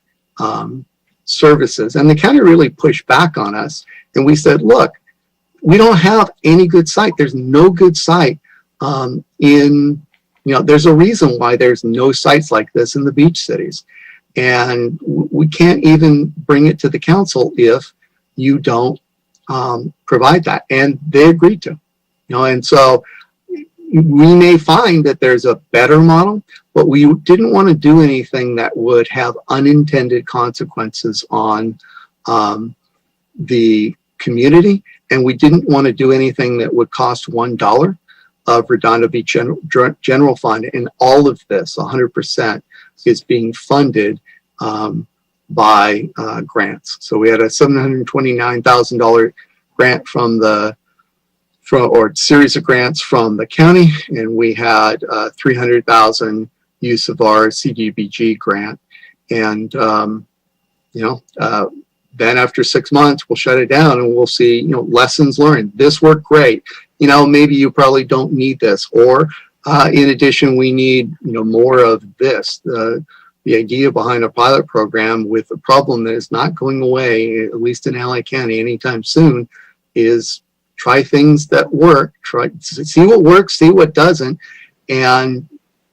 services, and the county really pushed back on us, and we said, look, we don't have any good site. There's no good site there's a reason why there's no sites like this in the beach cities, and we can't even bring it to the council if you don't provide that. And they agreed to, and so we may find that there's a better model, but we didn't want to do anything that would have unintended consequences on the community, and we didn't want to do anything that would cost $1 of Redondo Beach General Fund. And all of this, 100%, is being funded by grants. So we had a $729,000 grant or series of grants from the county, and we had $300,000 use of our CDBG grant. And then after 6 months, we'll shut it down and we'll see, lessons learned. This worked great. Maybe you probably don't need this, or in addition, we need more of this. The idea behind a pilot program with a problem that is not going away, at least in LA County anytime soon, is try things that work, see what works, see what doesn't, and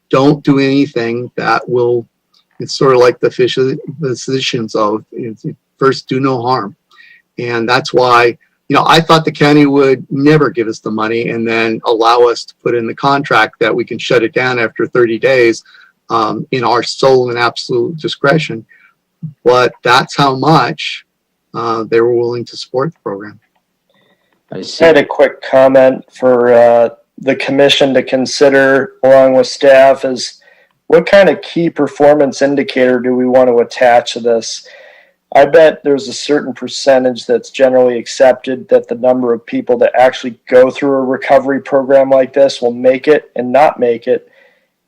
don't do anything that will, it's sort of like the physicians of, first do no harm. And that's why, I thought the county would never give us the money and then allow us to put in the contract that we can shut it down after 30 days in our sole and absolute discretion. But that's how much they were willing to support the program. I had a quick comment for the commission to consider along with staff is what kind of key performance indicator do we want to attach to this? I bet there's a certain percentage that's generally accepted that the number of people that actually go through a recovery program like this will make it and not make it.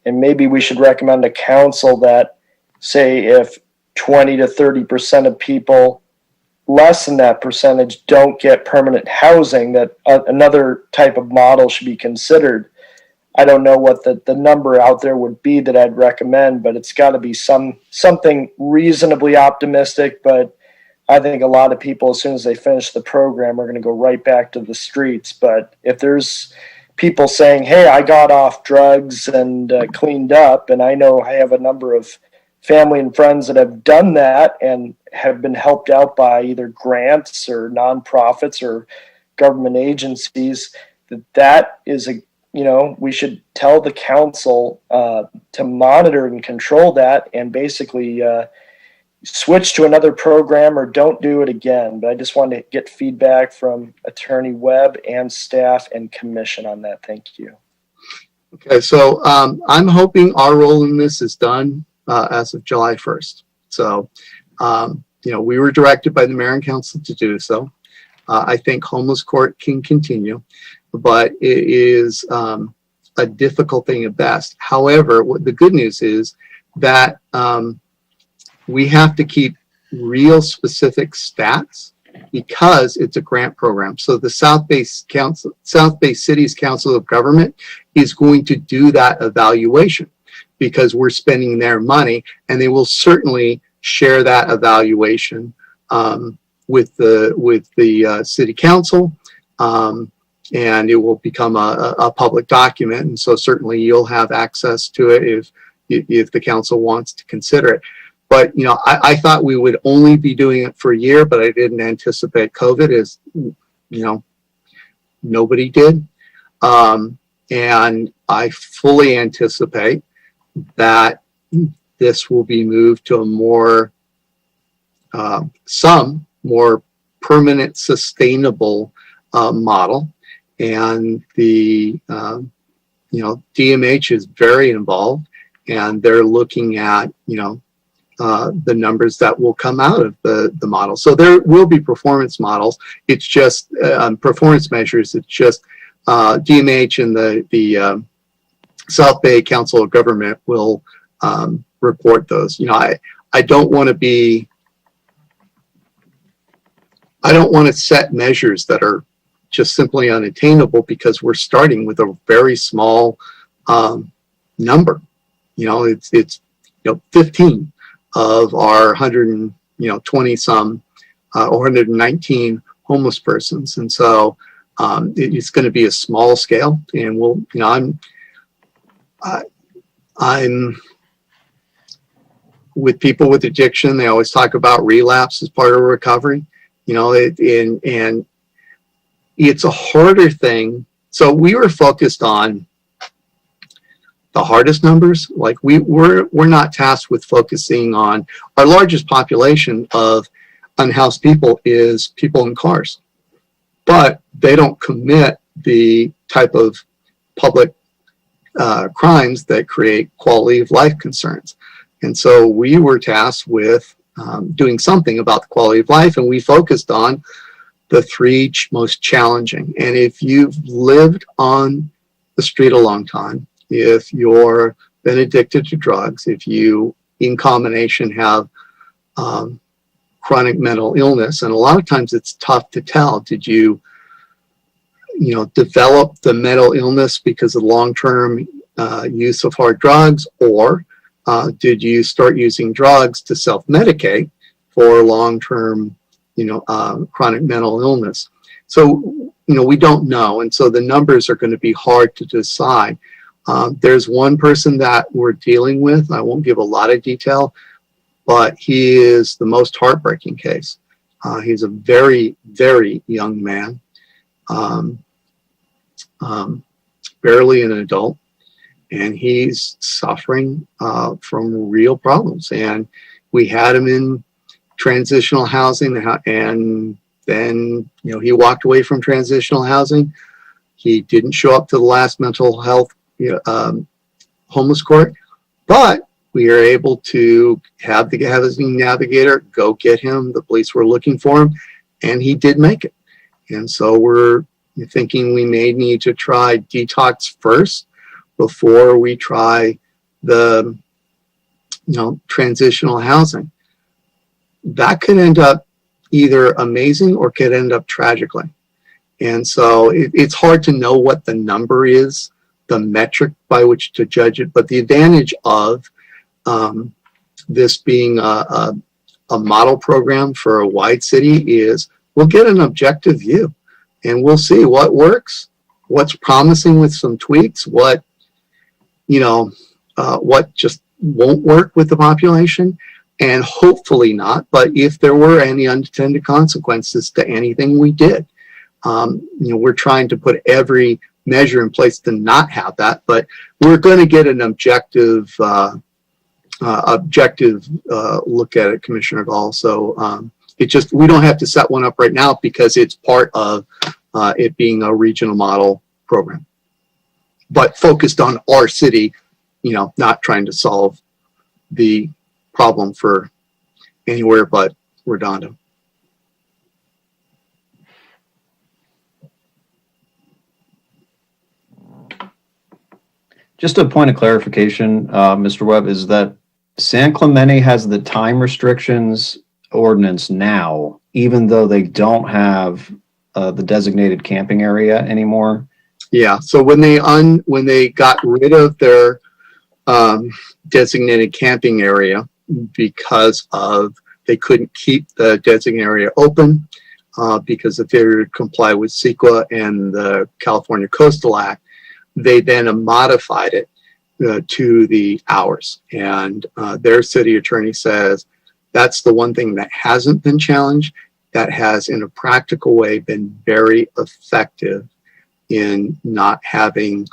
And maybe we should recommend to council that, say, if 20 to 30% of people, less than that percentage, don't get permanent housing, that another type of model should be considered. I don't know what the number out there would be that I'd recommend, but it's got to be something reasonably optimistic. But I think a lot of people, as soon as they finish the program, are going to go right back to the streets. But if there's people saying, hey, I got off drugs and cleaned up, and I know I have a number of family and friends that have done that and have been helped out by either grants or nonprofits or government agencies, that is we should tell the council to monitor and control that and basically switch to another program or don't do it again. But I just wanted to get feedback from Attorney Webb and staff and commission on that. Thank you. Okay, so I'm hoping our role in this is done as of July 1st. So, we were directed by the mayor and council to do so. I think homeless court can continue, but it is a difficult thing at best. However, what the good news is that we have to keep real specific stats because it's a grant program. So the South Bay Cities Council of Government is going to do that evaluation because we're spending their money, and they will certainly share that evaluation with the city council, and it will become a public document. And so certainly you'll have access to it if the council wants to consider it. But, I thought we would only be doing it for a year, but I didn't anticipate COVID, as, nobody did. And I fully anticipate that this will be moved to a more, some more permanent, sustainable model. And the, DMH is very involved, and they're looking at, the numbers that will come out of the model. So there will be performance models. It's just performance measures. It's just DMH and the South Bay Council of Government will report those. I don't want to set measures that are just simply unattainable because we're starting with a very small number. It's 15 of our 120 some or 119 homeless persons, and so it's going to be a small scale. And I'm with people with addiction. They always talk about relapse as part of recovery. And it's a harder thing. So we were focused on the hardest numbers. Like we're not tasked with focusing on our largest population of unhoused people is people in cars, but they don't commit the type of public crimes that create quality of life concerns. And so we were tasked with doing something about the quality of life, and we focused on the three most challenging. And if you've lived on the street a long time, if you're been addicted to drugs, if you in combination have chronic mental illness, and a lot of times it's tough to tell, did you develop the mental illness because of long-term use of hard drugs, or did you start using drugs to self-medicate for long-term chronic mental illness? So we don't know, and so the numbers are going to be hard to decide. There's one person that we're dealing with. I won't give a lot of detail, but he is the most heartbreaking case. He's a very, very young man, barely an adult, and he's suffering from real problems. And we had him in transitional housing, and then he walked away from transitional housing. He didn't show up to the last mental health homeless court, but we are able to have the housing navigator go get him. The police were looking for him, and he did make it. And so we're thinking we may need to try detox first before we try the transitional housing. That could end up either amazing or could end up tragically. And so it's hard to know what the number is, the metric by which to judge it. But the advantage of this being a model program for a wide city is we'll get an objective view, and we'll see what works, what's promising with some tweaks, what just won't work with the population, and hopefully not. But if there were any unintended consequences to anything we did, we're trying to put every measure in place to not have that, but we're going to get an objective objective look at it, Commissioner Gall. So it just, we don't have to set one up right now because it's part of it being a regional model program, but focused on our city, you know, not trying to solve the problem for anywhere but Redondo. Just a point of clarification, Mr. Webb, is that San Clemente has the time restrictions ordinance now, even though they don't have the designated camping area anymore? Yeah. So when they got rid of their designated camping area because of they couldn't keep the designated area open because the failure to comply with CEQA and the California Coastal Act, they then modified it to the hours. And their city attorney says that's the one thing that hasn't been challenged, that has in a practical way been very effective in not having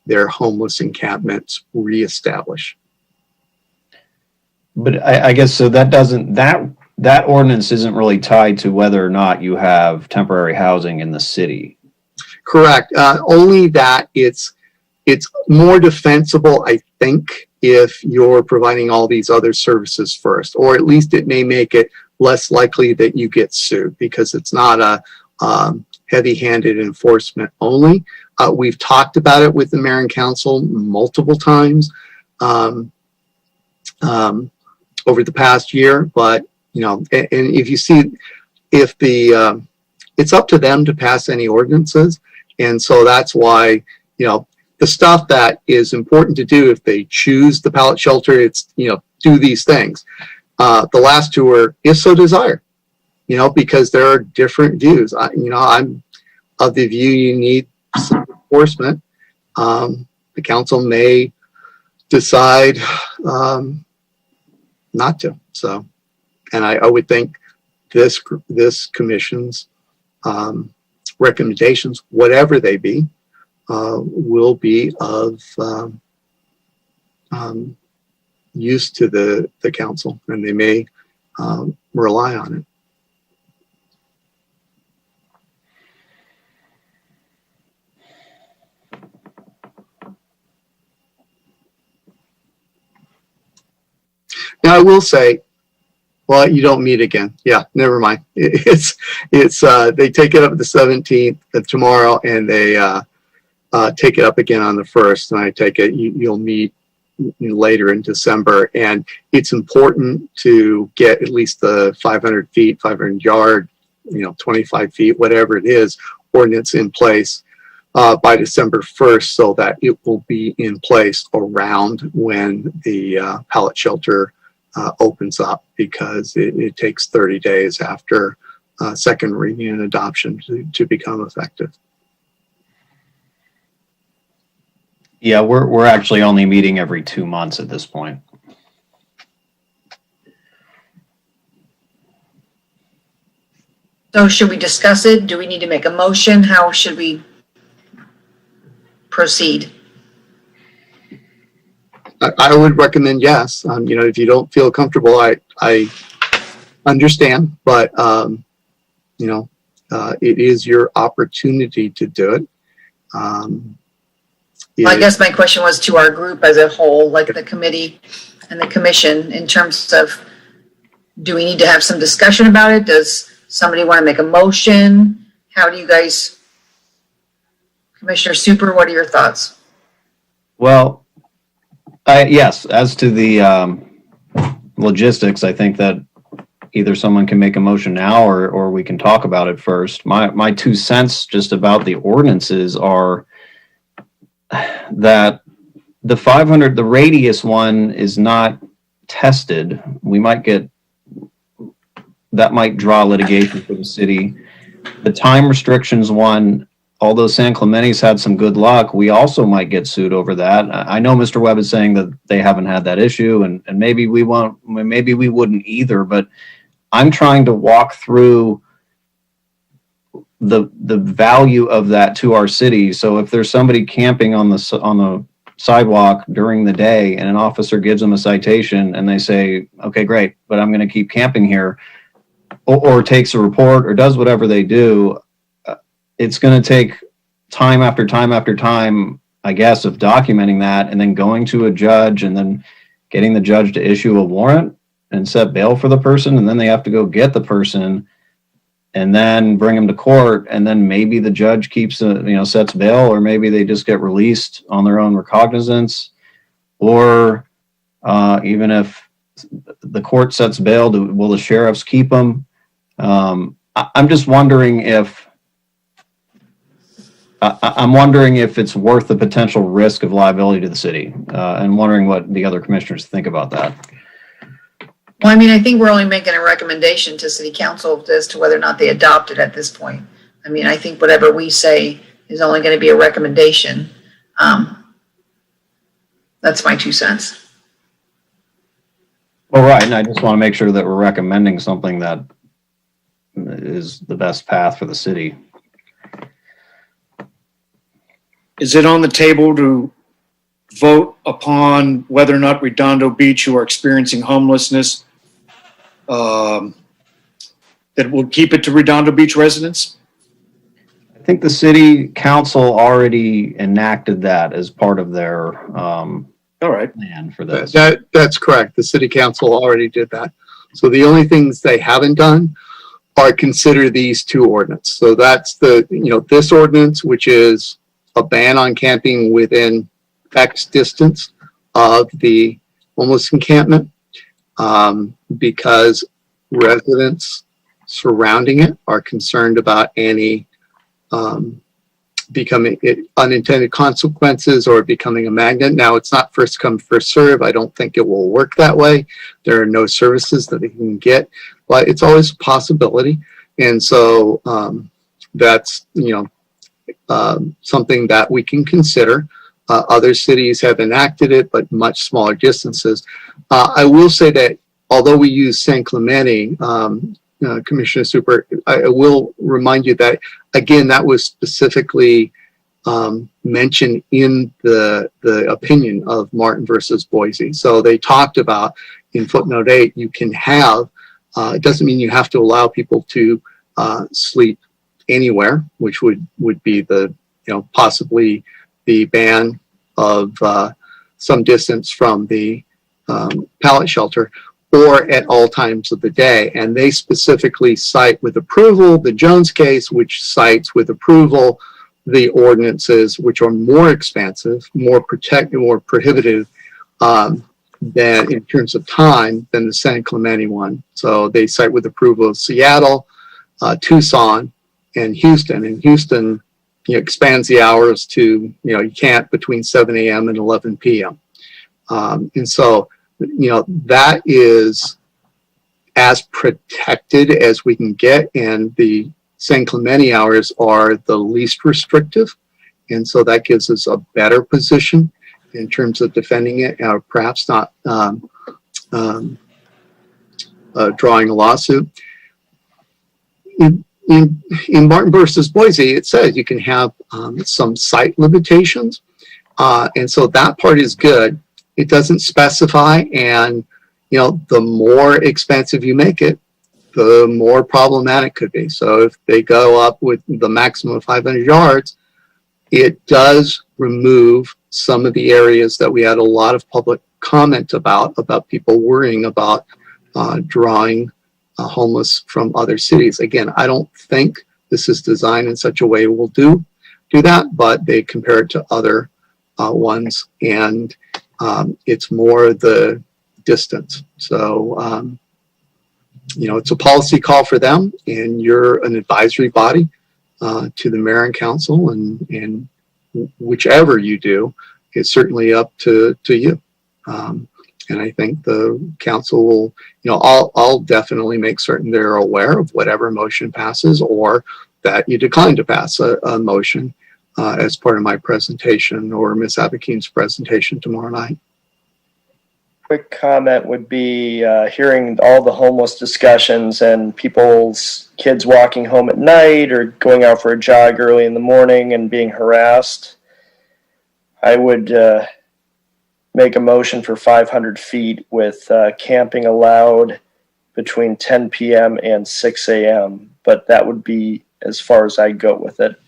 their homeless encampments reestablished. But I guess so that doesn't, that ordinance isn't really tied to whether or not you have temporary housing in the city. Correct. Only that it's more defensible, I think, if you're providing all these other services first, or at least it may make it less likely that you get sued because it's not a heavy-handed enforcement only. We've talked about it with the mayor and council multiple times over the past year, but you know, and if you see, if the it's up to them to pass any ordinances, and so that's why, you know, the stuff that is important to do if they choose the pallet shelter, it's, you know, do these things. The last two are if so desire, you know, because there are different views. You know, I'm of the view you need some enforcement. The council may decide not to. So, and I would think this commission's recommendations, whatever they be, will be of use to the council, and they may rely on it. Now I will say, well, you don't meet again. Yeah, never mind. It's they take it up the 17th tomorrow, and they take it up again on the 1st. And I take it you'll meet later in December. And it's important to get at least the 500 feet, 500 yard, you know, 25 feet, whatever it is, ordinance in place by December 1st, so that it will be in place around when the pallet shelter opens up, because it takes 30 days after second reading and adoption to become effective. Yeah, we're actually only meeting every 2 months at this point. So should we discuss it? Do we need to make a motion? How should we proceed? I would recommend yes. You know, if you don't feel comfortable, I understand, but you know, it is your opportunity to do it. Well, I guess my question was to our group as a whole, like the committee and the commission, in terms of, do we need to have some discussion about it? Does somebody want to make a motion? How do you guys, Commissioner Super, what are your thoughts? Well, yes, as to the logistics, I think that either someone can make a motion now or we can talk about it first. My 2 cents just about the ordinances are that the 500, the radius one is not tested. We might get, that might draw litigation for the city. The time restrictions one, although San Clemente's had some good luck, we also might get sued over that. I know Mr. Webb is saying that they haven't had that issue, and maybe we won't, maybe we wouldn't either, but I'm trying to walk through the value of that to our city. So if there's somebody camping on the sidewalk during the day and an officer gives them a citation and they say, okay, great, but I'm going to keep camping here, or takes a report or does whatever they do, it's going to take time after time after time, I guess, of documenting that and then going to a judge and then getting the judge to issue a warrant and set bail for the person. And then they have to go get the person and then bring them to court. And then maybe the judge keeps, sets bail, or maybe they just get released on their own recognizance. Or even if the court sets bail, will the sheriffs keep them? I'm just wondering if it's worth the potential risk of liability to the city, and wondering what the other commissioners think about that. Well, I mean, I think we're only making a recommendation to city council as to whether or not they adopt it at this point. I mean, I think whatever we say is only going to be a recommendation. That's my 2 cents. Well, right, and I just want to make sure that we're recommending something that is the best path for the city. Is it on the table to vote upon whether or not Redondo Beach, who are experiencing homelessness, that will keep it to Redondo Beach residents? I think the city council already enacted that as part of their All right. plan for this. That's correct. The city council already did that. So the only things they haven't done are consider these two ordinances. So that's this ordinance, which is a ban on camping within X distance of the homeless encampment, because residents surrounding it are concerned about any becoming unintended consequences or becoming a magnet. Now, it's not first come, first serve. I don't think it will work that way. There are no services that they can get, but it's always a possibility. And so that's, something that we can consider. Other cities have enacted it, but much smaller distances. I will say that although we use San Clemente, Commissioner Super, I will remind you that, again, that was specifically mentioned in the opinion of Martin versus Boise. So they talked about in footnote 8, you can have, it doesn't mean you have to allow people to sleep anywhere, which would be the, possibly the ban of some distance from the pallet shelter, or at all times of the day. And they specifically cite with approval the Jones case, which cites with approval the ordinances which are more expansive, more protective, more prohibitive than in terms of time than the San Clemente one. So they cite with approval of Seattle, Tucson, and Houston. And Houston expands the hours to, you can't between 7 a.m. and 11 p.m. And so, that is as protected as we can get. And the San Clemente hours are the least restrictive. And so that gives us a better position in terms of defending it, or perhaps not drawing a lawsuit. In Martin versus Boise, it says you can have some site limitations. And so that part is good. It doesn't specify, and the more expensive you make it, the more problematic it could be. So if they go up with the maximum of 500 yards, it does remove some of the areas that we had a lot of public comment about people worrying about drawing homeless from other cities. Again, I don't think this is designed in such a way we'll do that, but they compare it to other ones, and it's more the distance. So, it's a policy call for them, and you're an advisory body to the mayor and council, and whichever you do is certainly up to you. And I think the council will, I'll definitely make certain they're aware of whatever motion passes, or that you decline to pass a motion as part of my presentation or Ms. Abakeen's presentation tomorrow night. Quick comment would be hearing all the homeless discussions and people's kids walking home at night or going out for a jog early in the morning and being harassed. I would make a motion for 500 feet with camping allowed between 10 p.m. and 6 a.m., but that would be as far as I go with it.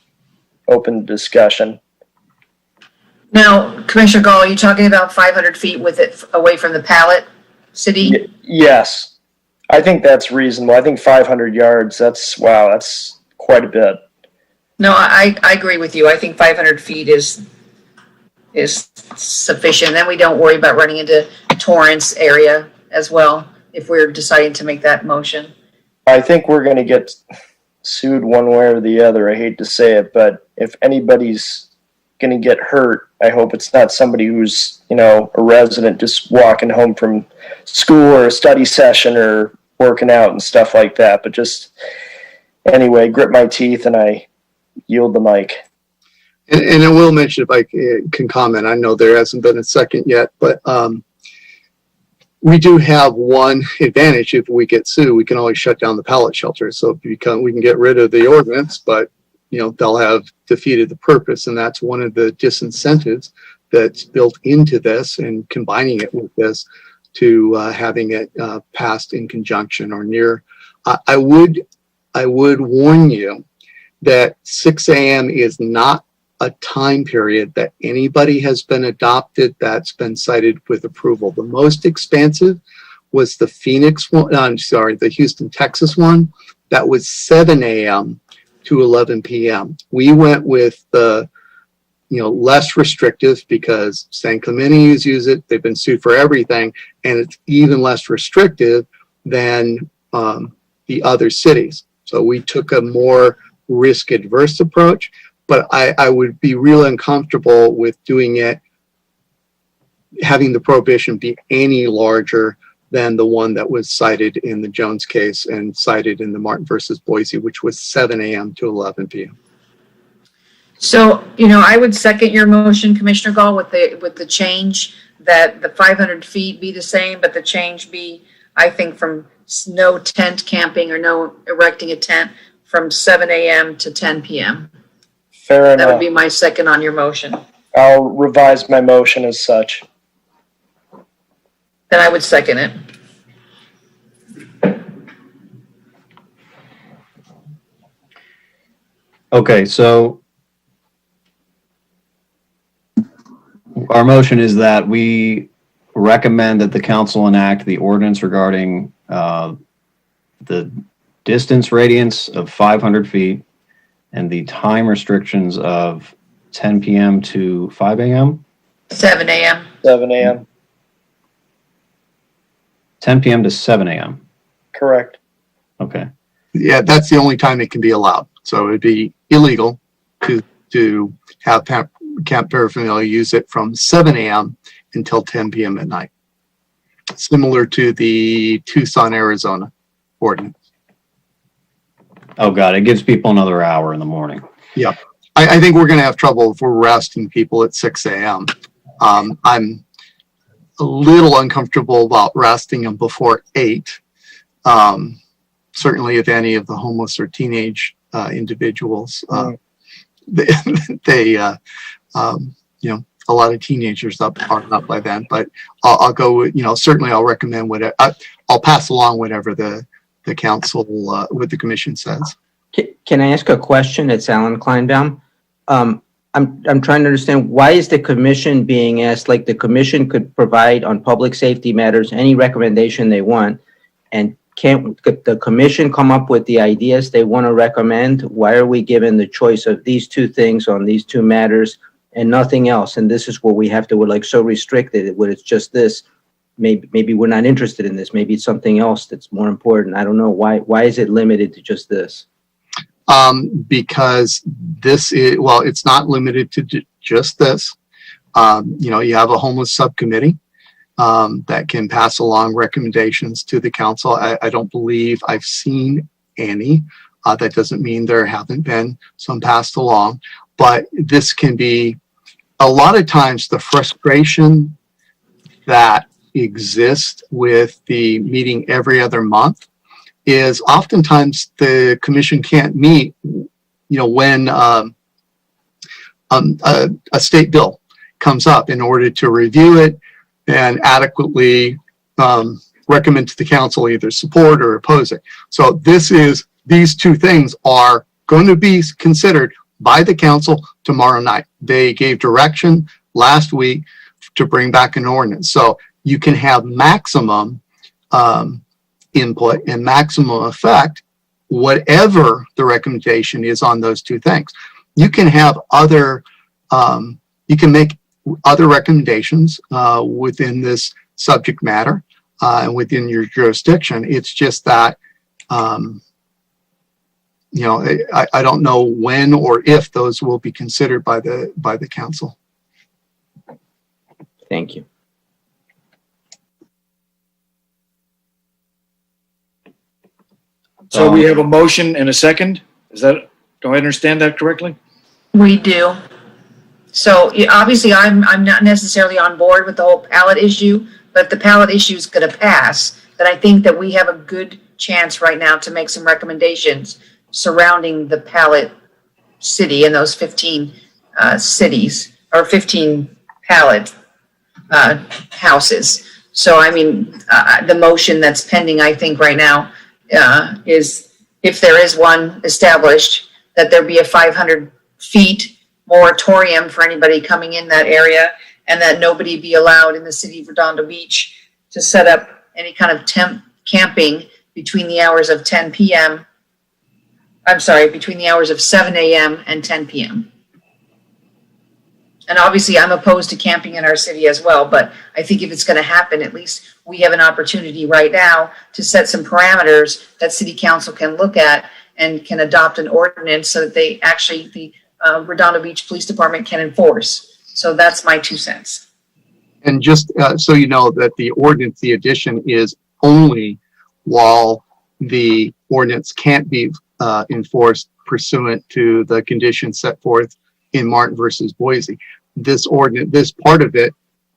Open discussion. Now, Commissioner Gall, are you talking about 500 feet with it away from the pallet city? Yes, I think that's reasonable. I think 500 yards, that's quite a bit. No, I agree with you. I think 500 feet is sufficient. Then we don't worry about running into Torrance area as well if we're deciding to make that motion. I think we're going to get sued one way or the other. I hate to say it, but if anybody's going to get hurt, I hope it's not somebody who's, a resident just walking home from school or a study session or working out and stuff like that. But just anyway, grit my teeth and I yield the mic. And I will mention, if I can comment, I know there hasn't been a second yet, but we do have one advantage. If we get sued, we can always shut down the pallet shelter. So if we can get rid of the ordinance, but they'll have defeated the purpose. And that's one of the disincentives that's built into this, and combining it with this to having it passed in conjunction or near. I would warn you that 6 a.m. is not a time period that anybody has been adopted that's been cited with approval. The most expansive was the the Houston, Texas one. That was 7 a.m. to 11 p.m. We went with the less restrictive because San Clemente's use it. They've been sued for everything, and it's even less restrictive than the other cities. So we took a more risk-adverse approach, but I would be real uncomfortable with doing it, having the prohibition be any larger than the one that was cited in the Jones case and cited in the Martin versus Boise, which was 7 a.m. to 11 p.m. So, I would second your motion, Commissioner Gall, with the change that the 500 feet be the same, but the change be, I think, from no tent camping or no erecting a tent from 7 a.m. to 10 p.m. Fair enough. That would be my second on your motion. I'll revise my motion as such. Then I would second it. Okay, so our motion is that we recommend that the council enact the ordinance regarding the distance radius of 500 feet and the time restrictions of 10 p.m. to 5 a.m. 7 a.m. 7 a.m. 10 p.m. to 7 a.m. Correct. Okay. Yeah, that's the only time it can be allowed. So it'd be illegal to have camp paraphernalia use it from 7 a.m. until 10 p.m. at night. Similar to the Tucson, Arizona ordinance. Oh, God, it gives people another hour in the morning. Yeah. I think we're going to have trouble if we're arresting people at 6 a.m. I'm a little uncomfortable about arresting them before 8. Certainly if any of the homeless or teenage individuals, they a lot of teenagers are up by then, but I'll go with, certainly I'll recommend whatever, I'll pass along whatever the council, what the commission says. Can I ask a question? It's Alan Kleinbaum. I'm trying to understand, why is the commission being asked? Like, the commission could provide on public safety matters any recommendation they want, and can't the commission come up with the ideas they want to recommend? Why are we given the choice of these two things on these two matters and nothing else? And this is where we have to, we're like so restricted, where it's just this. Maybe we're not interested in this. Maybe it's something else that's more important. I don't know. Why is it limited to just this? Because this is, well, it's not limited to just this. You have a homeless subcommittee that can pass along recommendations to the council. I don't believe I've seen any. That doesn't mean there haven't been some passed along, but this can be, a lot of times the frustration that exists with the meeting every other month is oftentimes the commission can't meet, when a state bill comes up in order to review it, and adequately recommend to the council either support or oppose it. So these two things are going to be considered by the council tomorrow night. They gave direction last week to bring back an ordinance. So you can have maximum input and maximum effect, whatever the recommendation is on those two things. You can have you can make other recommendations within this subject matter and within your jurisdiction. It's just that, I don't know when or if those will be considered by the council. Thank you. So we have a motion and a second. Do I understand that correctly? We do. So obviously, I'm not necessarily on board with the whole pallet issue, but if the pallet issue is going to pass, then I think that we have a good chance right now to make some recommendations surrounding the pallet city and those 15 cities or 15 pallet houses. So, I mean, the motion that's pending, I think right now, is if there is one established, that there be a 500 feet moratorium for anybody coming in that area, and that nobody be allowed in the city of Redondo Beach to set up any kind of camping between the hours of 10 p.m. I'm sorry, between the hours of 7 a.m. and 10 p.m. And obviously, I'm opposed to camping in our city as well, but I think if it's going to happen, at least we have an opportunity right now to set some parameters that city council can look at and can adopt an ordinance so that the Redondo Beach Police Department can enforce. So that's my 2 cents. And just so you know that the ordinance, the addition is only while the ordinance can't be enforced pursuant to the conditions set forth in Martin versus Boise. This ordinance, this part of it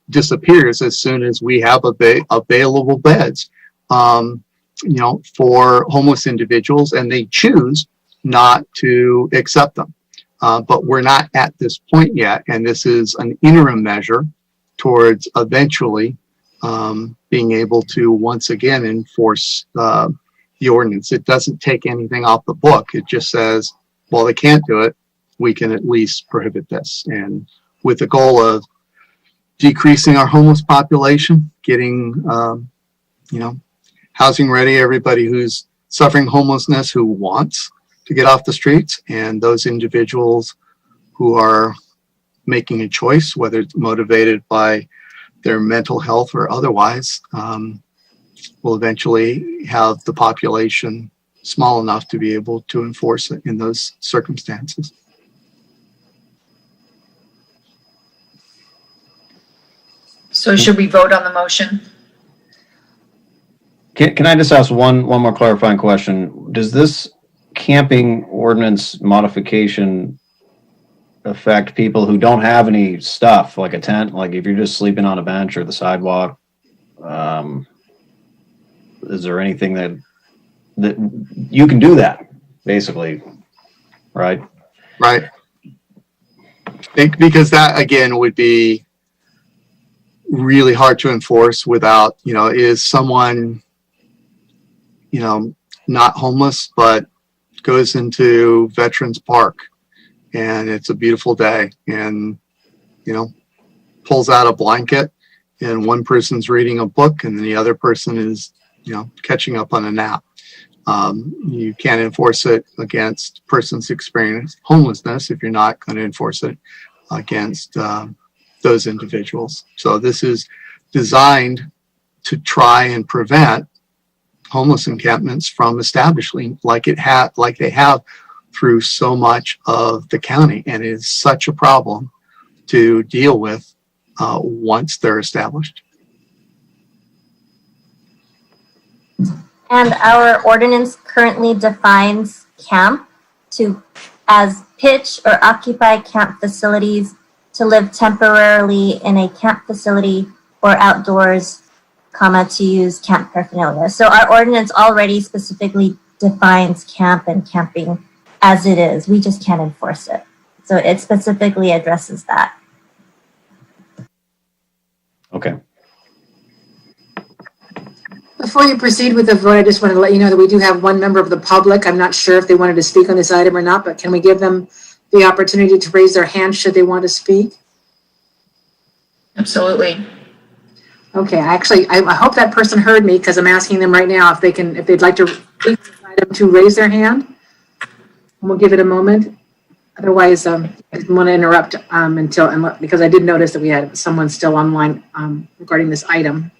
disappears as soon as we have available beds, for homeless individuals, and they choose not to accept them. But we're not at this point yet, and this is an interim measure towards eventually being able to once again enforce the ordinance. It doesn't take anything off the book. It just says, well, they can't do it, we can at least prohibit this. And with the goal of decreasing our homeless population, getting, housing ready, everybody who's suffering homelessness who wants to get off the streets, and those individuals who are making a choice, whether it's motivated by their mental health or otherwise, will eventually have the population small enough to be able to enforce it in those circumstances. So should we vote on the motion? Can I just ask one more clarifying question? Does this camping ordinance modification affect people who don't have any stuff, like a tent, like if you're just sleeping on a bench or the sidewalk? Is there anything that you can do that, basically, right? Right. Because that, again, would be really hard to enforce without, is someone, not homeless, but goes into Veterans Park and it's a beautiful day and, pulls out a blanket and one person's reading a book and the other person is, catching up on a nap. You can't enforce it against persons experiencing homelessness if you're not going to enforce it against those individuals. So this is designed to try and prevent homeless encampments from establishing like they have through so much of the county, and it is such a problem to deal with once they're established. And our ordinance currently defines camp as pitch or occupy camp facilities, to live temporarily in a camp facility or outdoors, to use camp paraphernalia. So our ordinance already specifically defines camp and camping as it is. We just can't enforce it. So it specifically addresses that. Okay. before you proceed with the vote, I just wanted to let you know that we do have one member of the public. I'm not sure if they wanted to speak on this item or not, but can we give them the opportunity to raise their hand should they want to speak? Absolutely. Okay, I hope that person heard me because I'm asking them right now if they'd like to raise their hand. And we'll give it a moment. Otherwise, I didn't want to interrupt because I did notice that we had someone still online regarding this item.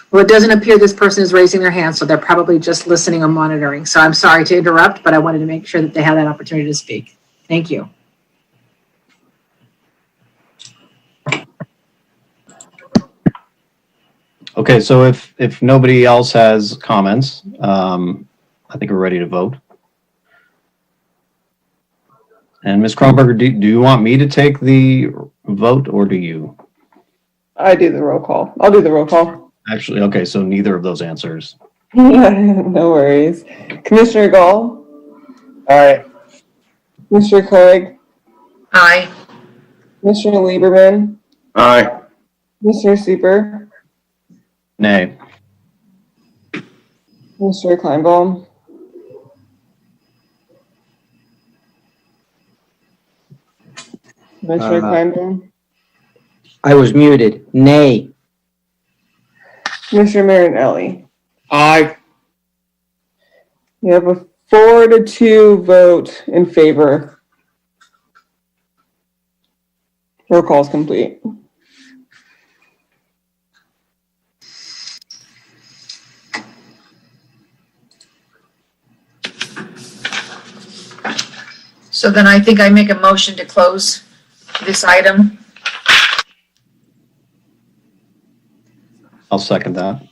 Well, it doesn't appear this person is raising their hand, so they're probably just listening or monitoring. So I'm sorry to interrupt, but I wanted to make sure that they had that opportunity to speak. Thank you. Okay, so if nobody else has comments, I think we're ready to vote. And Ms. Kronberger, do you want me to take the vote or do you? I do the roll call. I'll do the roll call. Actually, okay, so neither of those answers. No worries. Commissioner Gall, Aye. Mr. Coig, Aye. Commissioner Lieberman, Aye. Mr. Super, Nay. Mr. Kleinbaum, Mr. Kleinbaum, I was muted. Nay. Mr. Marinelli. Aye. You have a 4-2 vote in favor. Roll call is complete. So then I think I make a motion to close this item. I'll second that.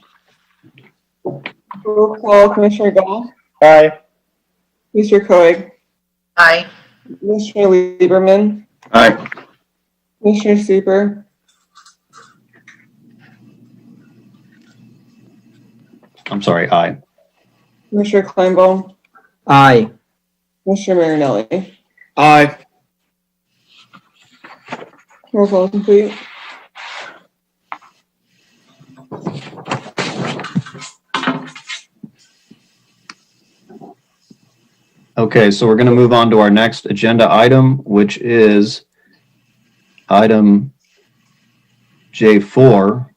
Roll call, Commissioner Gall, Aye. Mr. Coig, Aye. Mr. Lieberman, Aye. Mr. Super, I'm sorry, aye. Mr. Kleinbaum, Aye. Mr. Marinelli. Aye. Roll call complete. Okay, so we're going to move on to our next agenda item, which is item J4.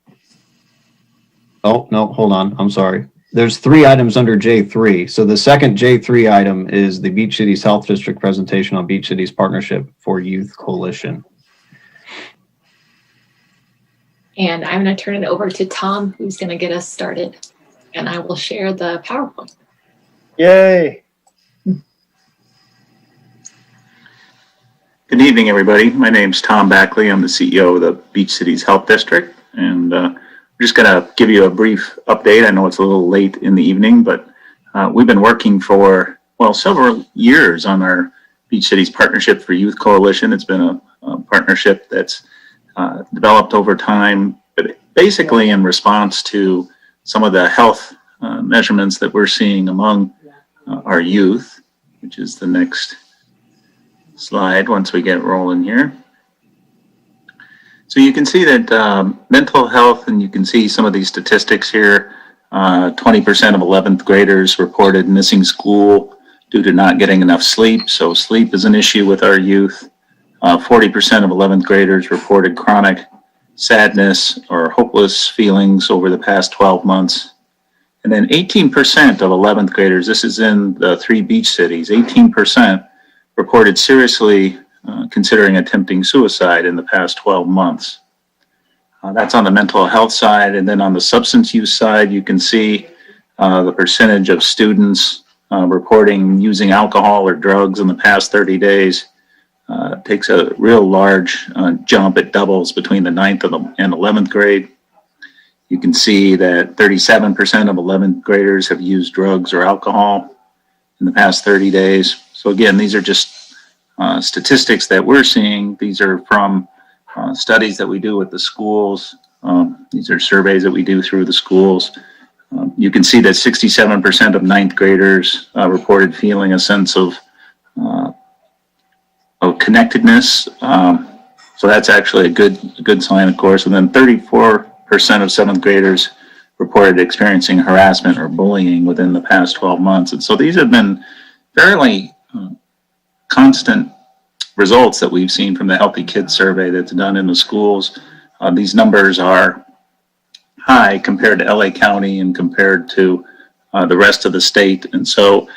Oh, no, hold on. I'm sorry. There's 3 items under J3. So the second J3 item is the Beach Cities Health District presentation on Beach Cities Partnership for Youth Coalition. And I'm going to turn it over to Tom, who's going to get us started. And I will share the PowerPoint. Yay. Good evening, everybody. My name's Tom Backley. I'm the CEO of the Beach Cities Health District, and I'm just going to give you a brief update. I know it's a little late in the evening, but we've been working for, several years on our Beach Cities Partnership for Youth Coalition. It's been a partnership that's developed over time, but basically in response to some of the health measurements that we're seeing among our youth, which is the next slide once we get rolling here. So you can see that mental health, and you can see some of these statistics here, 20% of 11th graders reported missing school due to not getting enough sleep. So sleep is an issue with our youth. 40% of 11th graders reported chronic sadness or hopeless feelings over the past 12 months. And then 18% of 11th graders, this is in the 3 beach cities, 18% reported seriously considering attempting suicide in the past 12 months. That's on the mental health side. And then on the substance use side, you can see the percentage of students reporting using alcohol or drugs in the past 30 days. Takes a real large jump. It doubles between the 9th and 11th grade. You can see that 37% of 11th graders have used drugs or alcohol in the past 30 days. So again, these are just statistics that we're seeing. These are from studies that we do with the schools. These are surveys that we do through the schools. You can see that 67% of 9th graders reported feeling a sense of connectedness. So that's actually a good sign, of course. And then 34% of 7th graders reported experiencing harassment or bullying within the past 12 months. And so these have been fairly constant results that we've seen from the Healthy Kids Survey that's done in the schools. These numbers are high compared to LA County and compared to the rest of the state. And so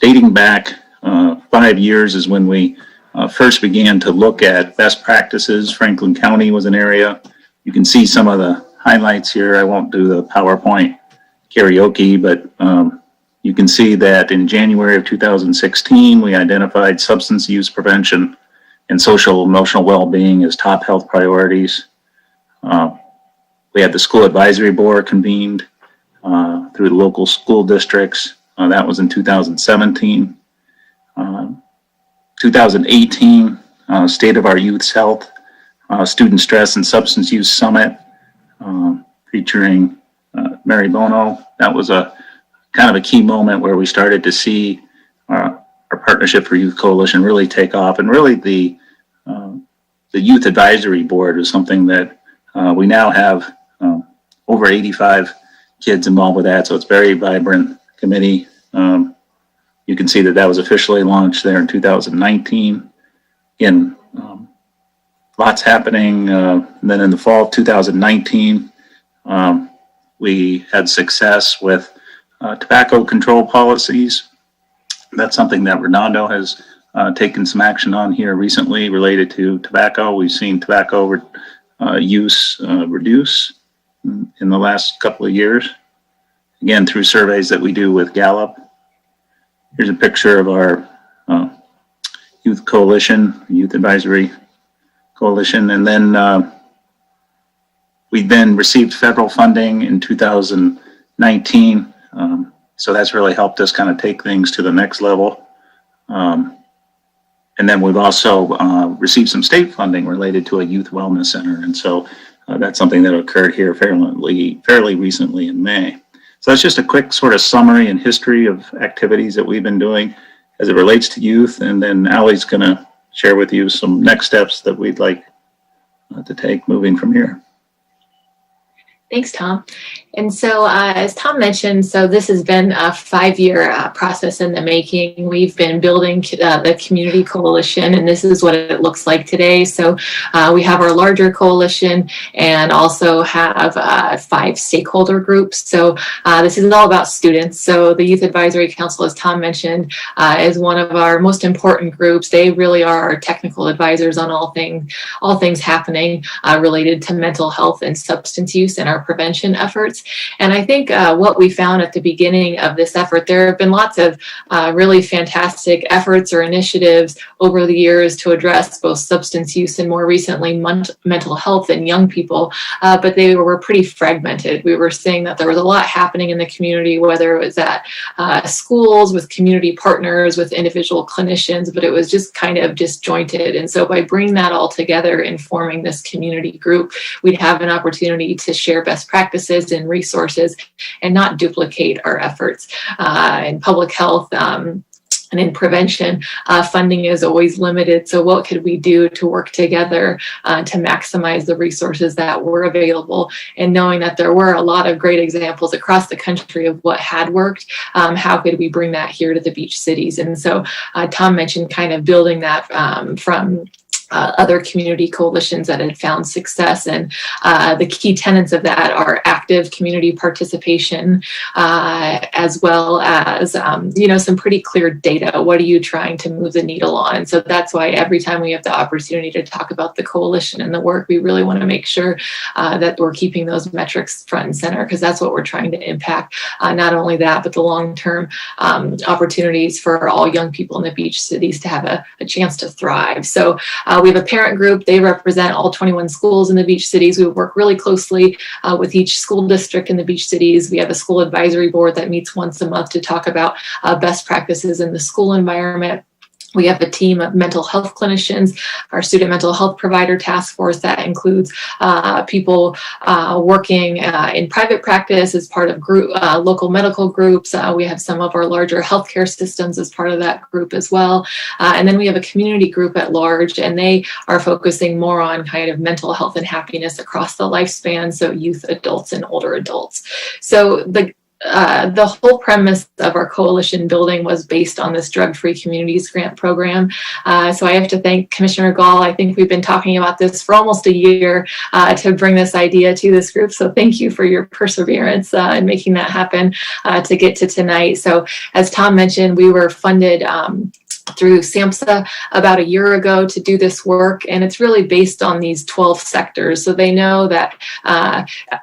dating back 5 years is when we first began to look at best practices. Franklin County was an area. You can see some of the highlights here. I won't do the PowerPoint karaoke, but you can see that in January of 2016, we identified substance use prevention and social emotional well-being as top health priorities. We had the school advisory board convened through the local school districts. That was in 2017. 2018, State of Our Youth's Health, Student Stress and Substance Use Summit, featuring Mary Bono. That was a kind of a key moment where we started to see our Partnership for Youth Coalition really take off. And really the Youth Advisory Board is something that we now have over 85 kids involved with that. So it's a very vibrant committee. You can see that that was officially launched there in 2019. Again, lots happening. And then in the fall of 2019, we had success with tobacco control policies. That's something that Redondo has taken some action on here recently related to tobacco. We've seen tobacco use reduce in the last couple of years, again, through surveys that we do with Gallup. Here's a picture of our youth coalition, youth advisory coalition. And then we then received federal funding in 2019. So that's really helped us kind of take things to the next level. And then we've also received some state funding related to a youth wellness center. And so that's something that occurred here fairly recently in May. So that's just a quick sort of summary and history of activities that we've been doing as it relates to youth. And then Allie's going to share with you some next steps that we'd like to take moving from here. Thanks, Tom. And so as Tom mentioned, so this has been a 5-year process in the making. We've been building the community coalition, and this is what it looks like today. So we have our larger coalition and also have 5 stakeholder groups. So this is all about students. So the Youth Advisory Council, as Tom mentioned, is one of our most important groups. They really are our technical advisors on all things happening related to mental health and substance use and our prevention efforts. And I think what we found at the beginning of this effort, there have been lots of really fantastic efforts or initiatives over the years to address both substance use and more recently mental health in young people, but they were pretty fragmented. We were seeing that there was a lot happening in the community, whether it was at schools, with community partners, with individual clinicians, but it was just kind of disjointed. And so by bringing that all together and forming this community group, we'd have an opportunity to share best practices and resources and not duplicate our efforts. In public health and in prevention, funding is always limited. So what could we do to work together to maximize the resources that were available? And knowing that there were a lot of great examples across the country of what had worked, how could we bring that here to the beach cities? And so Tom mentioned kind of building that from other community coalitions that had found success. And the key tenets of that are active community participation, as well as, some pretty clear data. What are you trying to move the needle on? And so that's why every time we have the opportunity to talk about the coalition and the work, we really want to make sure that we're keeping those metrics front and center, because that's what we're trying to impact. Not only that, but the long-term opportunities for all young people in the beach cities to have a chance to thrive. So we have a parent group. They represent all 21 schools in the beach cities. We work really closely with each school district in the beach cities. We have a school advisory board that meets once a month to talk about best practices in the school environment. We have a team of mental health clinicians, our student mental health provider task force that includes people working in private practice as part of group, local medical groups. We have some of our larger healthcare systems as part of that group as well. And then we have a community group at large, and they are focusing more on kind of mental health and happiness across the lifespan, so youth, adults, and older adults. So the whole premise of our coalition building was based on this Drug-Free Communities Grant program. So I have to thank Commissioner Gall. I think we've been talking about this for almost a year to bring this idea to this group. So thank you for your perseverance in making that happen to get to tonight. So as Tom mentioned, we were funded through SAMHSA about a year ago to do this work, and it's really based on these 12 sectors. So they know that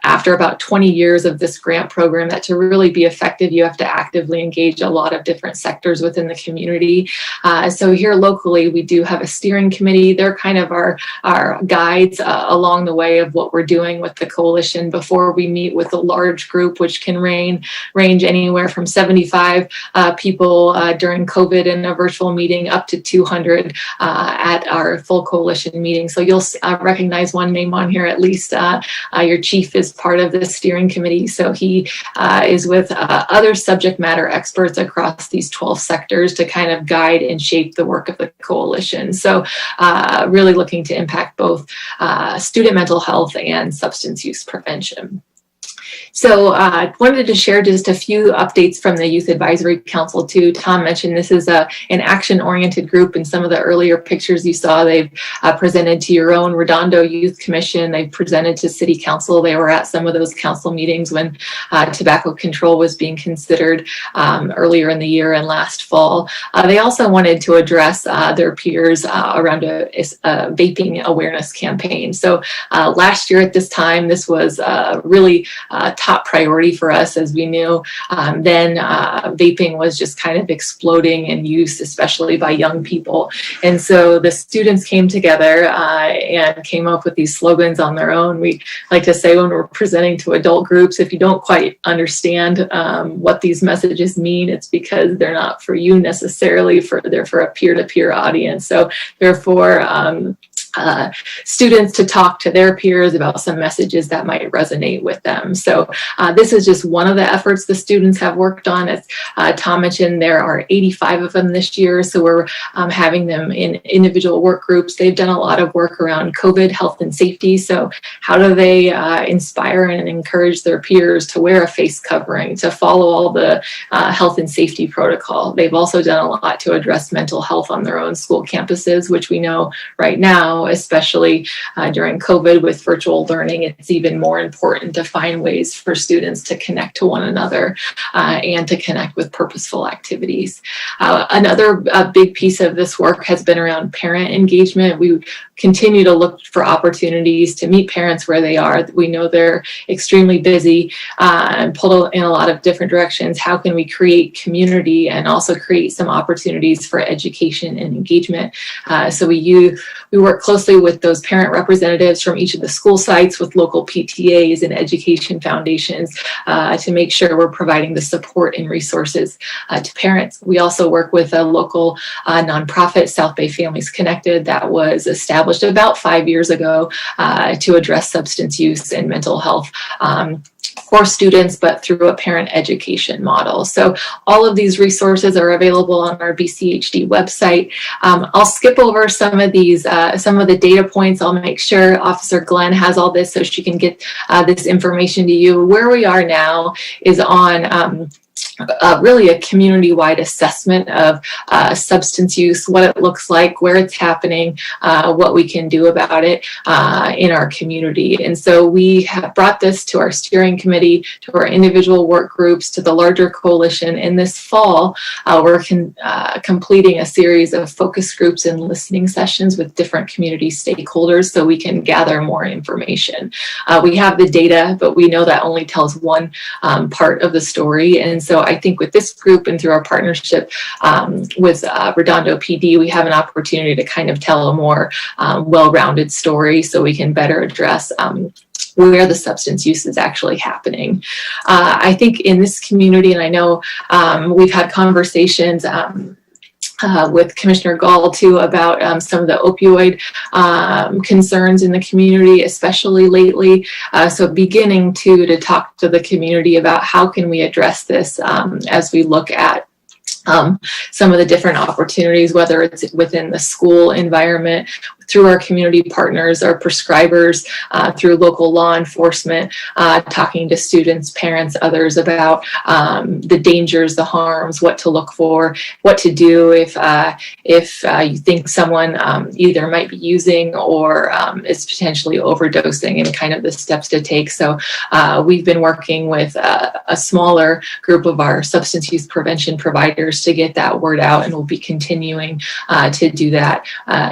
after about 20 years of this grant program, that to really be effective, you have to actively engage a lot of different sectors within the community. So here locally, we do have a steering committee. They're kind of our guides along the way of what we're doing with the coalition before we meet with a large group, which can range anywhere from 75 people during COVID in a virtual meeting up to 200 at our full coalition meeting. So you'll recognize one name on here at least. Your chief is part of the steering committee. So he is with other subject matter experts across these 12 sectors to kind of guide and shape the work of the coalition. So really looking to impact both student mental health and substance use prevention. So I wanted to share just a few updates from the Youth Advisory Council too. Tom mentioned this is an action-oriented group. In some of the earlier pictures you saw, they've presented to your own Redondo Youth Commission. They've presented to City Council. They were at some of those council meetings when tobacco control was being considered earlier in the year and last fall. They also wanted to address their peers around a vaping awareness campaign. So last year at this time, this was really top priority for us, as we knew then vaping was just kind of exploding in use, especially by young people. And so the students came together and came up with these slogans on their own. We like to say when we're presenting to adult groups, if you don't quite understand what these messages mean, it's because they're not for you necessarily, they're for a peer-to-peer audience. So therefore, students to talk to their peers about some messages that might resonate with them. So this is just one of the efforts the students have worked on. As Tom mentioned, there are 85 of them this year, so we're having them in individual work groups. They've done a lot of work around COVID health and safety. So how do they inspire and encourage their peers to wear a face covering, to follow all the health and safety protocol? They've also done a lot to address mental health on their own school campuses, which we know right now, especially during COVID with virtual learning, it's even more important to find ways for students to connect to one another and to connect with purposeful activities. Another big piece of this work has been around parent engagement. We continue to look for opportunities to meet parents where they are. We know they're extremely busy and pulled in a lot of different directions. How can we create community and also create some opportunities for education and engagement? So we work closely with those parent representatives from each of the school sites, with local PTAs and education foundations to make sure we're providing the support and resources to parents. We also work with a local nonprofit, South Bay Families Connected, that was established about 5 years ago to address substance use and mental health for students, but through a parent education model. So all of these resources are available on our BCHD website. I'll skip over some of these, some of the data points. I'll make sure Officer Glenn has all this so she can get this information to you. Where we are now is on really a community-wide assessment of substance use, what it looks like, where it's happening, what we can do about it in our community. And so we have brought this to our steering committee, to our individual work groups, to the larger coalition. In this fall, we're completing a series of focus groups and listening sessions with different community stakeholders so we can gather more information. We have the data, but we know that only tells one part of the story. And so I think with this group and through our partnership with Redondo PD, we have an opportunity to kind of tell a more well-rounded story so we can better address where the substance use is actually happening. I think in this community, and I know we've had conversations with Commissioner Gall too about some of the opioid concerns in the community, especially lately. So beginning to talk to the community about how can we address this as we look at some of the different opportunities, whether it's within the school environment, through our community partners, our prescribers, through local law enforcement, talking to students, parents, others about the dangers, the harms, what to look for, what to do if you think someone either might be using or is potentially overdosing, and kind of the steps to take. So we've been working with a smaller group of our substance use prevention providers to get that word out, and we'll be continuing to do that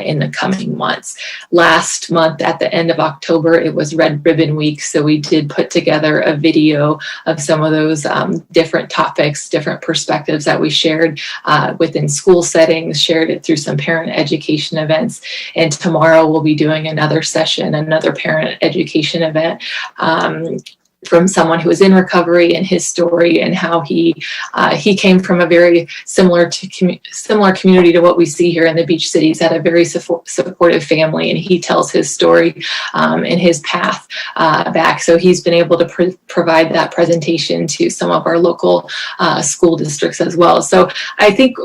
in the coming months. Last month at the end of October, it was Red Ribbon Week, so we did put together a video of some of those different topics, different perspectives that we shared within school settings, shared it through some parent education events, and tomorrow we'll be doing another session, another parent education event from someone who is in recovery and his story and how he came from a very similar community to what we see here in the Beach Cities, had a very supportive family, and he tells his story and his path back. So he's been able to provide that presentation to some of our local school districts as well. So I think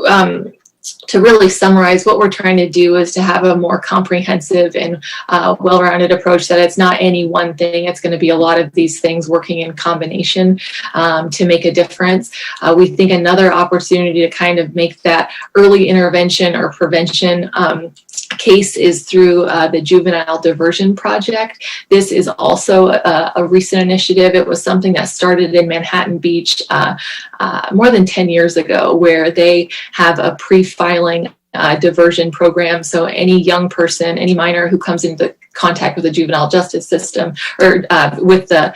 to really summarize, what we're trying to do is to have a more comprehensive and well-rounded approach, that it's not any one thing. It's going to be a lot of these things working in combination to make a difference. We think another opportunity to kind of make that early intervention or prevention case is through the Juvenile Diversion Project. This is also a recent initiative. It was something that started in Manhattan Beach more than 10 years ago, where they have a pre-filing diversion program. So any young person, any minor who comes into contact with the juvenile justice system or with the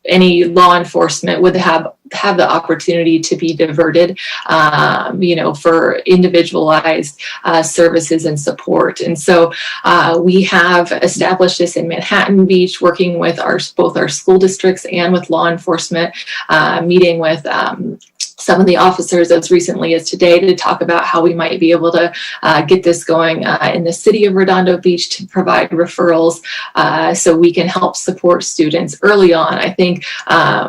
any law enforcement would have the opportunity to be diverted, for individualized services and support. And so we have established this in Manhattan Beach, working with both our school districts and with law enforcement, meeting with some of the officers as recently as today to talk about how we might be able to get this going in the city of Redondo Beach, to provide referrals so we can help support students early on. I think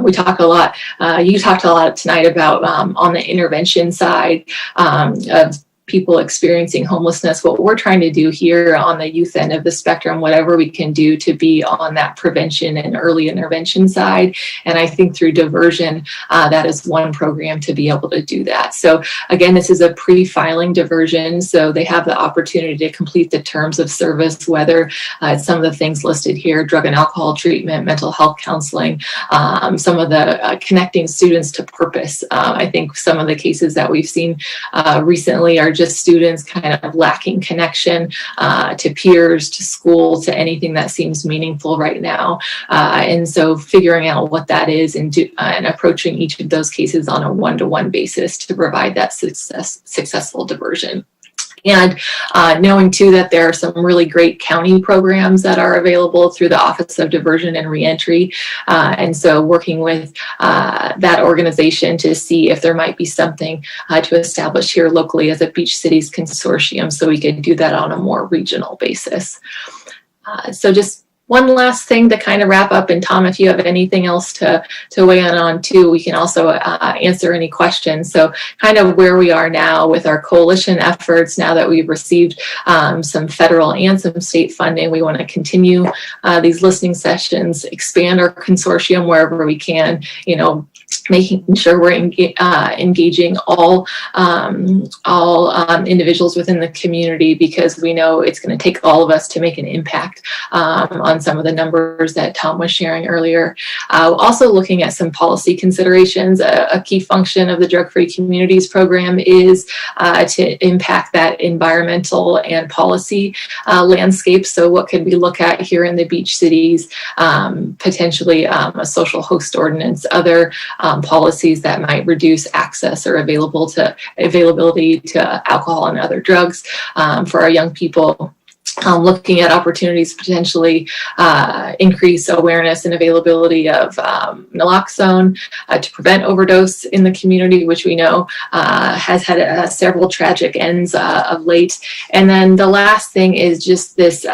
we talk a lot, you talked a lot tonight about on the intervention side of people experiencing homelessness. What we're trying to do here on the youth end of the spectrum, whatever we can do to be on that prevention and early intervention side. And I think through diversion, that is one program to be able to do that. So again, this is a pre-filing diversion. So they have the opportunity to complete the terms of service, whether it's some of the things listed here, drug and alcohol treatment, mental health counseling, some of the connecting students to purpose. I think some of the cases that we've seen recently are just students kind of lacking connection to peers, to school, to anything that seems meaningful right now. And so figuring out what that is and approaching each of those cases on a one-to-one basis to provide that successful diversion. And knowing too that there are some really great county programs that are available through the Office of Diversion and Reentry. And so working with that organization to see if there might be something to establish here locally as a Beach Cities consortium, so we could do that on a more regional basis. So just one last thing to kind of wrap up, and Tom, if you have anything else to weigh in on too, we can also answer any questions. So kind of where we are now with our coalition efforts, now that we've received some federal and some state funding, we want to continue these listening sessions, expand our consortium wherever we can, making sure we're engaging all individuals within the community, because we know it's going to take all of us to make an impact on some of the numbers that Tom was sharing earlier. Also looking at some policy considerations. A key function of the Drug-Free Communities program is to impact that environmental and policy landscape. So what could we look at here in the Beach Cities? Potentially a social host ordinance, other policies that might reduce access or availability to alcohol and other drugs for our young people. looking at opportunities to potentially increase awareness and availability of naloxone to prevent overdose in the community, which we know has had several tragic ends of late. And then the last thing is just this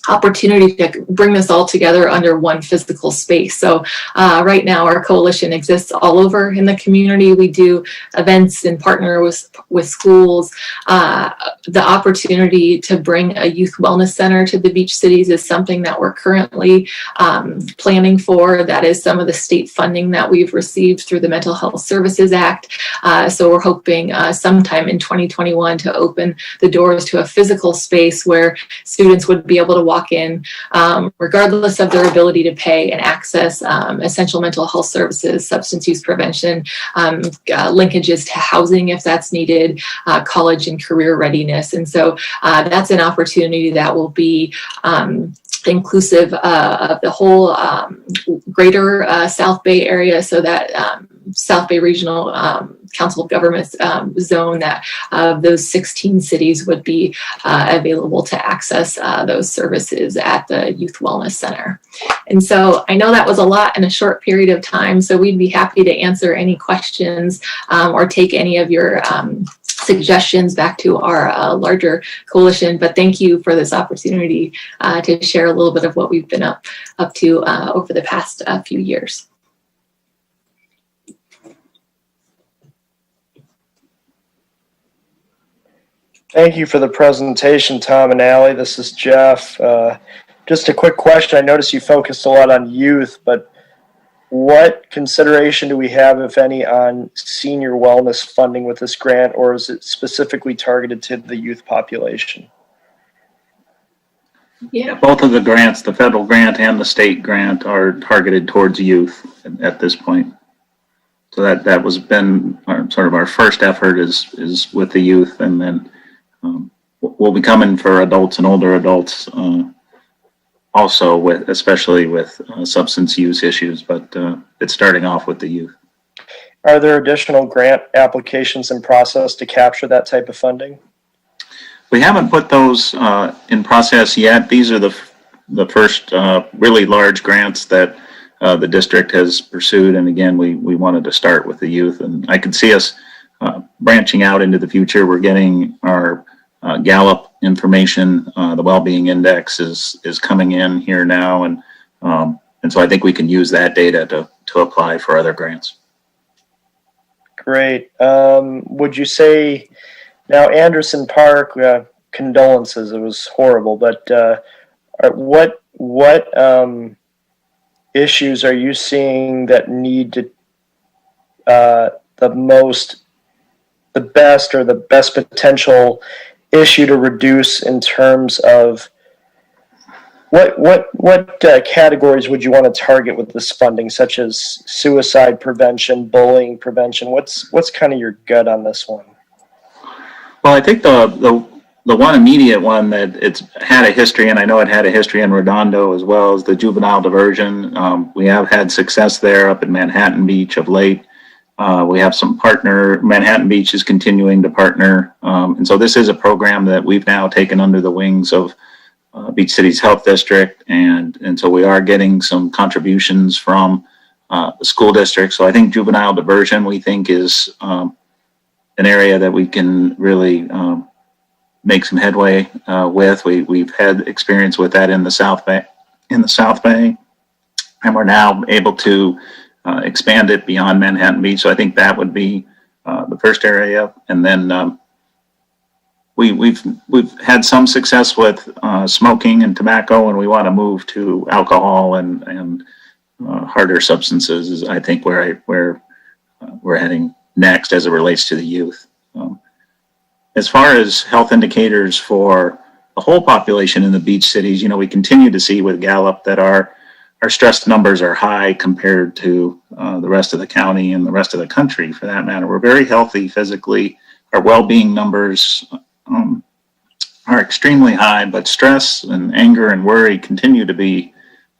opportunity to bring this all together under one physical space. So right now our coalition exists all over in the community. We do events and partner with schools. The opportunity to bring a youth wellness center to the beach cities is something that we're currently planning for. That is some of the state funding that we've received through the Mental Health Services Act. So we're hoping sometime in 2021 to open the doors to a physical space where students would be able to walk in regardless of their ability to pay and access essential mental health services, substance use prevention, linkages to housing if that's needed, college and career readiness. And so that's an opportunity that will be inclusive of the whole greater South Bay area, so that South Bay Regional Council of Governments zone, that those 16 cities would be available to access those services at the Youth Wellness Center. And so I know that was a lot in a short period of time, so we'd be happy to answer any questions or take any of your suggestions back to our larger coalition. But thank you for this opportunity to share a little bit of what we've been up to over the past few years. Thank you for the presentation, Tom and Allie. This is Jeff. Just a quick question. I noticed you focused a lot on youth, but what consideration do we have, if any, on senior wellness funding with this grant, or is it specifically targeted to the youth population? Yeah. Both of the grants, the federal grant and the state grant, are targeted towards youth at this point. So that was been our first effort is with the youth, and then we'll be coming for adults and older adults also, especially with substance use issues, but it's starting off with the youth. Are there additional grant applications in process to capture that type of funding? We haven't put those in process yet. These are the first really large grants that the district has pursued, and again, we wanted to start with the youth, and I could see us branching out into the future. We're getting our Gallup information. The Wellbeing Index is coming in here now, and so I think we can use that data to apply for other grants. Great. Would you say now Anderson Park? Condolences. It was horrible. But what issues are you seeing that need to the best potential issue to reduce in terms of what categories would you want to target with this funding, such as suicide prevention, bullying prevention? What's kind of your gut on this one? Well, I think the one immediate one that it's had a history, and I know it had a history in Redondo as well, is the juvenile diversion. We have had success there up in Manhattan Beach of late. We have some Manhattan Beach is continuing to partner. And so this is a program that we've now taken under the wings of Beach Cities Health District. And so we are getting some contributions from the school district. So I think juvenile diversion, we think, is an area that we can really make some headway with. We've had experience with that in the South Bay, and we're now able to expand it beyond Manhattan Beach. So I think that would be the first area. And then we've had some success with smoking and tobacco, and we want to move to alcohol and harder substances is, I think, where we're heading next as it relates to the youth. As far as health indicators for the whole population in the beach cities, we continue to see with Gallup that our stress numbers are high compared to the rest of the county and the rest of the country, for that matter. We're very healthy physically. Our well-being numbers are extremely high, but stress and anger and worry continue to be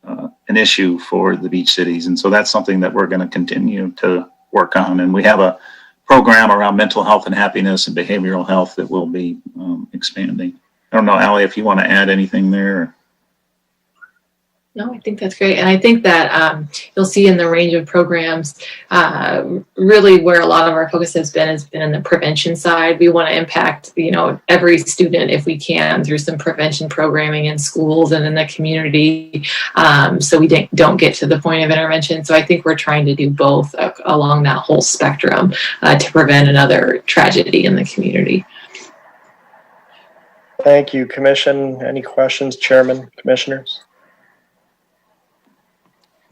an issue for the beach cities. And so that's something that we're going to continue to work on. And we have a program around mental health and happiness and behavioral health that we'll be expanding. I don't know, Ally, if you want to add anything there. No, I think that's great. And I think that you'll see in the range of programs, really where a lot of our focus has been in the prevention side. We want to impact, every student if we can through some prevention programming in schools and in the community. So we don't get to the point of intervention. So I think we're trying to do both along that whole spectrum to prevent another tragedy in the community. Thank you, Commission. Any questions, Chairman, Commissioners?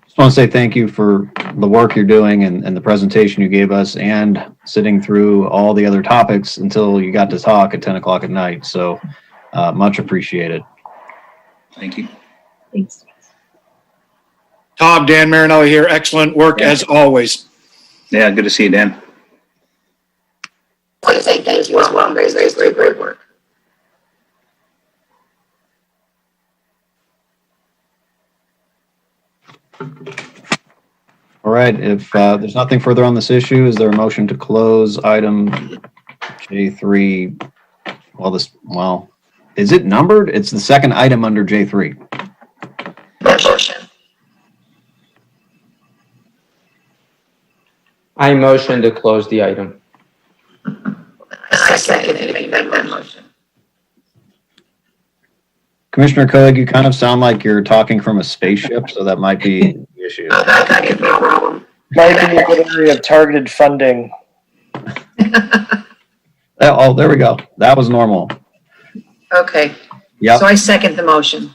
Just want to say thank you for the work you're doing and the presentation you gave us and sitting through all the other topics until you got to talk at 10 o'clock at night. So much appreciated. Thank you. Thanks. Tom, Dan Marinelli here. Excellent work as always. Yeah, good to see you, Dan. I want to say thank you as well. Great work. All right. If there's nothing further on this issue, is there a motion to close item J3? Well, is it numbered? It's the second item under J3. Motion. I motion to close the item. I second that motion. Commissioner Coig, you kind of sound like you're talking from a spaceship, so that might be the issue. No problem. Might be a good area of targeted funding. Oh, there we go. That was normal. Okay. Yep. So I second the motion.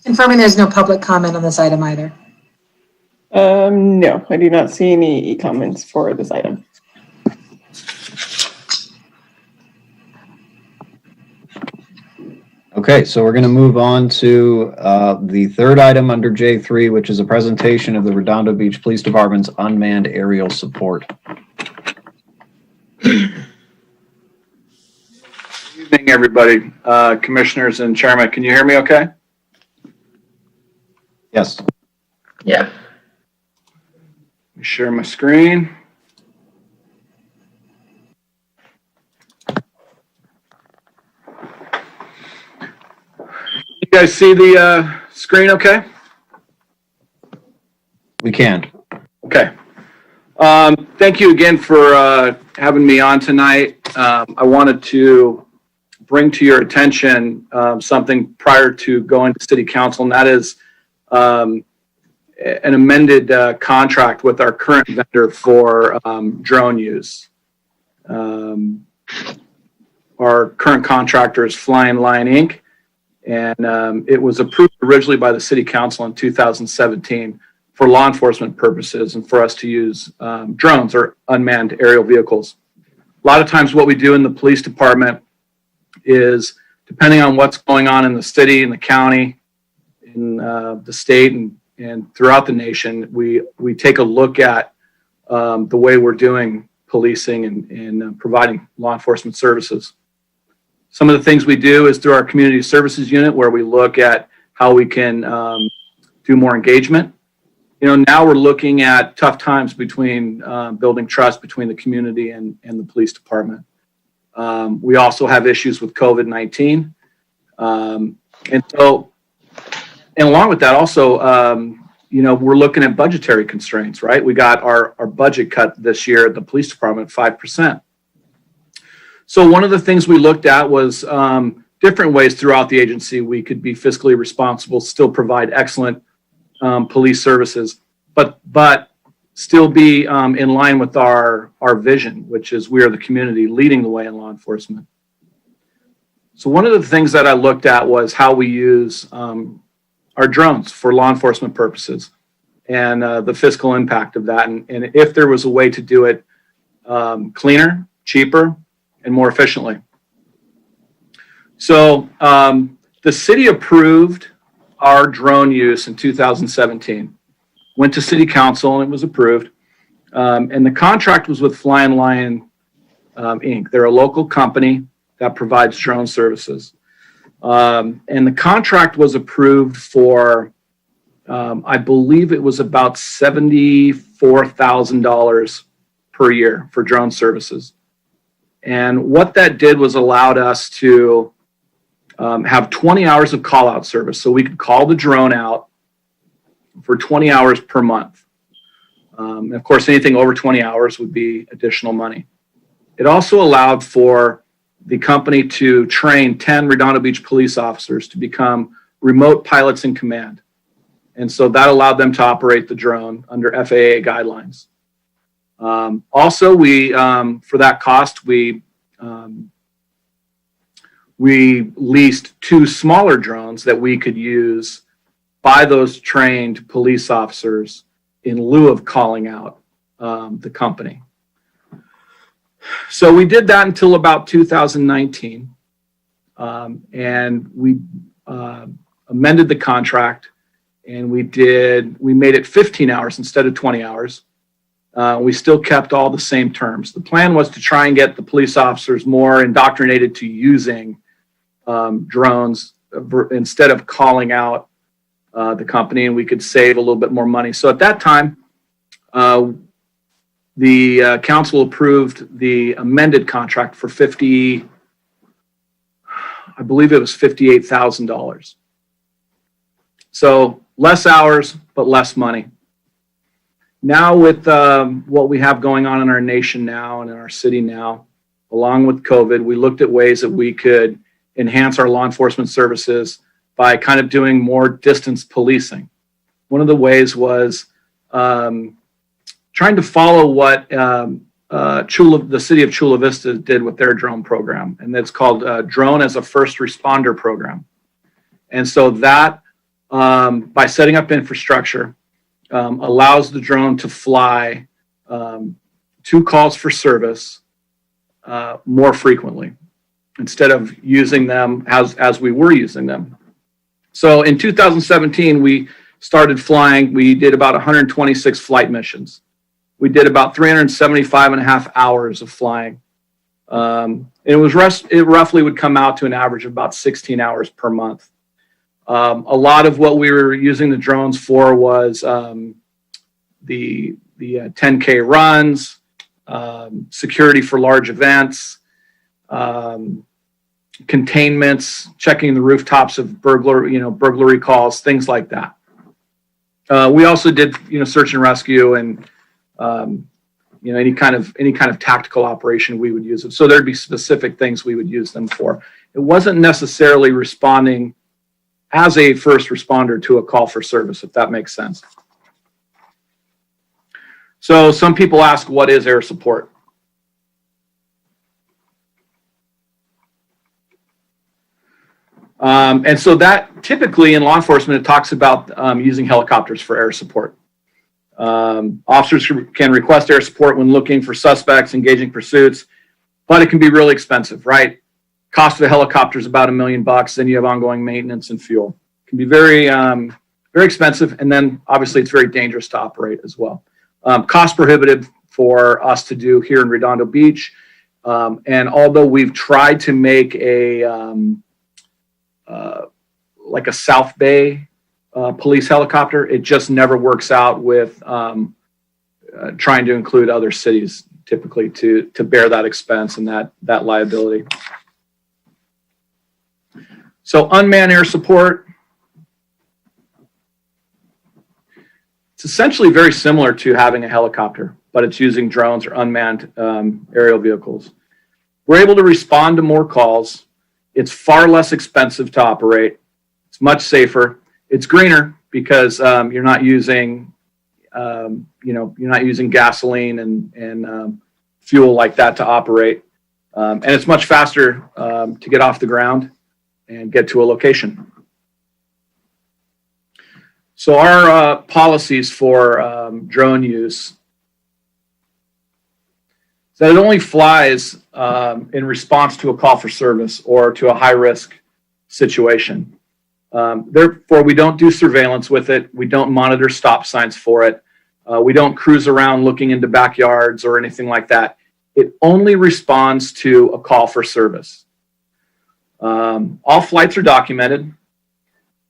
Confirming there's no public comment on this item either. No, I do not see any comments for this item. Okay, so we're going to move on to the third item under J3, which is a presentation of the Redondo Beach Police Department's unmanned aerial support. Good evening, everybody. Commissioners and Chairman, can you hear me okay? Yes. Yeah. Let me share my screen. You guys see the screen okay? We can. Okay. Thank you again for having me on tonight. I wanted to bring to your attention something prior to going to City Council, and that is an amended contract with our current vendor for drone use. Our current contractor is Flying Lion Inc., and it was approved originally by the City Council in 2017 for law enforcement purposes and for us to use drones or unmanned aerial vehicles. A lot of times what we do in the police department is, depending on what's going on in the city, in the county, in the state, and throughout the nation, we take a look at the way we're doing policing and providing law enforcement services. Some of the things we do is through our community services unit, where we look at how we can do more engagement. Now we're looking at tough times between building trust between the community and the police department. We also have issues with COVID-19. And along with that also, we're looking at budgetary constraints, right? We got our budget cut this year at the police department, 5%. So one of the things we looked at was different ways throughout the agency we could be fiscally responsible, still provide excellent police services, but still be in line with our vision, which is we are the community leading the way in law enforcement. So one of the things that I looked at was how we use our drones for law enforcement purposes and the fiscal impact of that, and if there was a way to do it cleaner, cheaper, and more efficiently. So the city approved our drone use in 2017, went to City Council and it was approved. And the contract was with Flying Lion Inc. They're a local company that provides drone services. And the contract was approved for, I believe it was about $74,000 per year for drone services. And what that did was allowed us to have 20 hours of call out service. So we could call the drone out for 20 hours per month. And of course, anything over 20 hours would be additional money. It also allowed for the company to train 10 Redondo Beach police officers to become remote pilots in command. And so that allowed them to operate the drone under FAA guidelines. Also, we for that cost, we leased 2 smaller drones that we could use by those trained police officers in lieu of calling out the company. So we did that until about 2019, and we amended the contract, and we made it 15 hours instead of 20 hours. We still kept all the same terms. The plan was to try and get the police officers more indoctrinated to using drones instead of calling out the company, and we could save a little bit more money. So at that time, the council approved the amended contract for I believe it was $58,000. So less hours, but less money. Now with what we have going on in our nation now and in our city now, along with COVID, we looked at ways that we could enhance our law enforcement services by kind of doing more distance policing. One of the ways was trying to follow what the city of Chula Vista did with their drone program, and it's called Drone as a First Responder Program. And so that, by setting up infrastructure, allows the drone to fly 2 calls for service more frequently instead of using them as we were using them. So in 2017, we started flying. We did about 126 flight missions. We did about 375 and a half hours of flying. It roughly would come out to an average of about 16 hours per month. A lot of what we were using the drones for was the 10K runs, security for large events, containments, checking the rooftops of burglary calls, things like that. We also did, search and rescue and any kind of tactical operation we would use it. So there'd be specific things we would use them for. It wasn't necessarily responding as a first responder to a call for service, if that makes sense. So some people ask, what is air support? And so that typically in law enforcement, it talks about using helicopters for air support. Officers can request air support when looking for suspects, engaging pursuits, but it can be really expensive, right? Cost of a helicopter is about $1 million. Then you have ongoing maintenance and fuel. It can be very, very expensive. And then obviously it's very dangerous to operate as well. Cost prohibitive for us to do here in Redondo Beach. And although we've tried to make like a South Bay police helicopter, it just never works out with trying to include other cities typically to bear that expense and that liability. So unmanned air support, it's essentially very similar to having a helicopter, but it's using drones or unmanned aerial vehicles. We're able to respond to more calls. It's far less expensive to operate. It's much safer. It's greener because you're not using, you're not using gasoline and fuel like that to operate. And it's much faster to get off the ground and get to a location. So our policies for drone use, that it only flies in response to a call for service or to a high-risk situation. Therefore, we don't do surveillance with it. We don't monitor stop signs for it. We don't cruise around looking into backyards or anything like that. It only responds to a call for service. All flights are documented,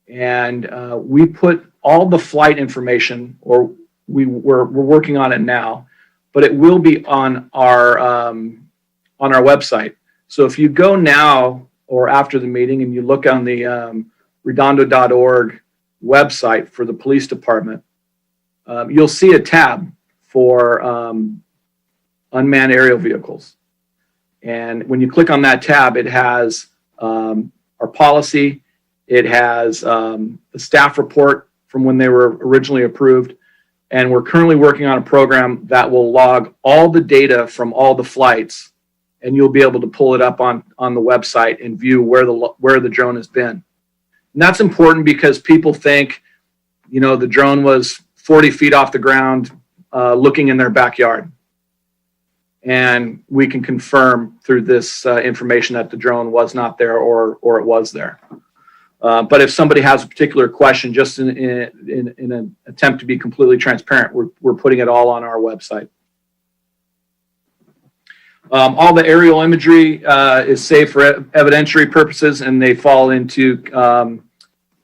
and we put all the flight information, or we're working on it now, but it will be on our on our website. So if you go now or after the meeting and you look on the redondo.org website for the police department, you'll see a tab for unmanned aerial vehicles. And when you click on that tab, it has our policy, it has the staff report from when they were originally approved, and we're currently working on a program that will log all the data from all the flights, and you'll be able to pull it up on the website and view where the drone has been. And that's important because people think, the drone was 40 feet off the ground looking in their backyard. And we can confirm through this information that the drone was not there or it was there. But if somebody has a particular question, just in an attempt to be completely transparent, we're putting it all on our website. All the aerial imagery is saved for evidentiary purposes, and they fall into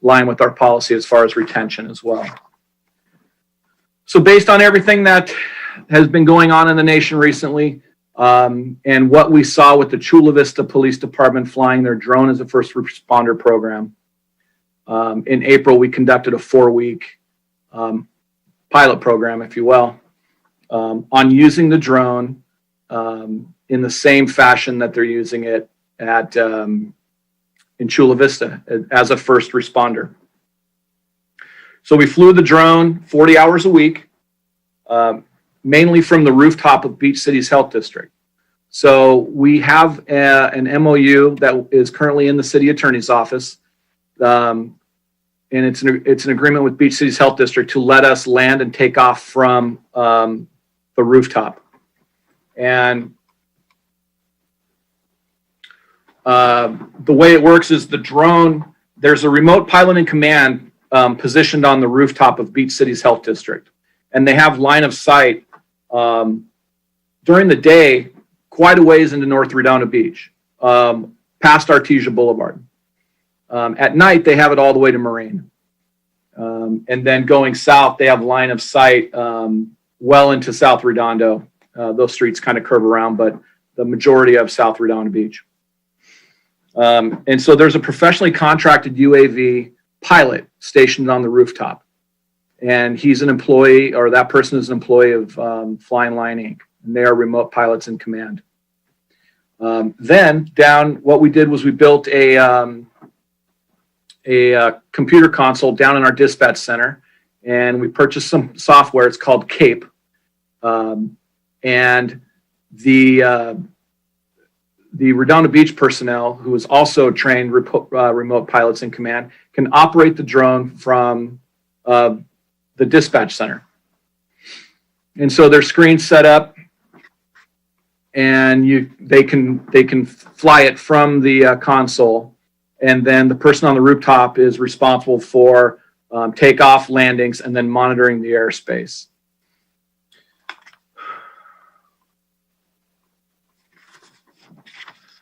line with our policy as far as retention as well. So based on everything that has been going on in the nation recently, and what we saw with the Chula Vista Police Department flying their drone as a first responder program, in April, we conducted a 4-week pilot program, if you will, on using the drone in the same fashion that they're using it at in Chula Vista as a first responder. So we flew the drone 40 hours a week, mainly from the rooftop of Beach City's Health District. So we have an MOU that is currently in the city attorney's office. And it's an agreement with Beach City's Health District to let us land and take off from the rooftop. And the way it works is the drone, there's a remote pilot and command positioned on the rooftop of Beach City's Health District. And they have line of sight during the day quite a ways into North Redondo Beach, past Artesia Boulevard. At night, they have it all the way to Marine. And then going south, they have line of sight well into South Redondo. Those streets kind of curve around, but the majority of South Redondo Beach. And so there's a professionally contracted UAV pilot stationed on the rooftop. And he's an employee, or that person is an employee of Flying Line Inc. And they are remote pilots in command. Then down, what we did was we built a computer console down in our dispatch center, and we purchased some software. It's called CAPE. And the Redondo Beach personnel, who is also trained remote pilots in command, can operate the drone from the dispatch center. And so their screen's set up, and they can fly it from the console, and then the person on the rooftop is responsible for takeoff, landings, and then monitoring the airspace.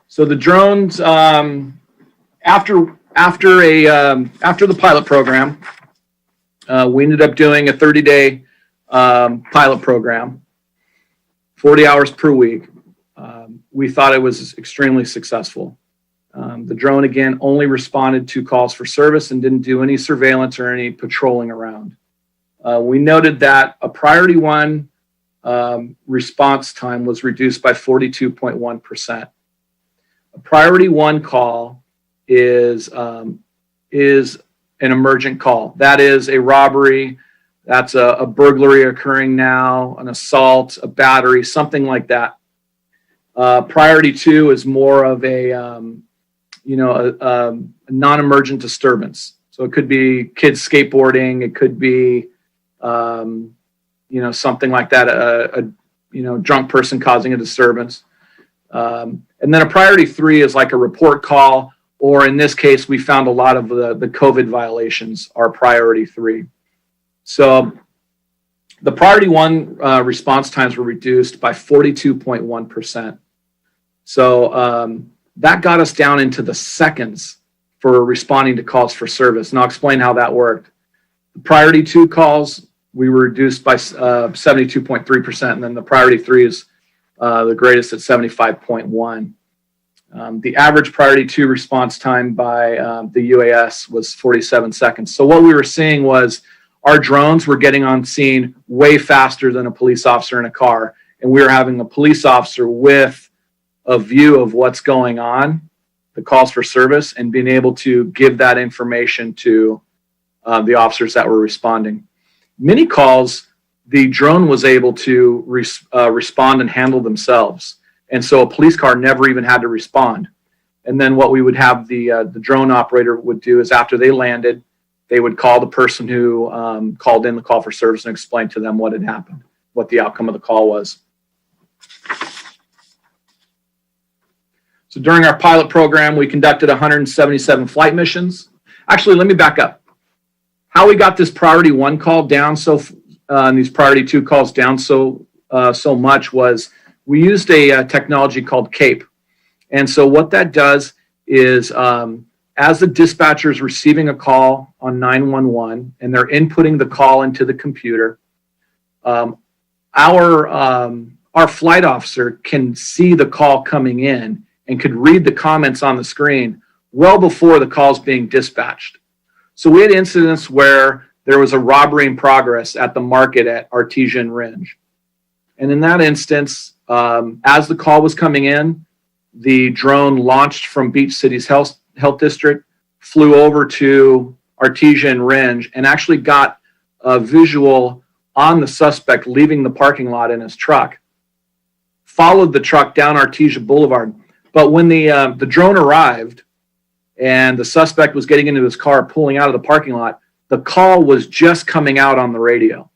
So the drones, after the pilot program, we ended up doing a 30-day pilot program, 40 hours per week. We thought it was extremely successful. The drone, again, only responded to calls for service and didn't do any surveillance or any patrolling around. We noted that a priority 1 response time was reduced by 42.1%. A priority 1 call is an emergent call. That is a robbery, that's a burglary occurring now, an assault, a battery, something like that. Priority 2 is more of a non-emergent disturbance. So it could be kids skateboarding, it could be something like that, a drunk person causing a disturbance. And then a priority 3 is like a report call, or in this case, we found a lot of the COVID violations are priority 3. So the priority 1 response times were reduced by 42.1%. So that got us down into the seconds for responding to calls for service. And I'll explain how that worked. The priority 2 calls, we were reduced by 72.3%, and then the priority 3 is the greatest at 75.1. The average priority 2 response time by the UAS was 47 seconds. So what we were seeing was our drones were getting on scene way faster than a police officer in a car. And we were having a police officer with a view of what's going on, the calls for service, and being able to give that information to the officers that were responding. Many calls, the drone was able to respond and handle themselves. And so a police car never even had to respond. And then what we would have the drone operator would do is after they landed, they would call the person who called in the call for service and explain to them what had happened, what the outcome of the call was. So during our pilot program, we conducted 177 flight missions. Actually, let me back up. How we got this priority 1 call down and these priority 2 calls down so much was we used a technology called CAPE. And so what that does is as the dispatcher is receiving a call on 911 and they're inputting the call into the computer, our flight officer can see the call coming in and could read the comments on the screen well before the call's being dispatched. So we had incidents where there was a robbery in progress at the market at Artesian Ringe. And in that instance, as the call was coming in, the drone launched from Beach City's health district, flew over to Artesian Ringe, and actually got a visual on the suspect leaving the parking lot in his truck. Followed the truck down Artesia Boulevard. But when the drone arrived and the suspect was getting into his car, pulling out of the parking lot, the call was just coming out on the radio.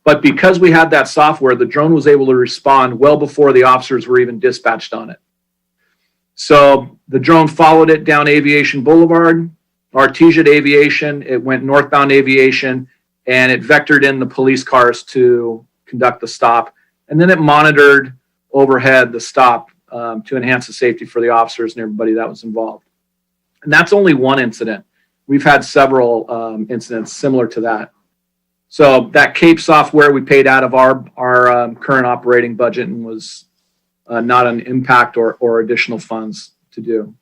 But because we had that software, the drone was able to respond well before the officers were even dispatched on it. So the drone followed it down Aviation Boulevard, Artesia Aviation, it went northbound Aviation, and it vectored in the police cars to conduct the stop. And then it monitored overhead the stop to enhance the safety for the officers and everybody that was involved. And that's only one incident. We've had several incidents similar to that. So that CAPE software we paid out of our current operating budget and was not an impact or additional funds to do.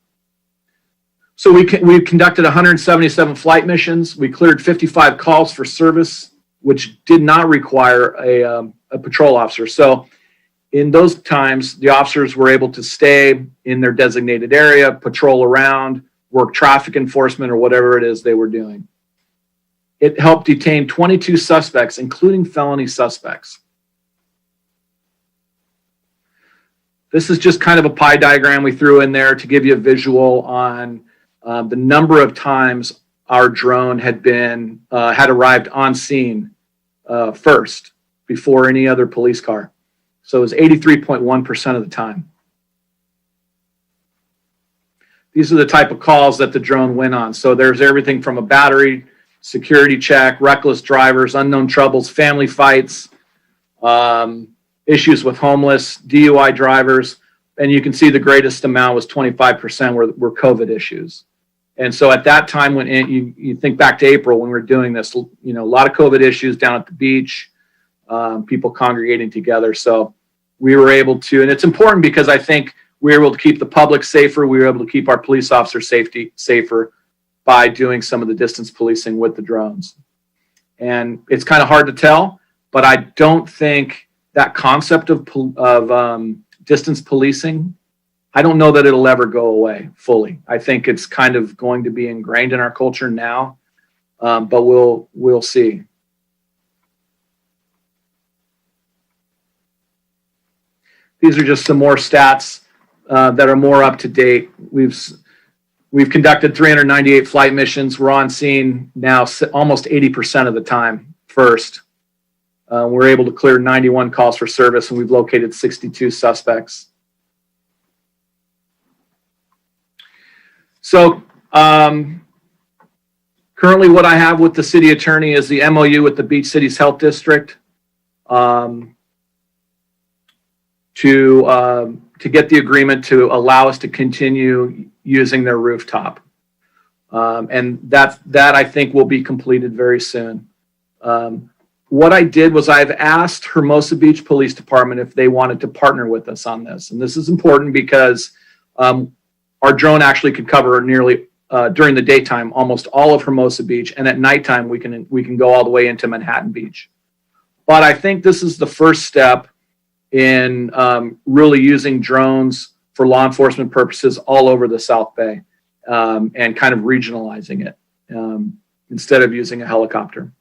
So we conducted 177 flight missions. We cleared 55 calls for service, which did not require a patrol officer. So in those times, the officers were able to stay in their designated area, patrol around, work traffic enforcement or whatever it is they were doing. It helped detain 22 suspects, including felony suspects. This is just kind of a pie diagram we threw in there to give you a visual on the number of times our drone had arrived on scene first before any other police car. So it was 83.1% of the time. These are the type of calls that the drone went on. So there's everything from a battery, security check, reckless drivers, unknown troubles, family fights, issues with homeless, DUI drivers. And you can see the greatest amount was 25% were COVID issues. And so at that time, when you think back to April when we were doing this, a lot of COVID issues down at the beach, people congregating together. So we were able to, and it's important because I think we were able to keep the public safer. We were able to keep our police officer safety safer by doing some of the distance policing with the drones. And it's kind of hard to tell, but I don't think that concept of distance policing, I don't know that it'll ever go away fully. I think it's kind of going to be ingrained in our culture now, but we'll see. These are just some more stats that are more up to date. We've conducted 398 flight missions. We're on scene now almost 80% of the time first. We're able to clear 91 calls for service, and we've located 62 suspects. So currently what I have with the city attorney is the MOU with the Beach City's Health District to get the agreement to allow us to continue using their rooftop. And that I think will be completed very soon. what I did was I've asked Hermosa Beach Police Department if they wanted to partner with us on this. And this is important because our drone actually could cover nearly, during the daytime, almost all of Hermosa Beach. And at nighttime, we can go all the way into Manhattan Beach. But I think this is the first step in really using drones for law enforcement purposes all over the South Bay and kind of regionalizing it instead of using a helicopter.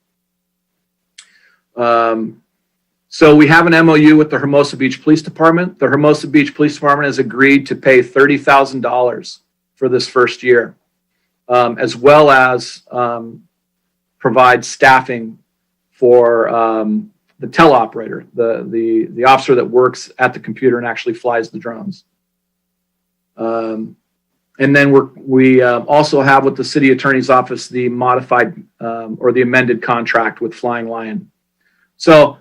So we have an MOU with the Hermosa Beach Police Department. The Hermosa Beach Police Department has agreed to pay $30,000 for this first year, as well as provide staffing for the teleoperator, the officer that works at the computer and actually flies the drones. And then we also have with the city attorney's office the modified or the amended contract with Flying Lion. So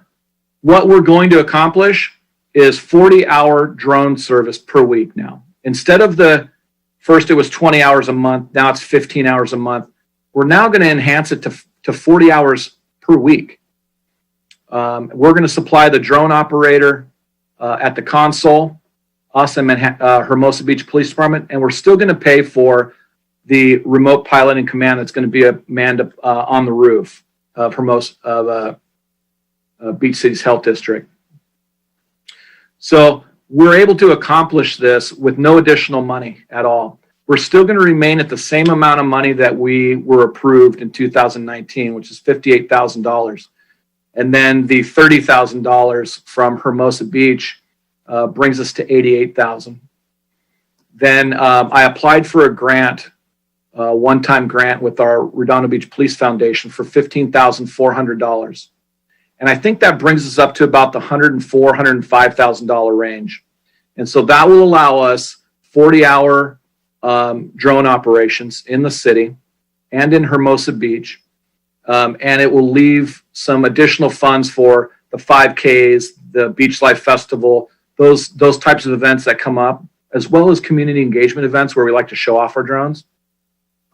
what we're going to accomplish is 40-hour drone service per week now. Instead of first it was 20 hours a month, now it's 15 hours a month. We're now going to enhance it to 40 hours per week. We're going to supply the drone operator at the console, us and Hermosa Beach Police Department, and we're still going to pay for the remote piloting command that's going to be manned on the roof of Beach City's Health District. So we're able to accomplish this with no additional money at all. We're still going to remain at the same amount of money that we were approved in 2019, which is $58,000. And then the $30,000 from Hermosa Beach brings us to $88,000. Then I applied for a grant, one-time grant with our Redondo Beach Police Foundation for $15,400. And I think that brings us up to about the $104,000, $105,000 range. And so that will allow us 40-hour drone operations in the city and in Hermosa Beach. And it will leave some additional funds for the 5Ks, the Beach Life Festival, those types of events that come up, as well as community engagement events where we like to show off our drones.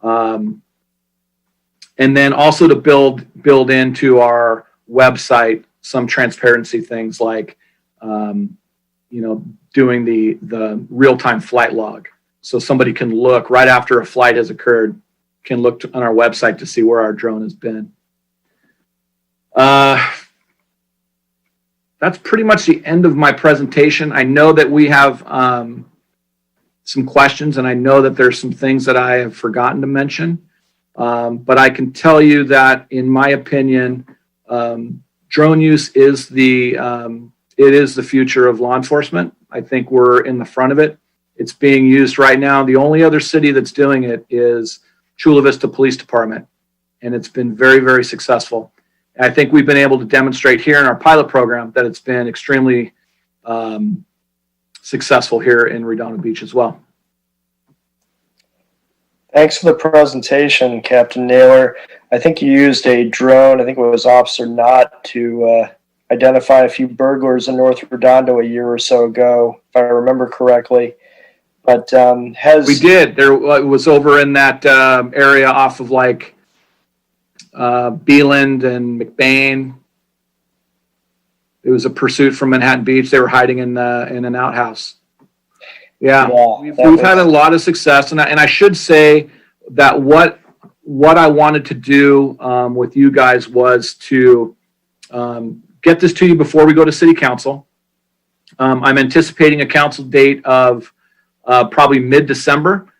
And then also to build into our website some transparency things like, doing the real-time flight log. So somebody can look right after a flight has occurred, can look on our website to see where our drone has been. That's pretty much the end of my presentation. I know that we have some questions, and I know that there's some things that I have forgotten to mention. But I can tell you that, in my opinion, drone use is the future of law enforcement. I think we're in the front of it. It's being used right now. The only other city that's doing it is Chula Vista Police Department, and it's been very, very successful. And I think we've been able to demonstrate here in our pilot program that it's been extremely successful here in Redondo Beach as well. Thanks for the presentation, Captain Naylor. I think you used a drone, I think it was Officer Knott, to identify a few burglars in North Redondo a year or so ago, if I remember correctly. But we did. It was over in that area off of like Beeland and McBain. It was a pursuit from Manhattan Beach. They were hiding in an outhouse. Yeah, we've had a lot of success, and I should say that what I wanted to do with you guys was to get this to you before we go to City Council. I'm anticipating a council date of probably mid-December.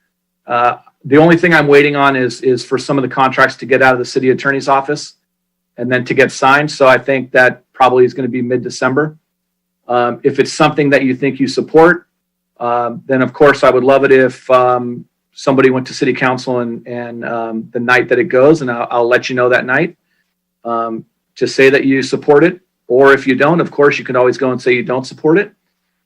The only thing I'm waiting on is for some of the contracts to get out of the city attorney's office and then to get signed. So I think that probably is going to be mid-December. If it's something that you think you support, then of course I would love it if somebody went to City Council and the night that it goes, and I'll let you know that night to say that you support it. Or if you don't, of course, you can always go and say you don't support it.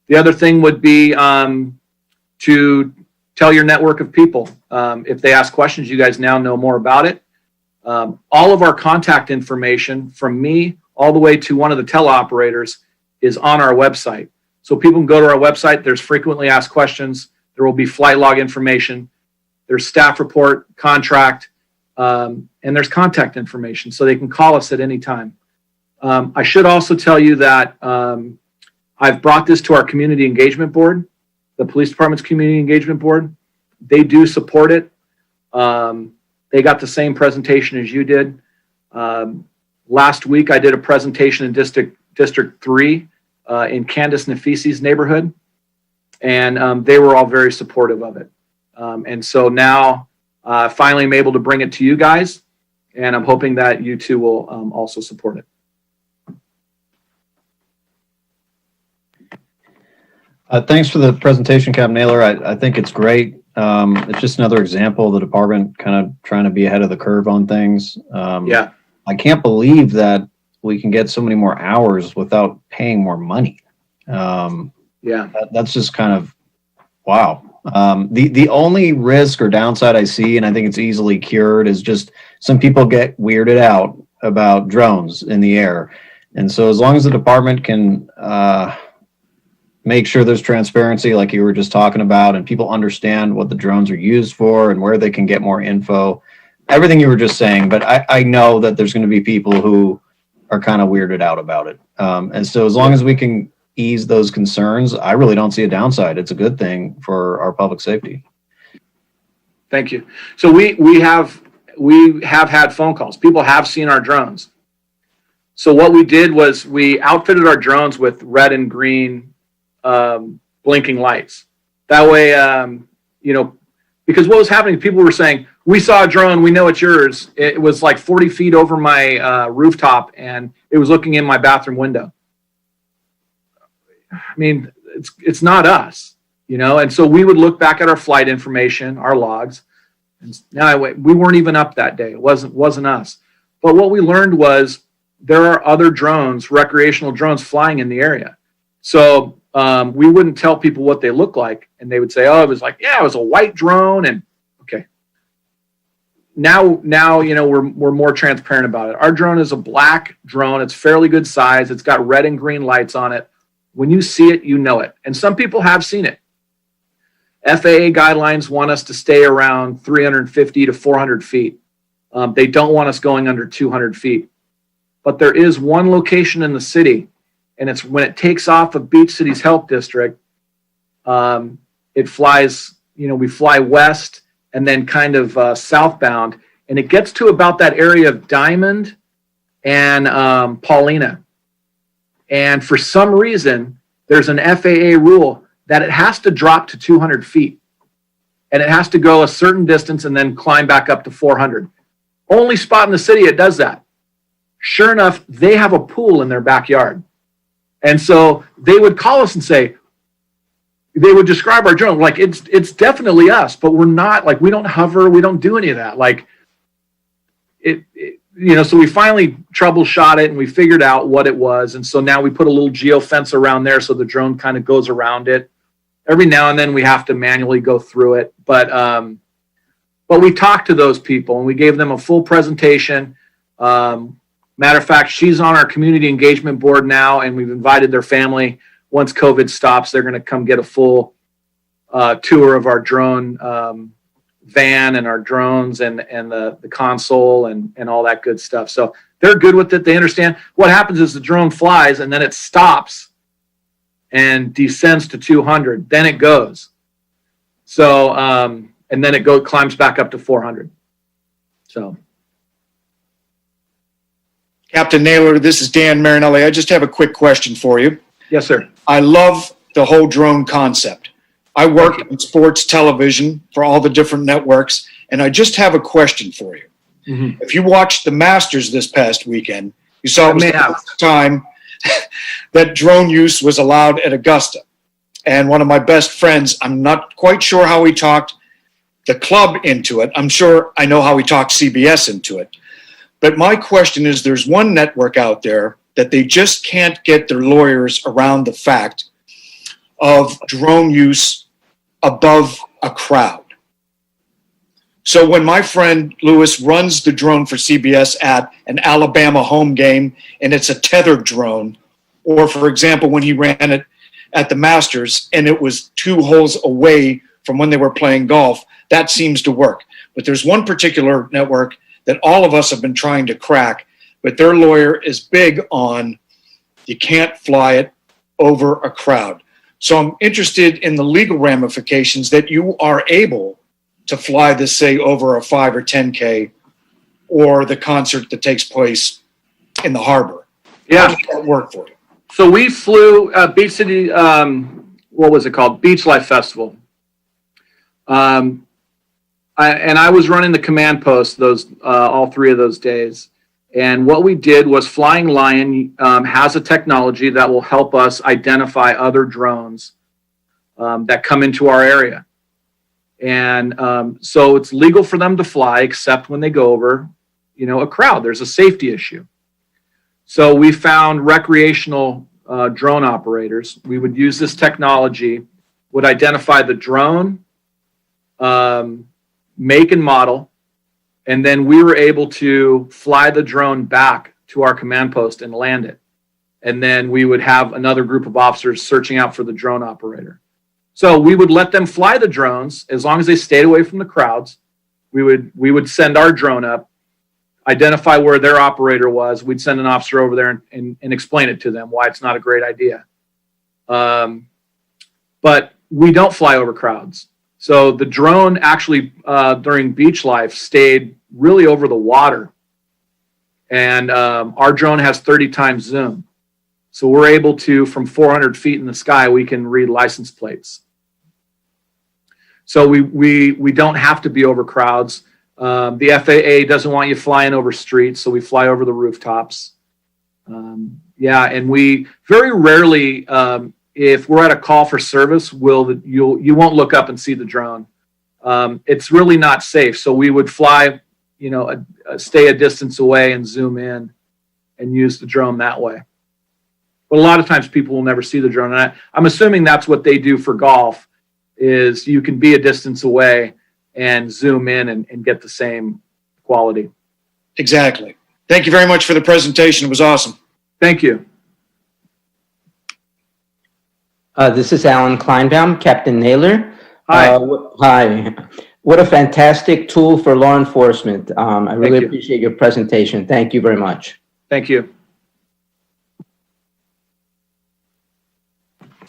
The other thing would be to tell your network of people. If they ask questions, you guys now know more about it. All of our contact information from me all the way to one of the teleoperators is on our website. So people can go to our website. There's frequently asked questions. There will be flight log information. There's staff report, contract, and there's contact information. So they can call us at any time. I should also tell you that I've brought this to our community engagement board, the police department's community engagement board. They do support it. They got the same presentation as you did. Last week, I did a presentation in District 3 in Candace Nafisi's neighborhood, and they were all very supportive of it. And so now, finally, I'm able to bring it to you guys, and I'm hoping that you two will also support it. Thanks for the presentation, Captain Naylor. I think it's great. It's just another example of the department kind of trying to be ahead of the curve on things. Yeah. I can't believe that we can get so many more hours without paying more money. That's just kind of, wow. The only risk or downside I see, and I think it's easily cured, is just some people get weirded out about drones in the air. And so as long as the department can make sure there's transparency like you were just talking about, and people understand what the drones are used for and where they can get more info, everything you were just saying, but I know that there's going to be people who are kind of weirded out about it. And so as long as we can ease those concerns, I really don't see a downside. It's a good thing for our public safety. Thank you. So we have had phone calls. People have seen our drones. So what we did was we outfitted our drones with red and green blinking lights. That way, because what was happening, people were saying, we saw a drone, we know it's yours. It was like 40 feet over my rooftop, and it was looking in my bathroom window. I mean, it's not us, and so we would look back at our flight information, our logs, and we weren't even up that day. It wasn't us. But what we learned was there are other drones, recreational drones, flying in the area. So we wouldn't tell people what they look like, and they would say, "Oh, it was a white drone." And okay, now we're more transparent about it. Our drone is a black drone. It's fairly good size. It's got red and green lights on it. When you see it, you know it. And some people have seen it. FAA guidelines want us to stay around 350 to 400 feet. They don't want us going under 200 feet. But there is one location in the city, and it's when it takes off of Beach City's Health District, it flies, we fly west and then kind of southbound, and it gets to about that area of Diamond and Paulina. And for some reason, there's an FAA rule that it has to drop to 200 feet. And it has to go a certain distance and then climb back up to 400. Only spot in the city it does that. Sure enough, they have a pool in their backyard. And so they would call us and say, they would describe our drone like it's definitely us, but we're not, like, we don't hover, we don't do any of that. Like so we finally troubleshot it and we figured out what it was. And so now we put a little geofence around there so the drone kind of goes around it. Every now and then we have to manually go through it. But we talked to those people and we gave them a full presentation. Matter of fact, she's on our community engagement board now, and we've invited their family. Once COVID stops, they're going to come get a full tour of our drone van and our drones and the console and all that good stuff. So they're good with it. They understand what happens is the drone flies and then it stops and descends to 200. Then it goes. So, and then it climbs back up to 400. So. Captain Naylor, this is Dan Marinelli. I just have a quick question for you. Yes, sir. I love the whole drone concept. I work in sports television for all the different networks, and I just have a question for you. Mm-hmm. If you watched the Masters this past weekend, you saw it was the first time that drone use was allowed at Augusta. And one of my best friends, I'm not quite sure how he talked the club into it. I'm sure I know how he talked CBS into it. But my question is, there's one network out there that they just can't get their lawyers around the fact of drone use above a crowd. So when my friend Lewis runs the drone for CBS at an Alabama home game and it's a tethered drone, or for example, when he ran it at the Masters and it was 2 holes away from when they were playing golf, that seems to work. But there's one particular network that all of us have been trying to crack but their lawyer is big on you can't fly it over a crowd. So I'm interested in the legal ramifications that you are able to fly this, say, over a 5 or 10K or the concert that takes place in the harbor. Yeah. How does that work for you? So we flew Beach City, what was it called? Beach Life Festival. I was running the command post those all 3 of those days. And what we did was Flying Lion has a technology that will help us identify other drones that come into our area. And so it's legal for them to fly, except when they go over, a crowd. There's a safety issue. So we found recreational drone operators. We would use this technology, would identify the drone, make and model, and then we were able to fly the drone back to our command post and land it. And then we would have another group of officers searching out for the drone operator. So we would let them fly the drones as long as they stayed away from the crowds. We would send our drone up, identify where their operator was. We'd send an officer over there and explain it to them why it's not a great idea. But we don't fly over crowds. So the drone actually, during beach life, stayed really over the water. And our drone has 30 times zoom. So we're able to, from 400 feet in the sky, we can read license plates. So we don't have to be over crowds. The FAA doesn't want you flying over streets, so we fly over the rooftops. And we very rarely, if we're at a call for service, you won't look up and see the drone. It's really not safe. So we would fly, stay a distance away and zoom in and use the drone that way. But a lot of times people will never see the drone. And I'm assuming that's what they do for golf, is you can be a distance away and zoom in and get the same quality. Exactly. Thank you very much for the presentation. It was awesome. Thank you. This is Alan Kleinbaum, Captain Naylor. Hi. Hi. What a fantastic tool for law enforcement. I really appreciate your presentation. Thank you very much. Thank you.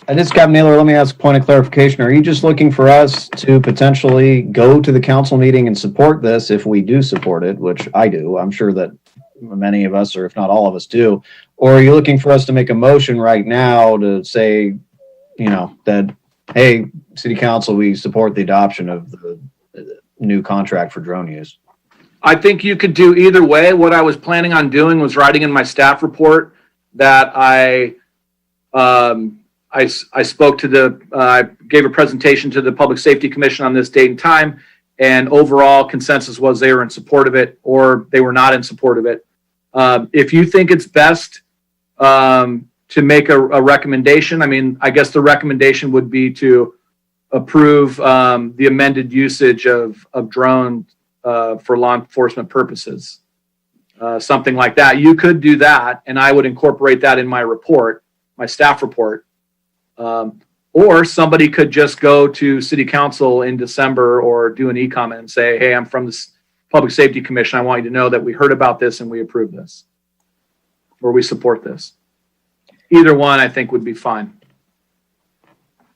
And this is Captain Naylor. Let me ask a point of clarification. Are you just looking for us to potentially go to the council meeting and support this if we do support it, which I do? I'm sure that many of us, or if not all of us, do. Or are you looking for us to make a motion right now to say, that, hey, City Council, we support the adoption of the new contract for drone use? I think you could do either way. What I was planning on doing was writing in my staff report that I spoke to I gave a presentation to the Public Safety Commission on this date and time, and overall consensus was they were in support of it or they were not in support of it. If you think it's best to make a recommendation, I guess the recommendation would be to approve the amended usage of drone for law enforcement purposes, something like that. You could do that, and I would incorporate that in my report, my staff report. Or somebody could just go to City Council in December or do an e-comment and say, hey, I'm from the Public Safety Commission. I want you to know that we heard about this and we approve this, or we support this. Either one, I think, would be fine.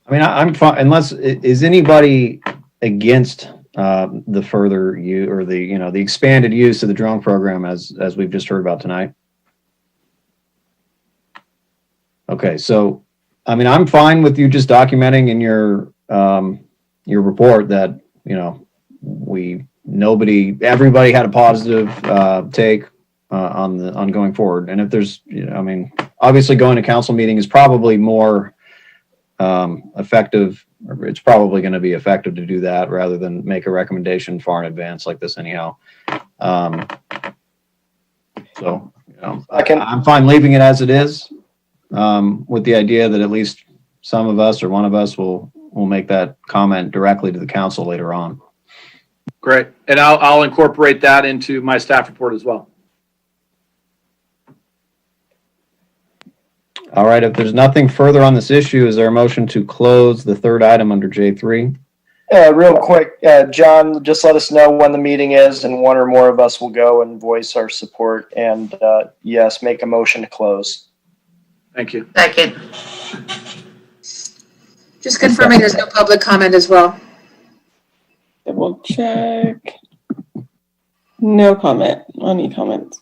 I'm fine, unless, is anybody against the further use or the expanded use of the drone program as we've just heard about tonight? Okay, so I'm fine with you just documenting in your report that everybody had a positive take on going forward. And if there's, obviously going to council meeting is probably more effective. Or it's probably going to be effective to do that rather than make a recommendation far in advance like this anyhow. I'm fine leaving it as it is. With the idea that at least some of us or one of us will make that comment directly to the council later on. Great. And I'll incorporate that into my staff report as well. All right. If there's nothing further on this issue, is there a motion to close the third item under J3? Real quick, John, just let us know when the meeting is and one or more of us will go and voice our support. And yes, make a motion to close. Thank you. Second. Just confirming there's no public comment as well. Double check. No comment. Any comments?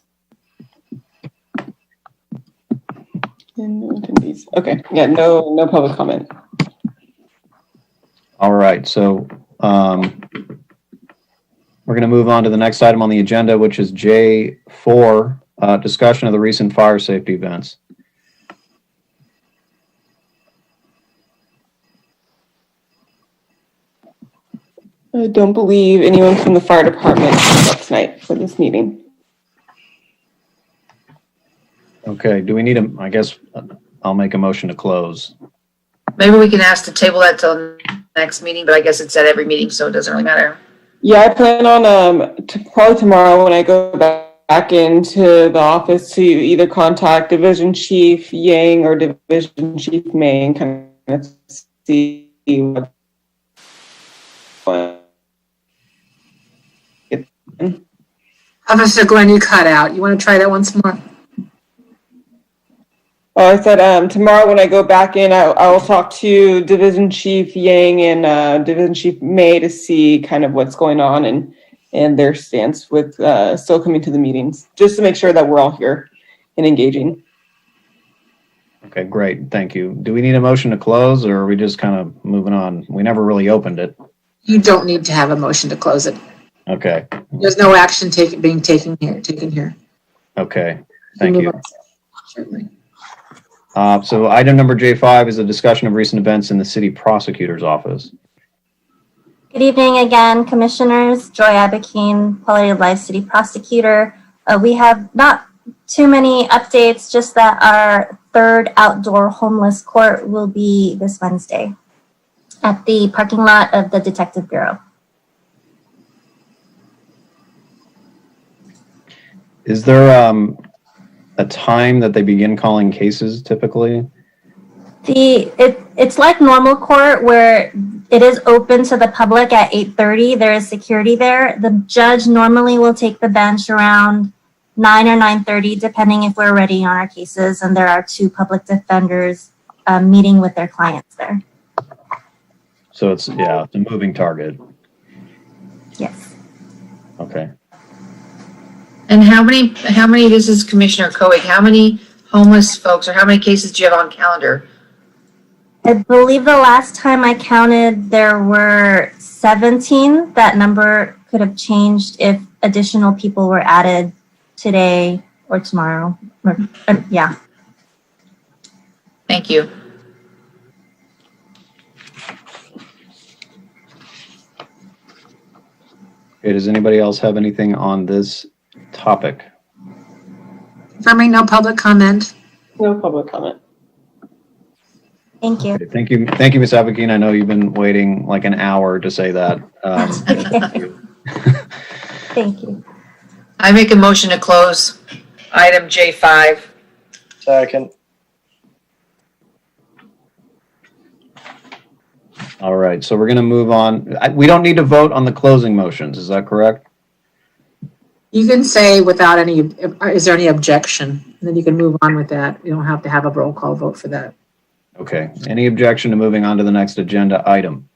And no attendees. Okay. Yeah. No public comment. All right, so we're going to move on to the next item on the agenda, which is J4, discussion of the recent fire safety events. I don't believe anyone from the fire department is up tonight for this meeting. Okay, do we need I guess I'll make a motion to close. Maybe we can ask to table that till next meeting, but I guess it's at every meeting, so it doesn't really matter. Yeah, I plan on probably tomorrow when I go back into the office to either contact Division Chief Yang or Division Chief May and kind of see what. Officer Glenn, you cut out. You want to try that once more? Oh, I said tomorrow when I go back in, I will talk to Division Chief Yang and Division Chief May to see kind of what's going on and their stance with still coming to the meetings, just to make sure that we're all here and engaging. Okay, great, thank you. Do we need a motion to close, or are we just kind of moving on? We never really opened it. You don't need to have a motion to close it. Okay. There's no action being taken here. Okay, thank you. Certainly. So item number J5 is a discussion of recent events in the city prosecutor's office. Good evening again, Commissioners. Joy Abakine, Quality of Life City Prosecutor. We have not too many updates, just that our third outdoor homeless court will be this Wednesday at the parking lot of the Detective Bureau. Is there a time that they begin calling cases typically? It's like normal court where it is open to the public at 8:30. There is security there. The judge normally will take the bench around 9 or 9:30, depending if we're ready on our cases, and there are 2 public defenders meeting with their clients there. So it's a moving target. Yes. Okay. And how many, this is Commissioner Coig, how many homeless folks or how many cases do you have on calendar? I believe the last time I counted, there were 17. That number could have changed if additional people were added today or tomorrow. Yeah. Thank you. Okay, does anybody else have anything on this topic? Confirming no public comment. No public comment. Thank you. Okay, thank you, Ms. Abakine. I know you've been waiting like an hour to say that. Thank you. I make a motion to close item J5. Second. All right, so we're going to move on. We don't need to vote on the closing motions, is that correct? You can say without any, is there any objection? And then you can move on with that. You don't have to have a roll call vote for that. Okay, any objection to moving on to the next agenda item?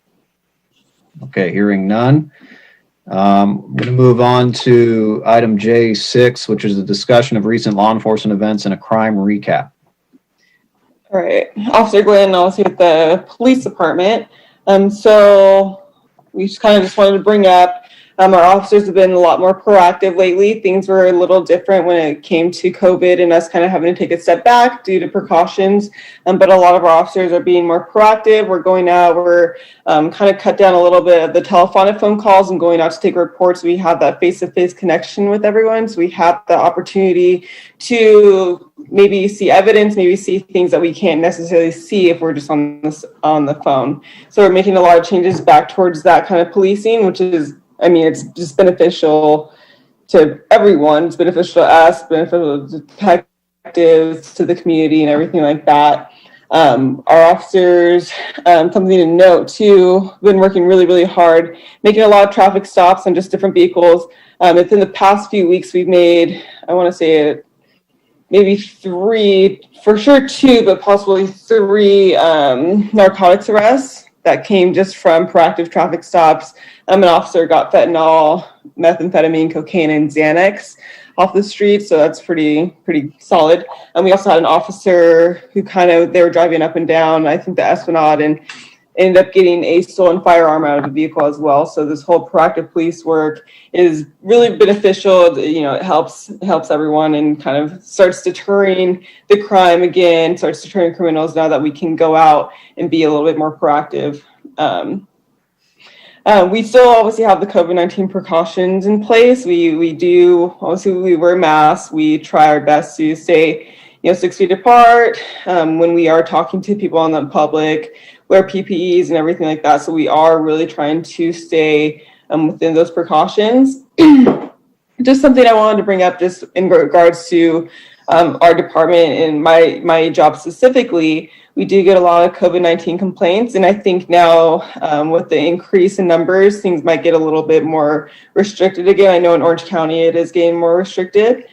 Okay, hearing none. We're going to move on to item J6, which is a discussion of recent law enforcement events and a crime recap. All right, Officer Glenn, also with the police department. So we just wanted to bring up, our officers have been a lot more proactive lately. Things were a little different when it came to COVID and us kind of having to take a step back due to precautions. But a lot of our officers are being more proactive. We're going out, we're kind of cut down a little bit of the telephonic phone calls and going out to take reports. We have that face-to-face connection with everyone. So we have the opportunity to maybe see evidence, maybe see things that we can't necessarily see if we're just on the phone. So we're making a lot of changes back towards that kind of policing, which is, it's just beneficial to everyone. It's beneficial to us, beneficial to detectives, to the community and everything like that. Our officers, something to note too, been working really, really hard, making a lot of traffic stops on just different vehicles. Within the past few weeks, we've made, I want to say it, maybe 3, for sure 2, but possibly 3 narcotics arrests that came just from proactive traffic stops. An officer got fentanyl, methamphetamine, cocaine, and Xanax off the street, so that's pretty solid. And we also had an officer who they were driving up and down, I think the Esplanade, and ended up getting a stolen firearm out of the vehicle as well. So this whole proactive police work is really beneficial. You know, it helps everyone and kind of starts deterring the crime again, starts deterring criminals now that we can go out and be a little bit more proactive. We still obviously have the COVID-19 precautions in place. We do, obviously we wear masks. We try our best to stay, 6 feet apart. When we are talking to people in the public, wear PPEs and everything like that. So we are really trying to stay within those precautions. Just something I wanted to bring up just in regards to our department and my job specifically, we do get a lot of COVID-19 complaints. And I think now with the increase in numbers, things might get a little bit more restricted again. I know in Orange County, it is getting more restricted.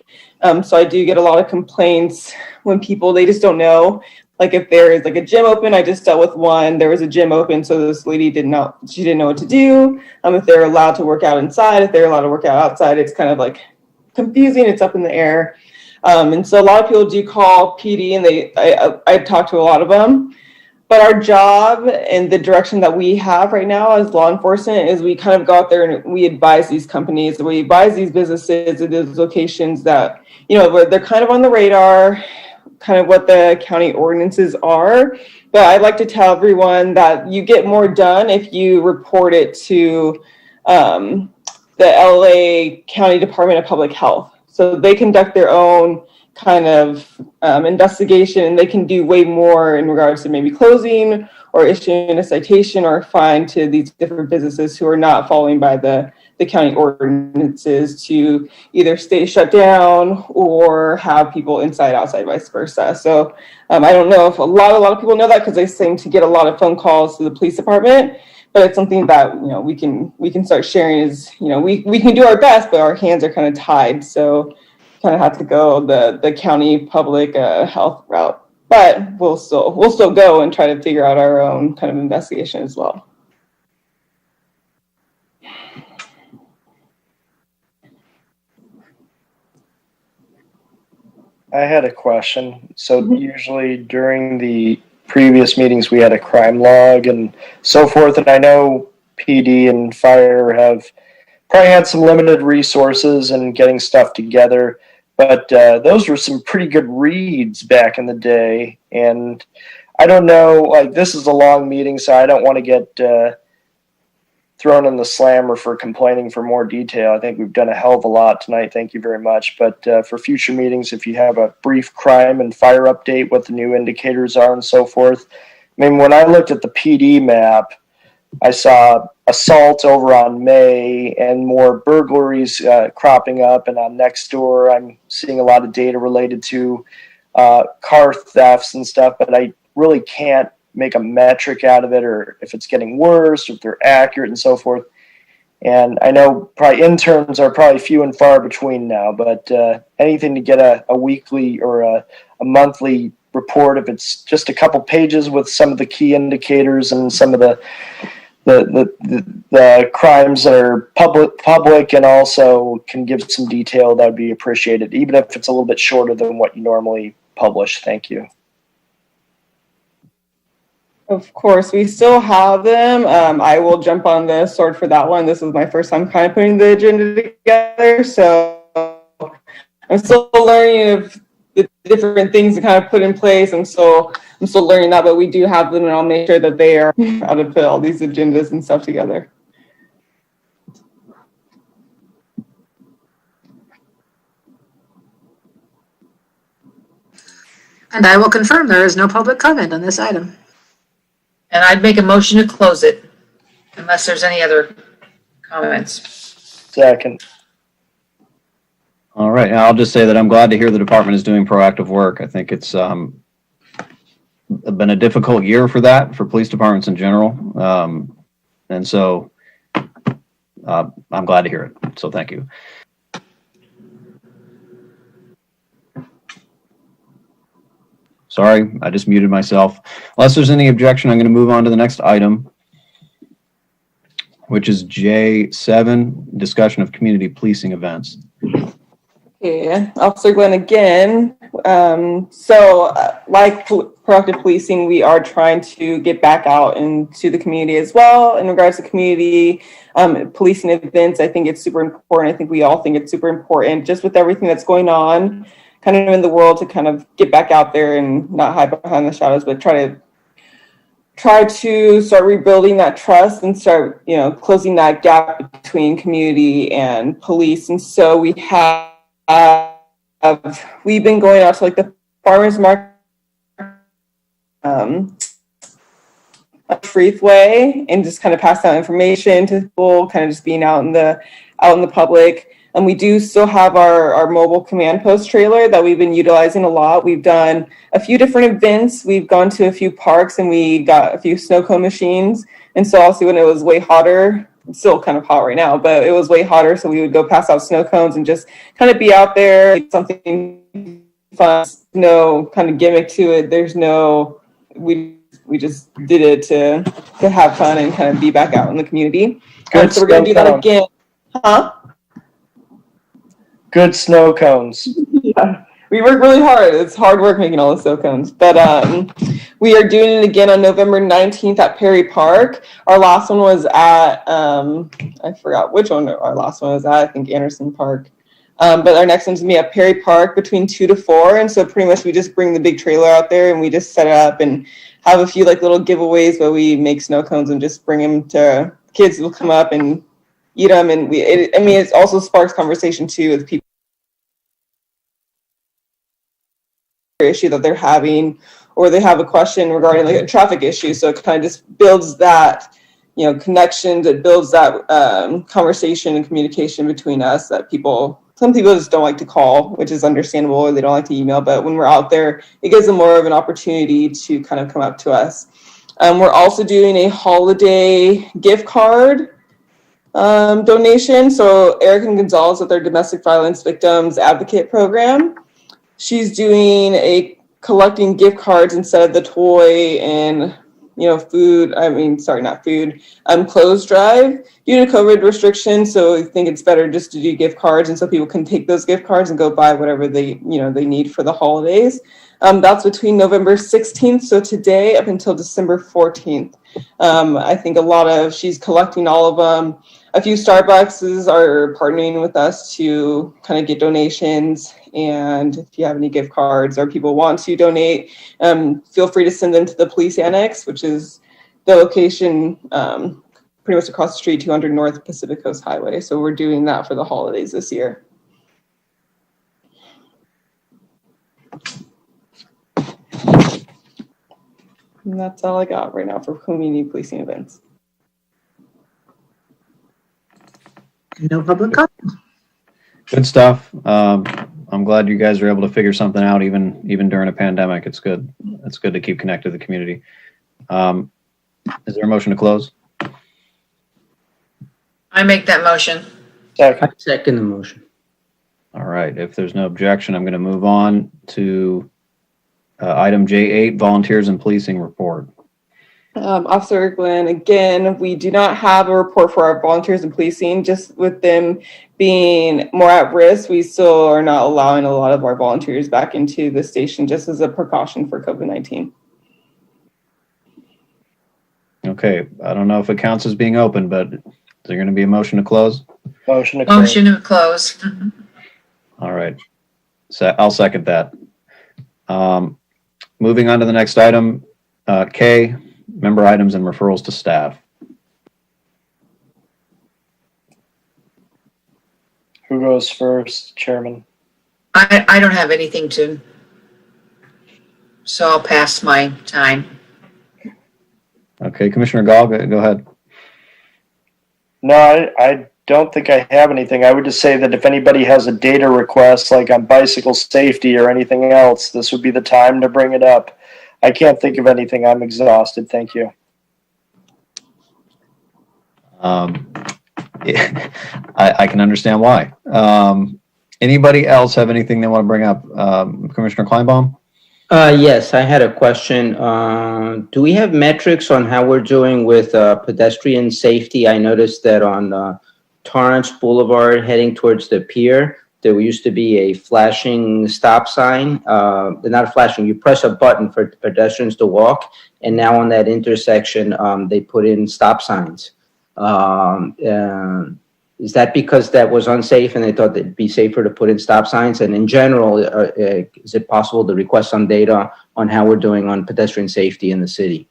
So I do get a lot of complaints when they just don't know. Like if there is like a gym open, I just dealt with one. There was a gym open, so this lady didn't know what to do. If they're allowed to work out inside, if they're allowed to work out outside, it's kind of like confusing. It's up in the air. And so a lot of people do call PD, and I talk to a lot of them. But our job and the direction that we have right now as law enforcement is we kind of go out there and we advise these companies, we advise these businesses at those locations that, where they're kind of on the radar, kind of what the county ordinances are. But I'd like to tell everyone that you get more done if you report it to the LA County Department of Public Health. So they conduct their own kind of investigation, and they can do way more in regards to maybe closing or issuing a citation or a fine to these different businesses who are not following by the county ordinances to either stay shut down or have people inside, outside, vice versa. So I don't know if a lot of people know that because they seem to get a lot of phone calls to the police department. But it's something that we can start sharing. Is we can do our best, but our hands are kind of tied. So kind of have to go the county public health route. But we'll still go and try to figure out our own kind of investigation as well. I had a question. So usually during the previous meetings, we had a crime log and so forth. And I know PD and fire have probably had some limited resources in getting stuff together, but those were some pretty good reads back in the day. And I don't know, like this is a long meeting, so I don't want to get thrown in the slammer for complaining for more detail. I think we've done a hell of a lot tonight. Thank you very much. But for future meetings, if you have a brief crime and fire update, what the new indicators are and so forth. I mean, when I looked at the PD map, I saw assault over on May and more burglaries cropping up. And on Nextdoor, I'm seeing a lot of data related to car thefts and stuff, but I really can't make a metric out of it, or if it's getting worse, or if they're accurate and so forth. And I know probably interns are probably few and far between now, but anything to get a weekly or a monthly report, if it's just a couple pages with some of the key indicators and some of the crimes that are public and also can give some detail, that would be appreciated, even if it's a little bit shorter than what you normally publish. Thank you. Of course, we still have them. I will jump on the sword for that one. This is my first time kind of putting the agenda together, so I'm still learning of the different things to kind of put in place. I'm still learning that, but we do have them, and I'll make sure that they are how to put all these agendas and stuff together. And I will confirm there is no public comment on this item. And I'd make a motion to close it unless there's any other comments. Second. All right. And I'll just say that I'm glad to hear the department is doing proactive work. I think it's been a difficult year for that, for police departments in general. And so I'm glad to hear it. So thank you. Sorry, I just muted myself. Unless there's any objection, I'm going to move on to the next item, which is J7, discussion of community policing events. Okay, Officer Glenn again. Like proactive policing, we are trying to get back out into the community as well. In regards to community policing events, I think it's super important. I think we all think it's super important, just with everything that's going on kind of in the world, to kind of get back out there and not hide behind the shadows, but try to start rebuilding that trust and start, closing that gap between community and police. And so we've been going out to like the farmers market, Freethway, and just kind of pass out information to people, kind of just being out in the public. And we do still have our mobile command post trailer that we've been utilizing a lot. We've done a few different events. We've gone to a few parks and we got a few snow cone machines. And so also when it was way hotter, it's still kind of hot right now, but it was way hotter. So we would go pass out snow cones and just kind of be out there, something fun, no kind of gimmick to it. There's no, we just did it to have fun and kind of be back out in the community. So we're going to do that again. Huh? Good snow cones. Yeah, we work really hard. It's hard work making all the snow cones. But we are doing it again on November 19th at Perry Park. Our last one was at, I forgot which one our last one was at, I think Anderson Park. But our next one's going to be at Perry Park between 2 to 4. And so pretty much we just bring the big trailer out there and we just set it up and have a few like little giveaways where we make snow cones and just bring them to kids who will come up and eat them. And it also sparks conversation too with people. Issue that they're having, or they have a question regarding like a traffic issue. So it kind of just builds that, connections. It builds that conversation and communication between us that some people just don't like to call, which is understandable, or they don't like to email. But when we're out there, it gives them more of an opportunity to kind of come up to us. We're also doing a holiday gift card donation. So Erica Gonzalez with their Domestic Violence Victims Advocate Program. She's doing collecting gift cards instead of the toy and, clothes drive due to COVID restrictions. So I think it's better just to do gift cards. And so people can take those gift cards and go buy whatever they need for the holidays. That's between November 16th, so today, up until December 14th. I think she's collecting all of them. A few Starbucks are partnering with us to kind of get donations. And if you have any gift cards or people want to donate, feel free to send them to the police annex, which is the location pretty much across the street, 200 North Pacific Coast Highway. So we're doing that for the holidays this year. And that's all I got right now for community policing events. No public comment. Good stuff. I'm glad you guys are able to figure something out even during a pandemic. It's good. It's good to keep connected to the community. Is there a motion to close? I make that motion. I second the motion. All right. If there's no objection, I'm going to move on to item J8, volunteers and policing report. Officer Glenn, again, we do not have a report for our volunteers and policing. Just with them being more at risk, we still are not allowing a lot of our volunteers back into the station just as a precaution for COVID-19. Okay. I don't know if it counts as being open, but is there going to be a motion to close? Motion to close. Motion to close. All right. So I'll second that. Moving on to the next item, K, member items and referrals to staff. Who goes first, Chairman? I don't have anything so I'll pass my time. Okay, Commissioner Gall, go ahead. No, I don't think I have anything. I would just say that if anybody has a data request, like on bicycle safety or anything else, this would be the time to bring it up. I can't think of anything. I'm exhausted. Thank you. I can understand why. Anybody else have anything they want to bring up? Commissioner Kleinbaum? Yes, I had a question. Do we have metrics on how we're doing with pedestrian safety? I noticed that on Torrance Boulevard heading towards the pier, there used to be a flashing stop sign. Not flashing, you press a button for pedestrians to walk. And now on that intersection, they put in stop signs. Is that because that was unsafe and they thought it'd be safer to put in stop signs? And in general, is it possible to request some data on how we're doing on pedestrian safety in the city?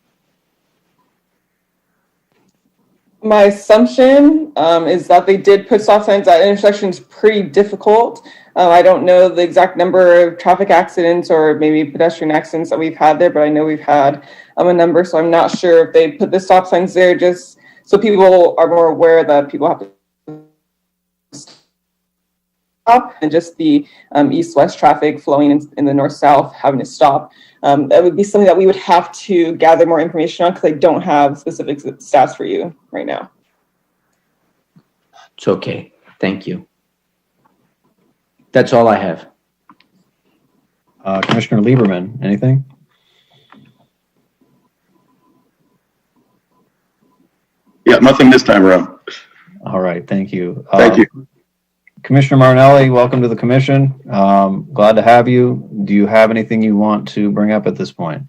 My assumption is that they did put stop signs. That intersection is pretty difficult. I don't know the exact number of traffic accidents or maybe pedestrian accidents that we've had there, but I know we've had a number. So I'm not sure if they put the stop signs there just so people are more aware that people have to stop, and just the east-west traffic flowing in the north-south having to stop. That would be something that we would have to gather more information on because I don't have specific stats for you right now. It's okay. Thank you. That's all I have. Commissioner Lieberman, anything? Yeah, nothing this time around. All right, thank you. Thank you. Commissioner Marinelli, welcome to the commission. Glad to have you. Do you have anything you want to bring up at this point?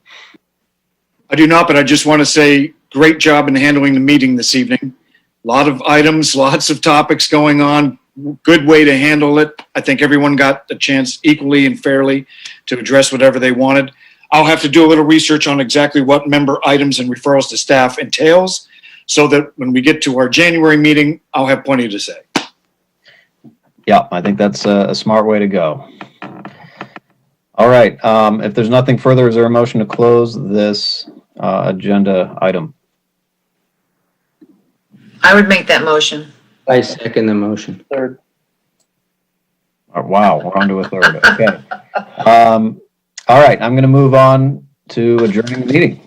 I do not, but I just want to say great job in handling the meeting this evening. A lot of items, lots of topics going on. Good way to handle it. I think everyone got a chance equally and fairly to address whatever they wanted. I'll have to do a little research on exactly what member items and referrals to staff entails so that when we get to our January meeting, I'll have plenty to say. Yeah, I think that's a smart way to go. All right, if there's nothing further, is there a motion to close this agenda item? I would make that motion. I second the motion. Third. Oh, wow, we're on to a third. Okay. All right, I'm going to move on to adjourning the meeting.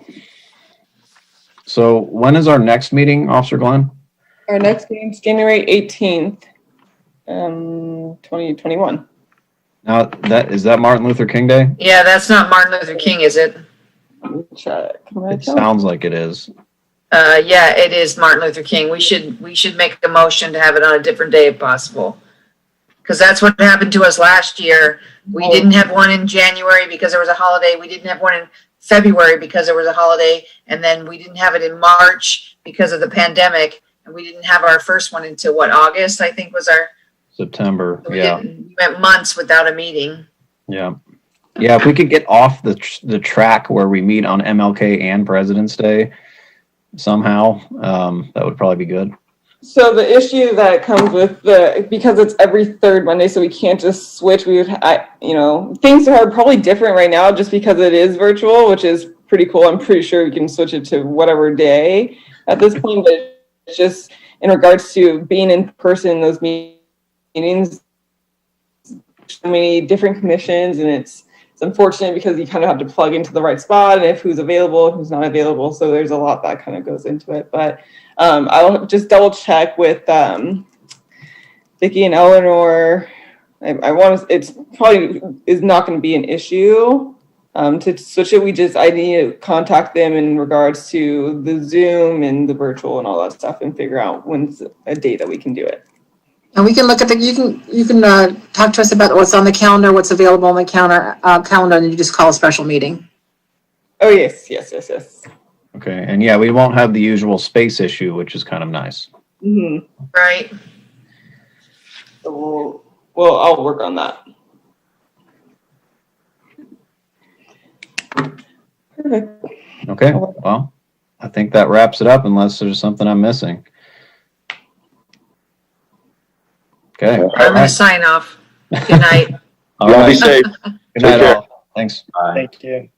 So when is our next meeting, Officer Glenn? Our next meeting is January 18th, 2021. Now, is that Martin Luther King Day? Yeah, that's not Martin Luther King, is it? Check. It sounds like it is. Yeah, it is Martin Luther King. We should make a motion to have it on a different day if possible. Because that's what happened to us last year. We didn't have one in January because there was a holiday. We didn't have one in February because there was a holiday. And then we didn't have it in March because of the pandemic. And we didn't have our first one until what, August, I think was our September. we Yeah. We went months without a meeting. Yeah. Yeah. If we could get off the track where we meet on MLK and President's Day somehow, that would probably be good. So the issue that comes with because it's every third Monday, so we can't just switch. Things are probably different right now just because it is virtual, which is pretty cool. I'm pretty sure we can switch it to whatever day at this point, but it's just in regards to being in person in those meetings, so many different commissions, and it's unfortunate because you kind of have to plug into the right spot and if who's available, who's not available. So there's a lot that kind of goes into it, but I'll just double check with Vicki and Eleanor. It's probably is not going to be an issue to switch it. I need to contact them in regards to the Zoom and the virtual and all that stuff and figure out when's a date that we can do it. And we can look at you can talk to us about what's on the calendar, what's available on the calendar, and you just call a special meeting. Oh, yes. Okay. And yeah, we won't have the usual space issue, which is kind of nice. Mm-hmm. Right. So I'll work on that. Perfect. Okay. Well, I think that wraps it up unless there's something I'm missing. Okay. I'm going to sign off. Good night. All right. Be safe. Good night, all. Thanks. Thank you.